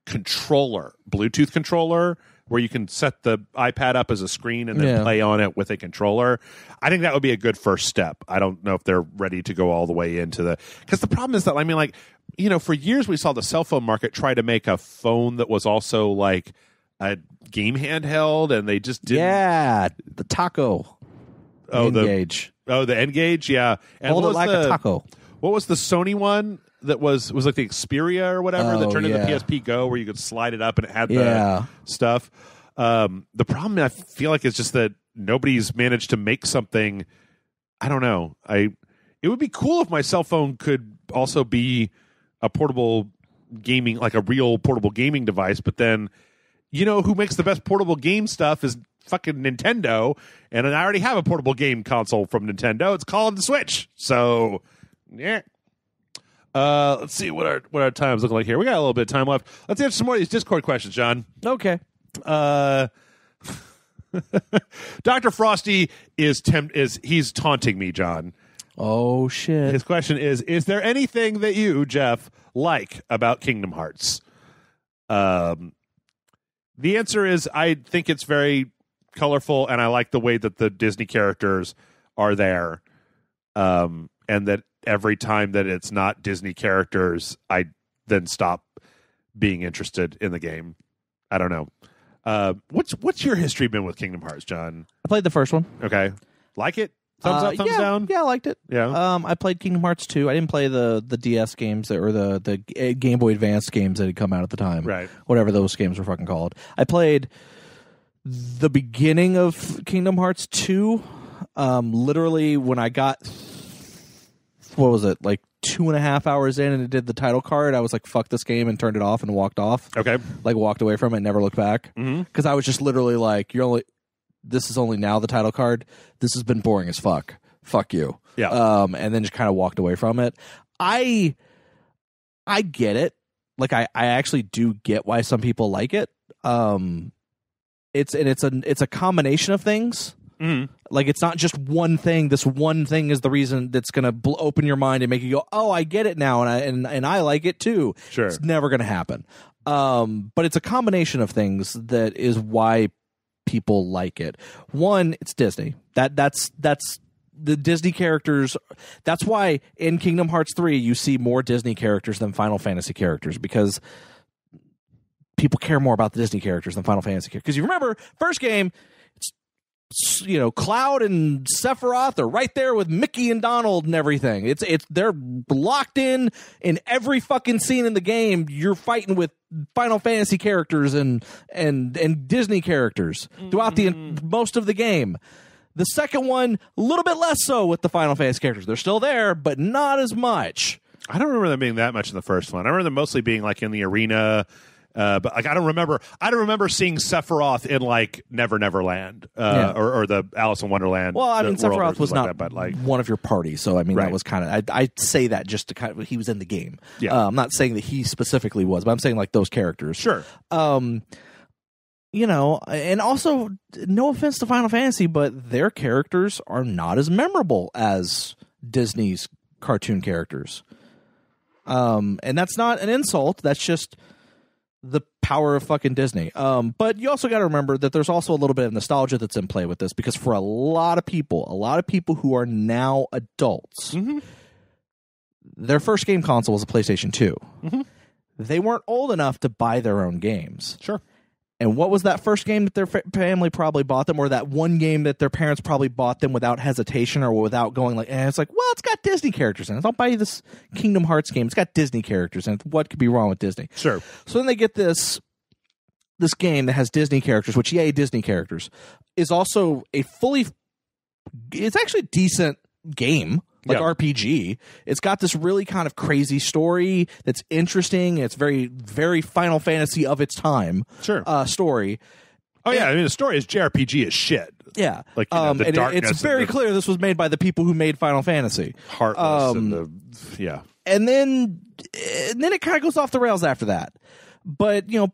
controller, Bluetooth controller, where you can set the iPad up as a screen and then play on it with a controller. I think that would be a good first step. I don't know if they're ready to go all the way into because the problem is that, I mean, like, you know, for years we saw the cell phone market try to make a phone that was also like a game handheld, and they just didn't. Yeah, the Taco. Oh, N-Gage. The N-Gage, yeah. And hold it like a taco. What was the Sony one that was like the Xperia or whatever that turned into the PSP Go, where you could slide it up and it had the stuff? The problem I feel like is just that nobody's managed to make something. I don't know. It would be cool if my cell phone could also be a portable gaming, like a real portable gaming device, but then, you know, who makes the best portable game stuff is fucking Nintendo, and I already have a portable game console from Nintendo. It's called the Switch. So, yeah. Let's see what our time's looking like here. We got a little bit of time left. Let's answer some more of these Discord questions, John. Okay. Dr. Frosty he's taunting me, John. Oh shit. His question is there anything that you, Jeff, like about Kingdom Hearts? The answer is I think it's very colorful, and I like the way that the Disney characters are there. And that every time that it's not Disney characters, I then stop being interested in the game. I don't know. What's your history been with Kingdom Hearts, John? I played the first one. Okay. Like it? Thumbs up, thumbs down? Yeah, I liked it. Yeah. I played Kingdom Hearts 2. I didn't play the DS games or the Game Boy Advance games that had come out at the time. Right. Whatever those games were fucking called. I played the beginning of Kingdom Hearts 2. Literally when I got, what was it, like 2.5 hours in and it did the title card, I was like, fuck this game, and turned it off and walked off. Okay. Like walked away from it and never looked back. Because I was just literally like, this is only now the title card. This has been boring as fuck. Fuck you. Yeah. And then just kind of walked away from it. I get it. Like I actually do get why some people like it. It's a combination of things. Like it's not just one thing. This one thing is the reason that's going to open your mind and make you go, "Oh, I get it now," and I like it too. Sure. It's never going to happen. But it's a combination of things that is why people like it. One, it's Disney. That's the Disney characters. That's why in Kingdom Hearts 3 you see more Disney characters than Final Fantasy characters, because people care more about the Disney characters than Final Fantasy characters. Because you remember, first game, it's, you know, Cloud and Sephiroth are right there with Mickey and Donald and everything. It's they're locked in every fucking scene in the game. You're fighting with Final Fantasy characters and Disney characters throughout the most of the game. The second one, a little bit less so with the Final Fantasy characters. They're still there, but not as much. I don't remember them being that much in the first one. I remember them mostly being like in the arena. But like I don't remember seeing Sephiroth in like Never Never Land or the Alice in Wonderland. Well, I mean, Sephiroth was not but like one of your party, so I mean that was kind of I say that just to kind of, he was in the game. Yeah. I'm not saying that he specifically was, but I'm saying like those characters. Sure. You know, and also no offense to Final Fantasy, but their characters are not as memorable as Disney's cartoon characters. And that's not an insult. That's just the power of fucking Disney. But you also got to remember that there's also a little bit of nostalgia that's in play with this, because for a lot of people who are now adults, their first game console was a PlayStation 2. They weren't old enough to buy their own games. Sure. And what was that first game that their family probably bought them, or that one game that their parents probably bought them without hesitation or without going like, it's like, well, it's got Disney characters in it. I'll buy you this Kingdom Hearts game. It's got Disney characters in it. What could be wrong with Disney? Sure. So then they get this game that has Disney characters, which, yay, Disney characters, is also it's actually a decent game. Like RPG. It's got this really kind of crazy story that's interesting. It's very, very Final Fantasy of its time. Sure. Story. Oh, yeah. I mean, the story is JRPG as shit. Yeah. Like, you know, the and darkness. It's very clear this was made by the people who made Final Fantasy. Heartless And then it kind of goes off the rails after that. But, you know,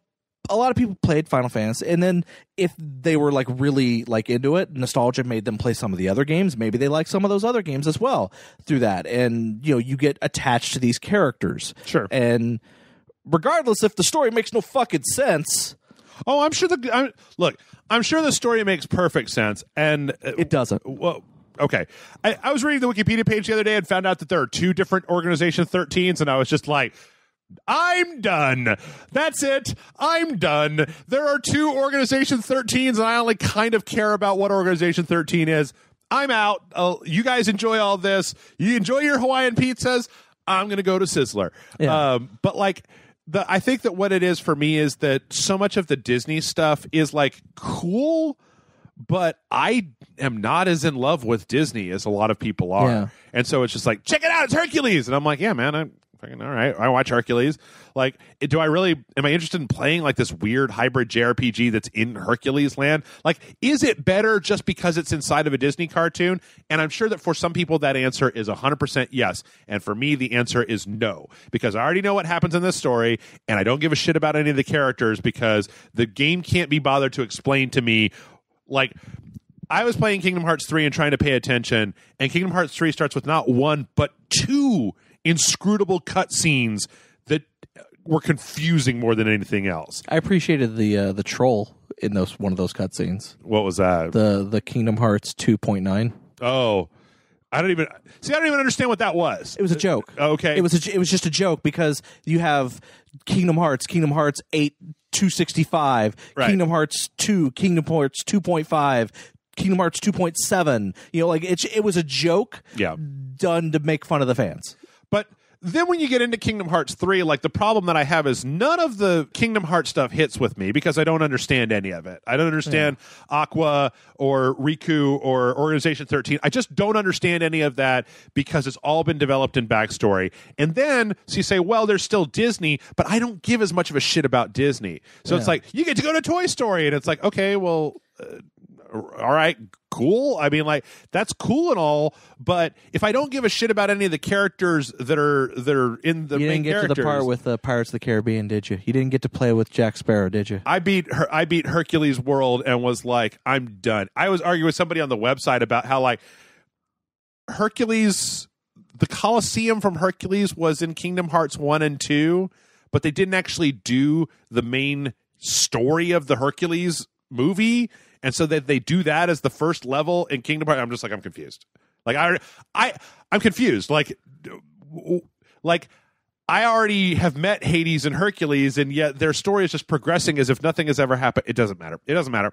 a lot of people played Final Fantasy, and then if they were like really like into it, nostalgia made them play some of the other games. Maybe they like some of those other games as well through that, and you know, you get attached to these characters. Sure. And regardless if the story makes no fucking sense, Oh, I'm sure I'm sure the story makes perfect sense, and it doesn't. Well, okay. I was reading the Wikipedia page the other day and found out that there are 2 different Organization 13s, and I was just like, I'm done. That's it. I'm done. There are 2 Organization 13s, and I only kind of care about what Organization 13 is. I'm out. You guys enjoy all this. You enjoy your Hawaiian pizzas. I'm going to go to Sizzler. Yeah. But like, I think that what it is for me is that so much of the Disney stuff is like cool, but I am not as in love with Disney as a lot of people are. Yeah. And so it's just like, check it out, it's Hercules. And I'm like, yeah, man, I'm fucking all right. I watch Hercules. Like, am I interested in playing like this weird hybrid JRPG that's in Hercules land? Like, is it better just because it's inside of a Disney cartoon? And I'm sure that for some people that answer is 100% yes. And for me, the answer is no, because I already know what happens in this story, and I don't give a shit about any of the characters because the game can't be bothered to explain to me. Like, I was playing Kingdom Hearts 3 and trying to pay attention, and Kingdom Hearts 3 starts with not 1, but 2 inscrutable cutscenes that were confusing more than anything else. I appreciated the troll in one of those cutscenes. What was that? The Kingdom Hearts 2.9. Oh, I don't even understand what that was. It was a joke. Okay, it was just a joke because you have Kingdom Hearts 8 265, right. Kingdom Hearts 2, Kingdom Hearts 2.5. Kingdom Hearts 2.7, like it was a joke done to make fun of the fans. But then when you get into Kingdom Hearts 3, like the problem that I have is none of the Kingdom Hearts stuff hits with me because I don't understand any of it. I don't understand Aqua or Riku or Organization 13. I just don't understand any of that because it's all been developed in backstory. And then, so you say, well, there's still Disney, but I don't give as much of a shit about Disney. So it's like, you get to go to Toy Story, and it's like, okay, well... all right, cool. I mean, like, that's cool and all, but if I don't give a shit about any of the characters that are in the main characters... You didn't get to the part with Pirates of the Caribbean, did you? You didn't get to play with Jack Sparrow, did you? I beat Hercules World and was like, I'm done. I was arguing with somebody on the website about how, like, Hercules... The Colosseum from Hercules was in Kingdom Hearts 1 and 2, but they didn't actually do the main story of the Hercules movie. And so that they do that as the first level in Kingdom Hearts. I'm just like, I'm confused. Like I'm confused. Like I already have met Hades and Hercules, and yet their story is just progressing as if nothing has ever happened. It doesn't matter. It doesn't matter.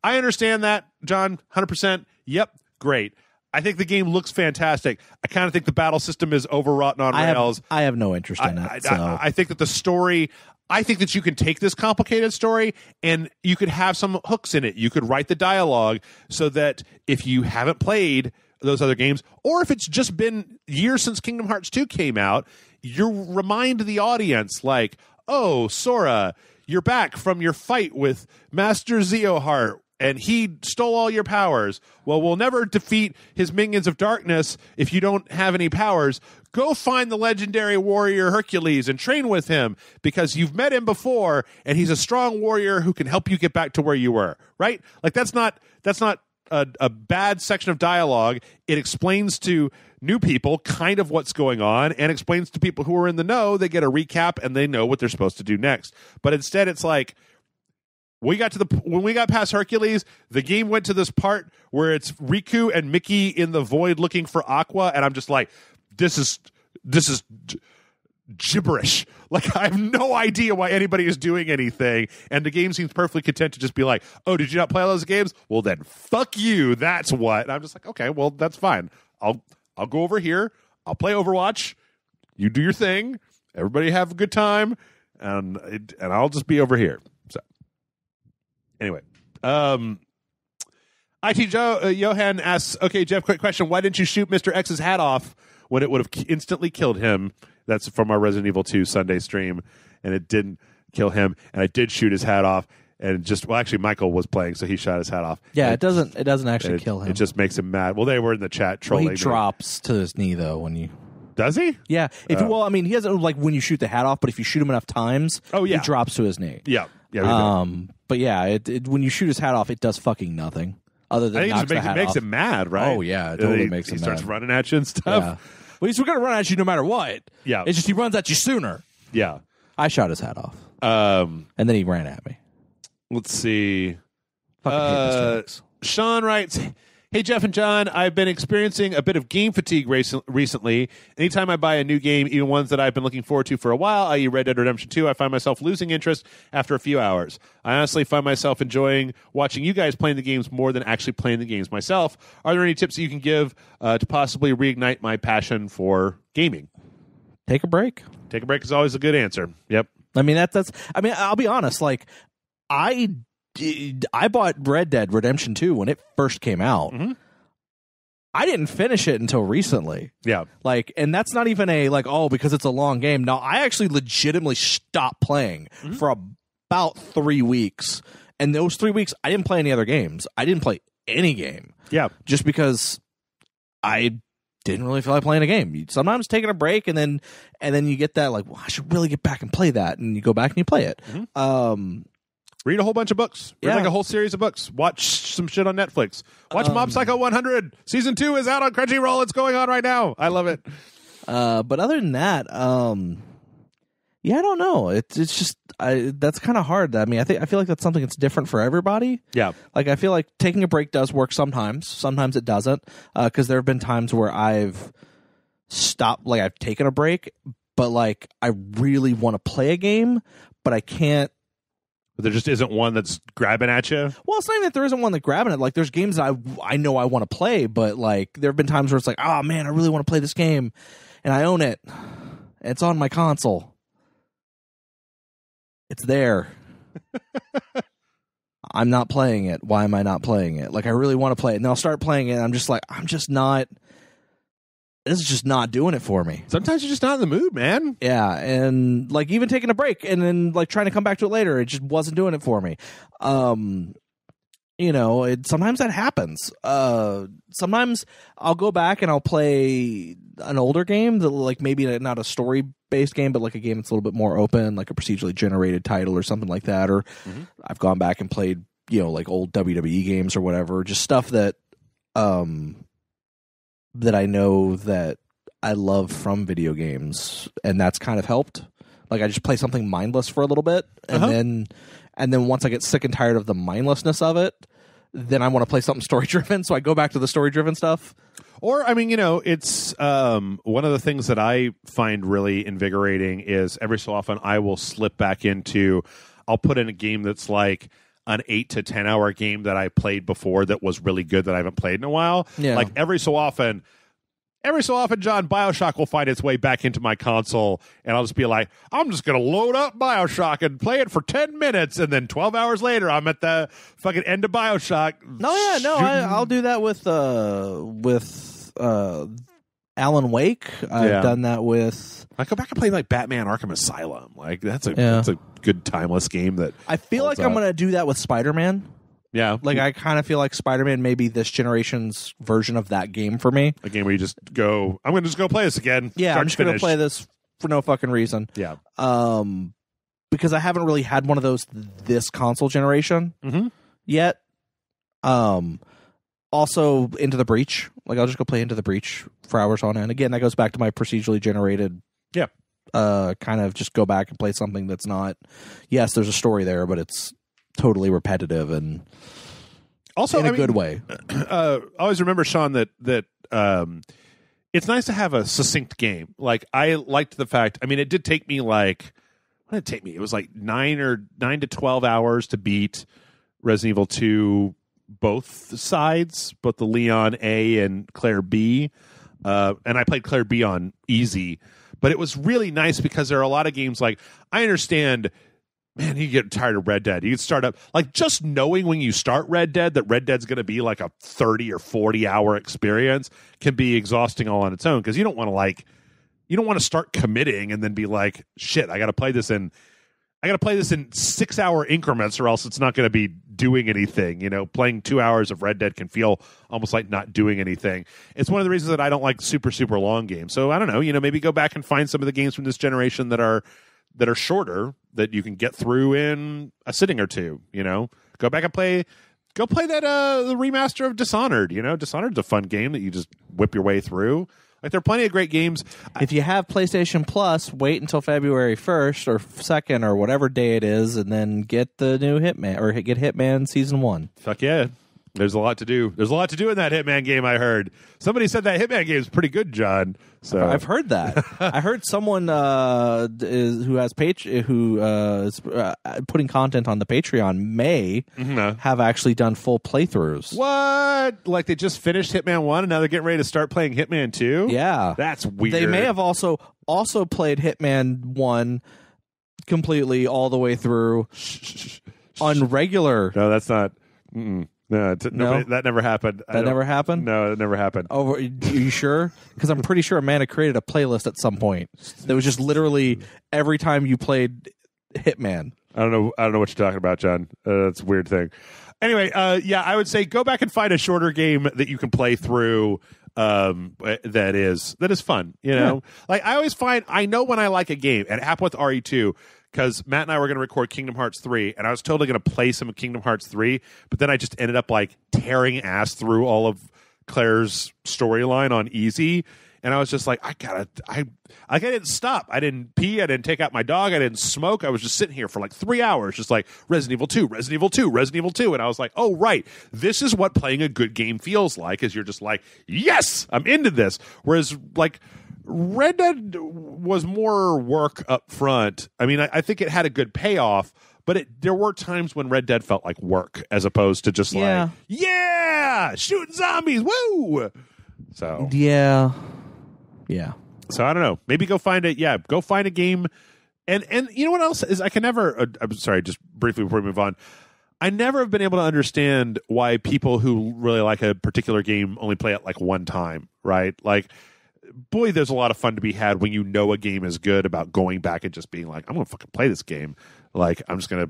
I understand that, John. 100%. Yep. Great. I think the game looks fantastic. I kind of think the battle system is overwrought and on rails. I have no interest in that. I think that the story. I think that you can take this complicated story and you could have some hooks in it. You could write the dialogue so that if you haven't played those other games, or if it's just been years since Kingdom Hearts 2 came out, you remind the audience like, oh, Sora, you're back from your fight with Master Zeoheart, and he stole all your powers. Well, we'll never defeat his minions of darkness if you don't have any powers. Go find the legendary warrior Hercules and train with him because you've met him before, and he's a strong warrior who can help you get back to where you were, right? Like, that's not a bad section of dialogue. It explains to new people kind of what's going on and explains to people who are in the know. They get a recap and they know what they're supposed to do next. But instead, it's like, when we got past Hercules, the game went to this part where it's Riku and Mickey in the void looking for Aqua, and I'm just like, this is gibberish. Like, I have no idea why anybody is doing anything, and the game seems perfectly content to just be like, oh, did you not play all those games? Well, then fuck you. That's what. And I'm just like, okay, well, that's fine. I'll go over here. I'll play Overwatch. You do your thing. Everybody have a good time, and I'll just be over here. Anyway, IT Johan asks, okay, Jeff, quick question. Why didn't you shoot Mr. X's hat off when it would have instantly killed him? That's from our Resident Evil 2 Sunday stream, and it didn't kill him. And I did shoot his hat off, and actually Michael was playing, so he shot his hat off. Yeah, it doesn't actually kill him. It just makes him mad. Well, they were in the chat trolling. Well, he drops to his knee, though, when you... Does he? Yeah. He doesn't, like, when you shoot the hat off, but if you shoot him enough times, he drops to his knee. Yeah. Yeah. But yeah, when you shoot his hat off, it does fucking nothing other than I think it makes him mad, right? Oh yeah, it totally makes him mad. He starts running at you and stuff. Yeah. Well, he's going to run at you no matter what. Yeah. It's just he runs at you sooner. Yeah. I shot his hat off. And then he ran at me. Let's see. Fucking hate Mr. X. Sean writes, "Hey, Jeff and John, I've been experiencing a bit of game fatigue recently. Anytime I buy a new game, even ones that I've been looking forward to for a while, i.e. Red Dead Redemption 2, I find myself losing interest after a few hours. I honestly find myself enjoying watching you guys playing the games more than actually playing the games myself. Are there any tips that you can give to possibly reignite my passion for gaming?" Take a break. Take a break is always a good answer. Yep. I mean, that's. I mean, I'll be honest. Like, I bought Red Dead Redemption 2 when it first came out. Mm-hmm. I didn't finish it until recently. Yeah. Like, and that's not even a like, oh, because it's a long game. No, I actually legitimately stopped playing for about 3 weeks. And those 3 weeks, I didn't play any other games. I didn't play any game. Yeah. Just because I didn't really feel like playing a game. Sometimes taking a break and then you get that like, well, I should really get back and play that, and you go back and you play it. Read a whole bunch of books. Read like a whole series of books. Watch some shit on Netflix. Watch Mob Psycho 100. Season 2 is out on Crunchyroll. It's going on right now. I love it. But other than that, yeah, I don't know. It's just that's kind of hard. I mean, I feel like that's something that's different for everybody. Yeah. Like, I feel like taking a break does work sometimes. Sometimes it doesn't. Because there have been times where I've stopped, like I've taken a break, but like I really want to play a game, but I can't. But there just isn't one that's grabbing at you? Well, it's not even that there isn't one that's grabbing it. Like, there's games that I know I want to play, but like there have been times where it's like, oh man, I really want to play this game, and I own it. It's on my console. It's there. I'm not playing it. Why am I not playing it? Like, I really want to play it, and then I'll start playing it, and I'm just like, this is just not doing it for me. Sometimes you're just not in the mood, man. Yeah, and like even taking a break and then like trying to come back to it later, it just wasn't doing it for me. You know, sometimes that happens. Sometimes I'll go back and I'll play an older game that like maybe not a story-based game, but like a game that's a little bit more open, like a procedurally generated title or something like that. Or I've gone back and played, you know, like old WWE games or whatever, just stuff that that I know that I love from video games, and that's kind of helped. Like, I just play something mindless for a little bit, and then once I get sick and tired of the mindlessness of it, then I want to play something story driven. So I go back to the story driven stuff. Or, I mean, you know, it's one of the things that I find really invigorating is every so often I will slip back into, I'll put in a game that's like an 8 to 10 hour game that I played before that was really good that I haven't played in a while. Yeah. Like every so often, John, BioShock will find its way back into my console, and I'll just be like, I'm just going to load up BioShock and play it for 10 minutes, and then 12 hours later, I'm at the fucking end of BioShock. I'll do that with Alan Wake. I've done that with. I go back and play like Batman Arkham Asylum. Like that's a good timeless game that I feel like I'm going to do that with Spider-Man. Yeah. Like, I kind of feel like Spider-Man may be this generation's version of that game for me. A game where you just go, I'm going to just go play this again. Yeah, I'm just going to play this for no fucking reason. Yeah. Because I haven't really had one of those this console generation yet. Also, Into the Breach. Like, I'll just go play Into the Breach for hours on end. Again, that goes back to my procedurally generated. Yeah. Kind of just go back and play something that's not. Yes, there's a story there, but it's totally repetitive and also in a good way. I always remember, Sean, that it's nice to have a succinct game. Like, I liked the fact. I mean, it did take me like. What did it take me? It was like 9 to 12 hours to beat Resident Evil 2. Both sides, both the Leon A and Claire B, and I played Claire B on easy, but it was really nice because there are a lot of games like, I understand, man, you get tired of Red Dead. You can start up, like, just knowing when you start Red Dead that Red Dead's going to be like a 30 or 40 hour experience can be exhausting all on its own, because you don't want to start committing and then be like, shit, I got to play this in 6 hour increments or else it's not going to be doing anything. You know, playing 2 hours of Red Dead can feel almost like not doing anything. It's one of the reasons that I don't like super, super long games. So I don't know, you know, maybe go back and find some of the games from this generation that are shorter that you can get through in a sitting or two, you know. Go back and play that the remaster of Dishonored, you know. Dishonored's a fun game that you just whip your way through. Like, there are plenty of great games. If you have PlayStation Plus, wait until February 1st or 2nd or whatever day it is, and then get the new Hitman, or get Hitman Season 1. Fuck yeah. There's a lot to do. There's a lot to do in that Hitman game, I heard. Somebody said that Hitman game is pretty good, John. So I've heard that. I heard someone who is putting content on the Patreon may have actually done full playthroughs. What? Like, they just finished Hitman 1 and now they're getting ready to start playing Hitman 2? Yeah. That's weird. They may have also played Hitman 1 completely all the way through on regular. No, that's not. No, that never happened. That never happened? No, it never happened. Oh, are you sure? Because I'm pretty sure Amanda created a playlist at some point that was just literally every time you played Hitman. I don't know what you're talking about, John. That's a weird thing. Anyway, yeah, I would say go back and find a shorter game that you can play through. That is fun. You know, like I always find I know when I like a game. It happened with RE2. Because Matt and I were going to record Kingdom Hearts 3, and I was totally going to play some of Kingdom Hearts 3, but then I just ended up like tearing ass through all of Claire's storyline on easy, and I was just like, I didn't stop. I didn't pee. I didn't take out my dog. I didn't smoke. I was just sitting here for like 3 hours, just like Resident Evil 2, Resident Evil 2, Resident Evil 2, and I was like, oh right, this is what playing a good game feels like. Is you're just like, yes, I'm into this. Whereas like Red Dead was more work up front. I mean, I think it had a good payoff, but there were times when Red Dead felt like work as opposed to just like, yeah, shooting zombies, woo! So yeah. So I don't know. Maybe go find it. Yeah, go find a game. And you know what else is? I can never. I'm sorry, just briefly before we move on. I never have been able to understand why people who really like a particular game only play it like one time, right? Like, boy, there's a lot of fun to be had when you know a game is good about going back and just being like, I'm gonna fucking play this game. Like, I'm just gonna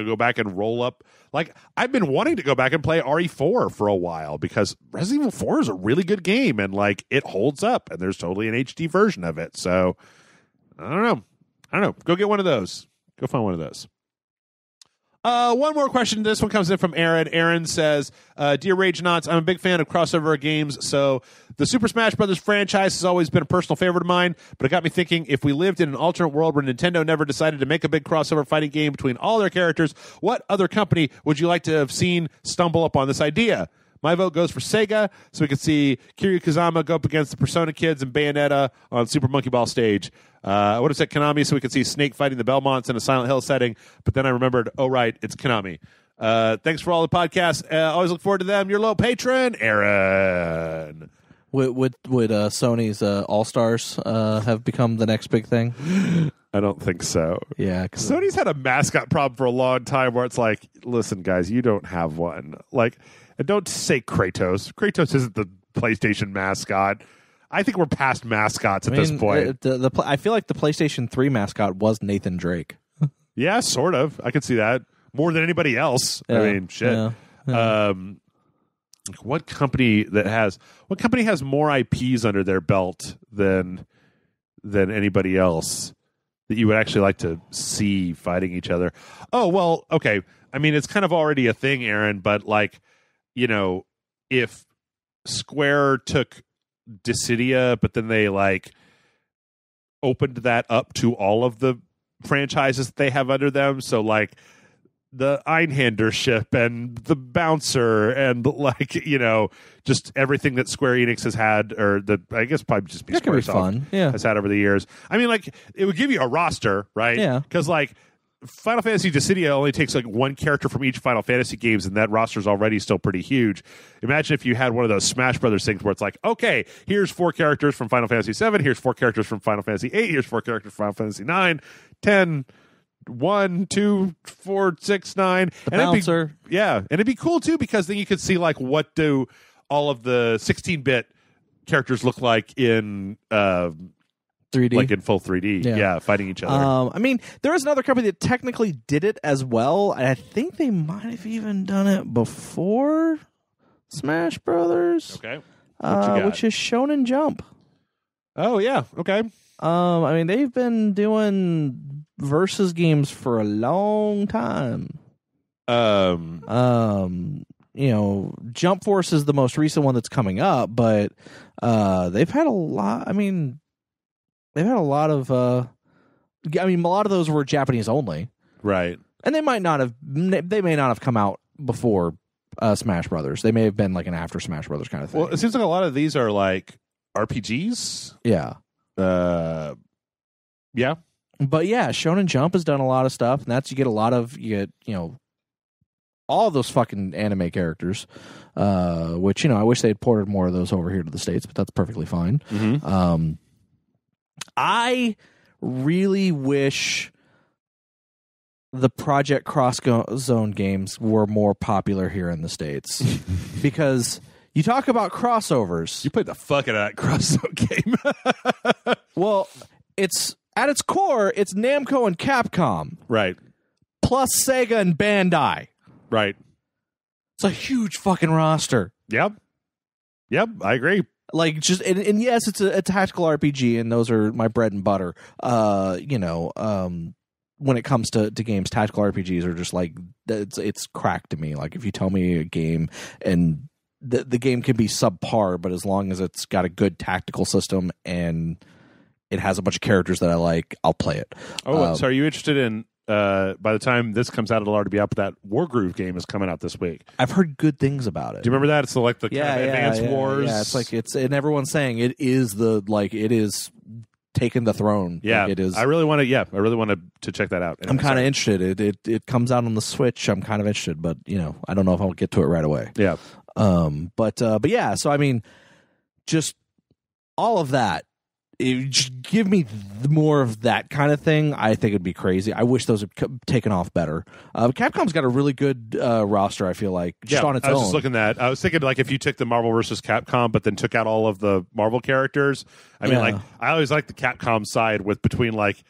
go back and roll up. Like, I've been wanting to go back and play RE4 for a while because Resident Evil 4 is a really good game and like it holds up and there's totally an HD version of it. So I don't know. Go get one of those. Go find one of those. One more question. This one comes in from Aaron. Aaron says, Dear Rage Knots, I'm a big fan of crossover games, so the Super Smash Bros. Franchise has always been a personal favorite of mine, but it got me thinking, if we lived in an alternate world where Nintendo never decided to make a big crossover fighting game between all their characters, what other company would you like to have seen stumble upon this idea? My vote goes for Sega, so we could see Kiryu Kazama go up against the Persona Kids and Bayonetta on Super Monkey Ball stage. I would have said Konami, so we could see Snake fighting the Belmonts in a Silent Hill setting, but then I remembered, oh, right, it's Konami. Thanks for all the podcasts. Always look forward to them. Your low patron, Aaron. Would Sony's All-Stars have become the next big thing? I don't think so. Yeah. Sony's had a mascot problem for a long time where it's like, listen, guys, you don't have one. Like, and don't say Kratos. Kratos isn't the PlayStation mascot. I think we're past mascots at this point. I feel like the PlayStation 3 mascot was Nathan Drake. Yeah, sort of. I could see that. More than anybody else. Yeah, I mean, shit. Yeah. What company has more IPs under their belt than anybody else that you would actually like to see fighting each other? Oh, well, okay. I mean, it's kind of already a thing, Aaron, but like, you know, if Square took Dissidia, but then they like opened that up to all of the franchises that they have under them, so like the Einhander ship and the Bouncer and like, you know, just everything that Square Enix has had, or I guess probably just be that could be fun. Yeah, has had over the years. I mean, like, it would give you a roster, right? Yeah, because like Final Fantasy Dissidia only takes like one character from each Final Fantasy games, and that roster's already still pretty huge. Imagine if you had one of those Smash Brothers things where it's like, okay, here's 4 characters from Final Fantasy 7, here's 4 characters from Final Fantasy 8, here's 4 characters from Final Fantasy 9, 10, 1, 2, 4, 6, 9. The Bouncer. And it'd be cool too, because then you could see like what do all of the 16-bit characters look like in 3D, like in full 3D, yeah, fighting each other. I mean, there is another company that technically did it as well, and I think they might have even done it before Smash Brothers. Okay, which is Shonen Jump. Oh yeah, okay. I mean, they've been doing versus games for a long time. Jump Force is the most recent one that's coming up, but they've had a lot. I mean, they've had a lot of. A lot of those were Japanese only, right? And they may not have come out before Smash Brothers. They may have been like an after Smash Brothers kind of thing. Well, it seems like a lot of these are like RPGs. Yeah. Yeah. But yeah, Shonen Jump has done a lot of stuff, and that's you get all of those fucking anime characters, which I wish they'd ported more of those over here to the States, but that's perfectly fine. Mm-hmm. I really wish the Project Cross Zone games were more popular here in the States because you talk about crossovers. You played the fuck out of that Cross Zone game. Well, it's at its core, it's Namco and Capcom, right? Plus Sega and Bandai, right? It's a huge fucking roster. Yep, I agree. Like and yes, it's a tactical RPG, and those are my bread and butter. When it comes to games, tactical RPGs are just like it's crack to me. Like if you tell me a game and the game can be subpar, but as long as it's got a good tactical system and it has a bunch of characters that I like, I'll play it. So are you interested in? By the time this comes out, it'll already be up. That Wargroove game is coming out this week. I've heard good things about it. Do you remember that? It's kind of Advance Wars. Yeah, it's like and everyone's saying it is taking the throne. Yeah, like it is. I really want to check that out. I'm kind of interested. It comes out on the Switch. I'm kind of interested, but I don't know if I'll get to it right away. Yeah. But yeah. So I mean, just all of that. Just give me more of that kind of thing. I think it'd be crazy. I wish those had taken off better. Capcom's got a really good roster, I feel like, just on its own. I was just looking at I was thinking, like, if you took the Marvel versus Capcom, but then took out all of the Marvel characters. I mean, like, I always like the Capcom side between, like,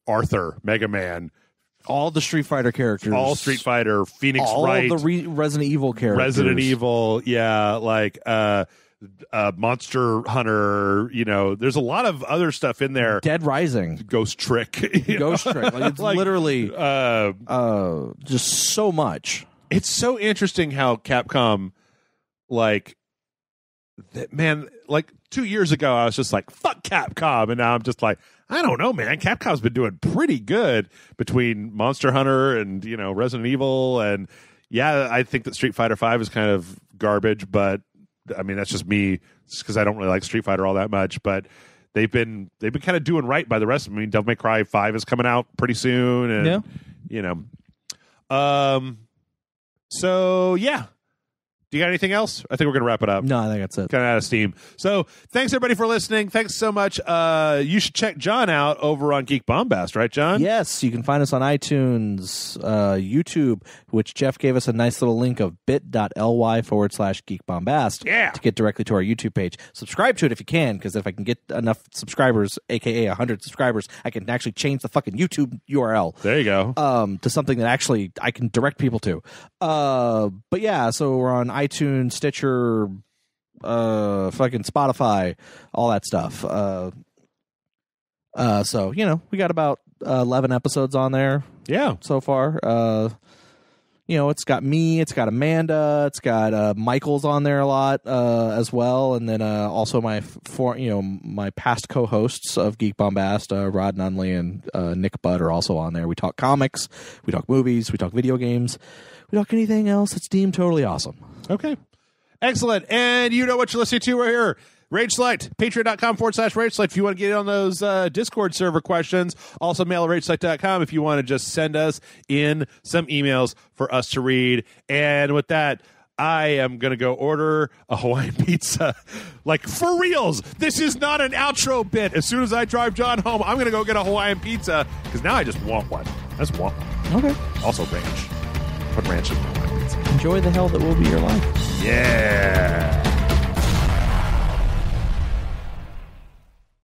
Arthur, Mega Man. All the Street Fighter characters. All Street Fighter, Phoenix Wright. All the Resident Evil characters. Resident Evil, yeah, like... Monster Hunter, there's a lot of other stuff in there. Dead Rising, Ghost Trick, like it's literally just so much. It's so interesting how Capcom, like 2 years ago I was just like fuck Capcom, and now I'm just like, I don't know, man. Capcom's been doing pretty good between Monster Hunter and Resident Evil, and I think that Street Fighter V is kind of garbage, but I mean, that's just me, because I don't really like Street Fighter all that much. But they've been kind of doing right by the rest of them. I mean, Devil May Cry 5 is coming out pretty soon, and so yeah. Do you got anything else? I think we're going to wrap it up. No, I think that's it. Kind of out of steam. So thanks, everybody, for listening. Thanks so much. You should check John out over on Geek Bombast, right, John? Yes, you can find us on iTunes, YouTube, which Jeff gave us a nice little link of bit.ly/Geek Bombast to get directly to our YouTube page. Subscribe to it if you can, because if I can get enough subscribers, a.k.a. 100 subscribers, I can actually change the fucking YouTube URL. There you go. To something that actually I can direct people to. But yeah, so we're on iTunes, Stitcher, fucking Spotify, all that stuff. So we got about 11 episodes on there. Yeah, so far. It's got me, it's got Amanda, it's got Michael's on there a lot as well, and then also my my past co-hosts of Geek Bombast, Rod Nunley and Nick Budd are also on there. We talk comics, we talk movies, we talk video games, we talk anything else that's deemed totally awesome. Okay. Excellent. And you know what you're listening to right here. Rage Select, patreon.com/Rage Select if you want to get in on those Discord server questions. Also, mail at RageSelect.com if you want to just send us in some emails for us to read. And with that, I am going to go order a Hawaiian pizza. Like, for reals. This is not an outro bit. As soon as I drive John home, I'm going to go get a Hawaiian pizza, because now I just want one. I just want one. Okay. Also, ranch. Put ranch in my Hawaiian pizza. Enjoy the hell that will be your life. Yeah.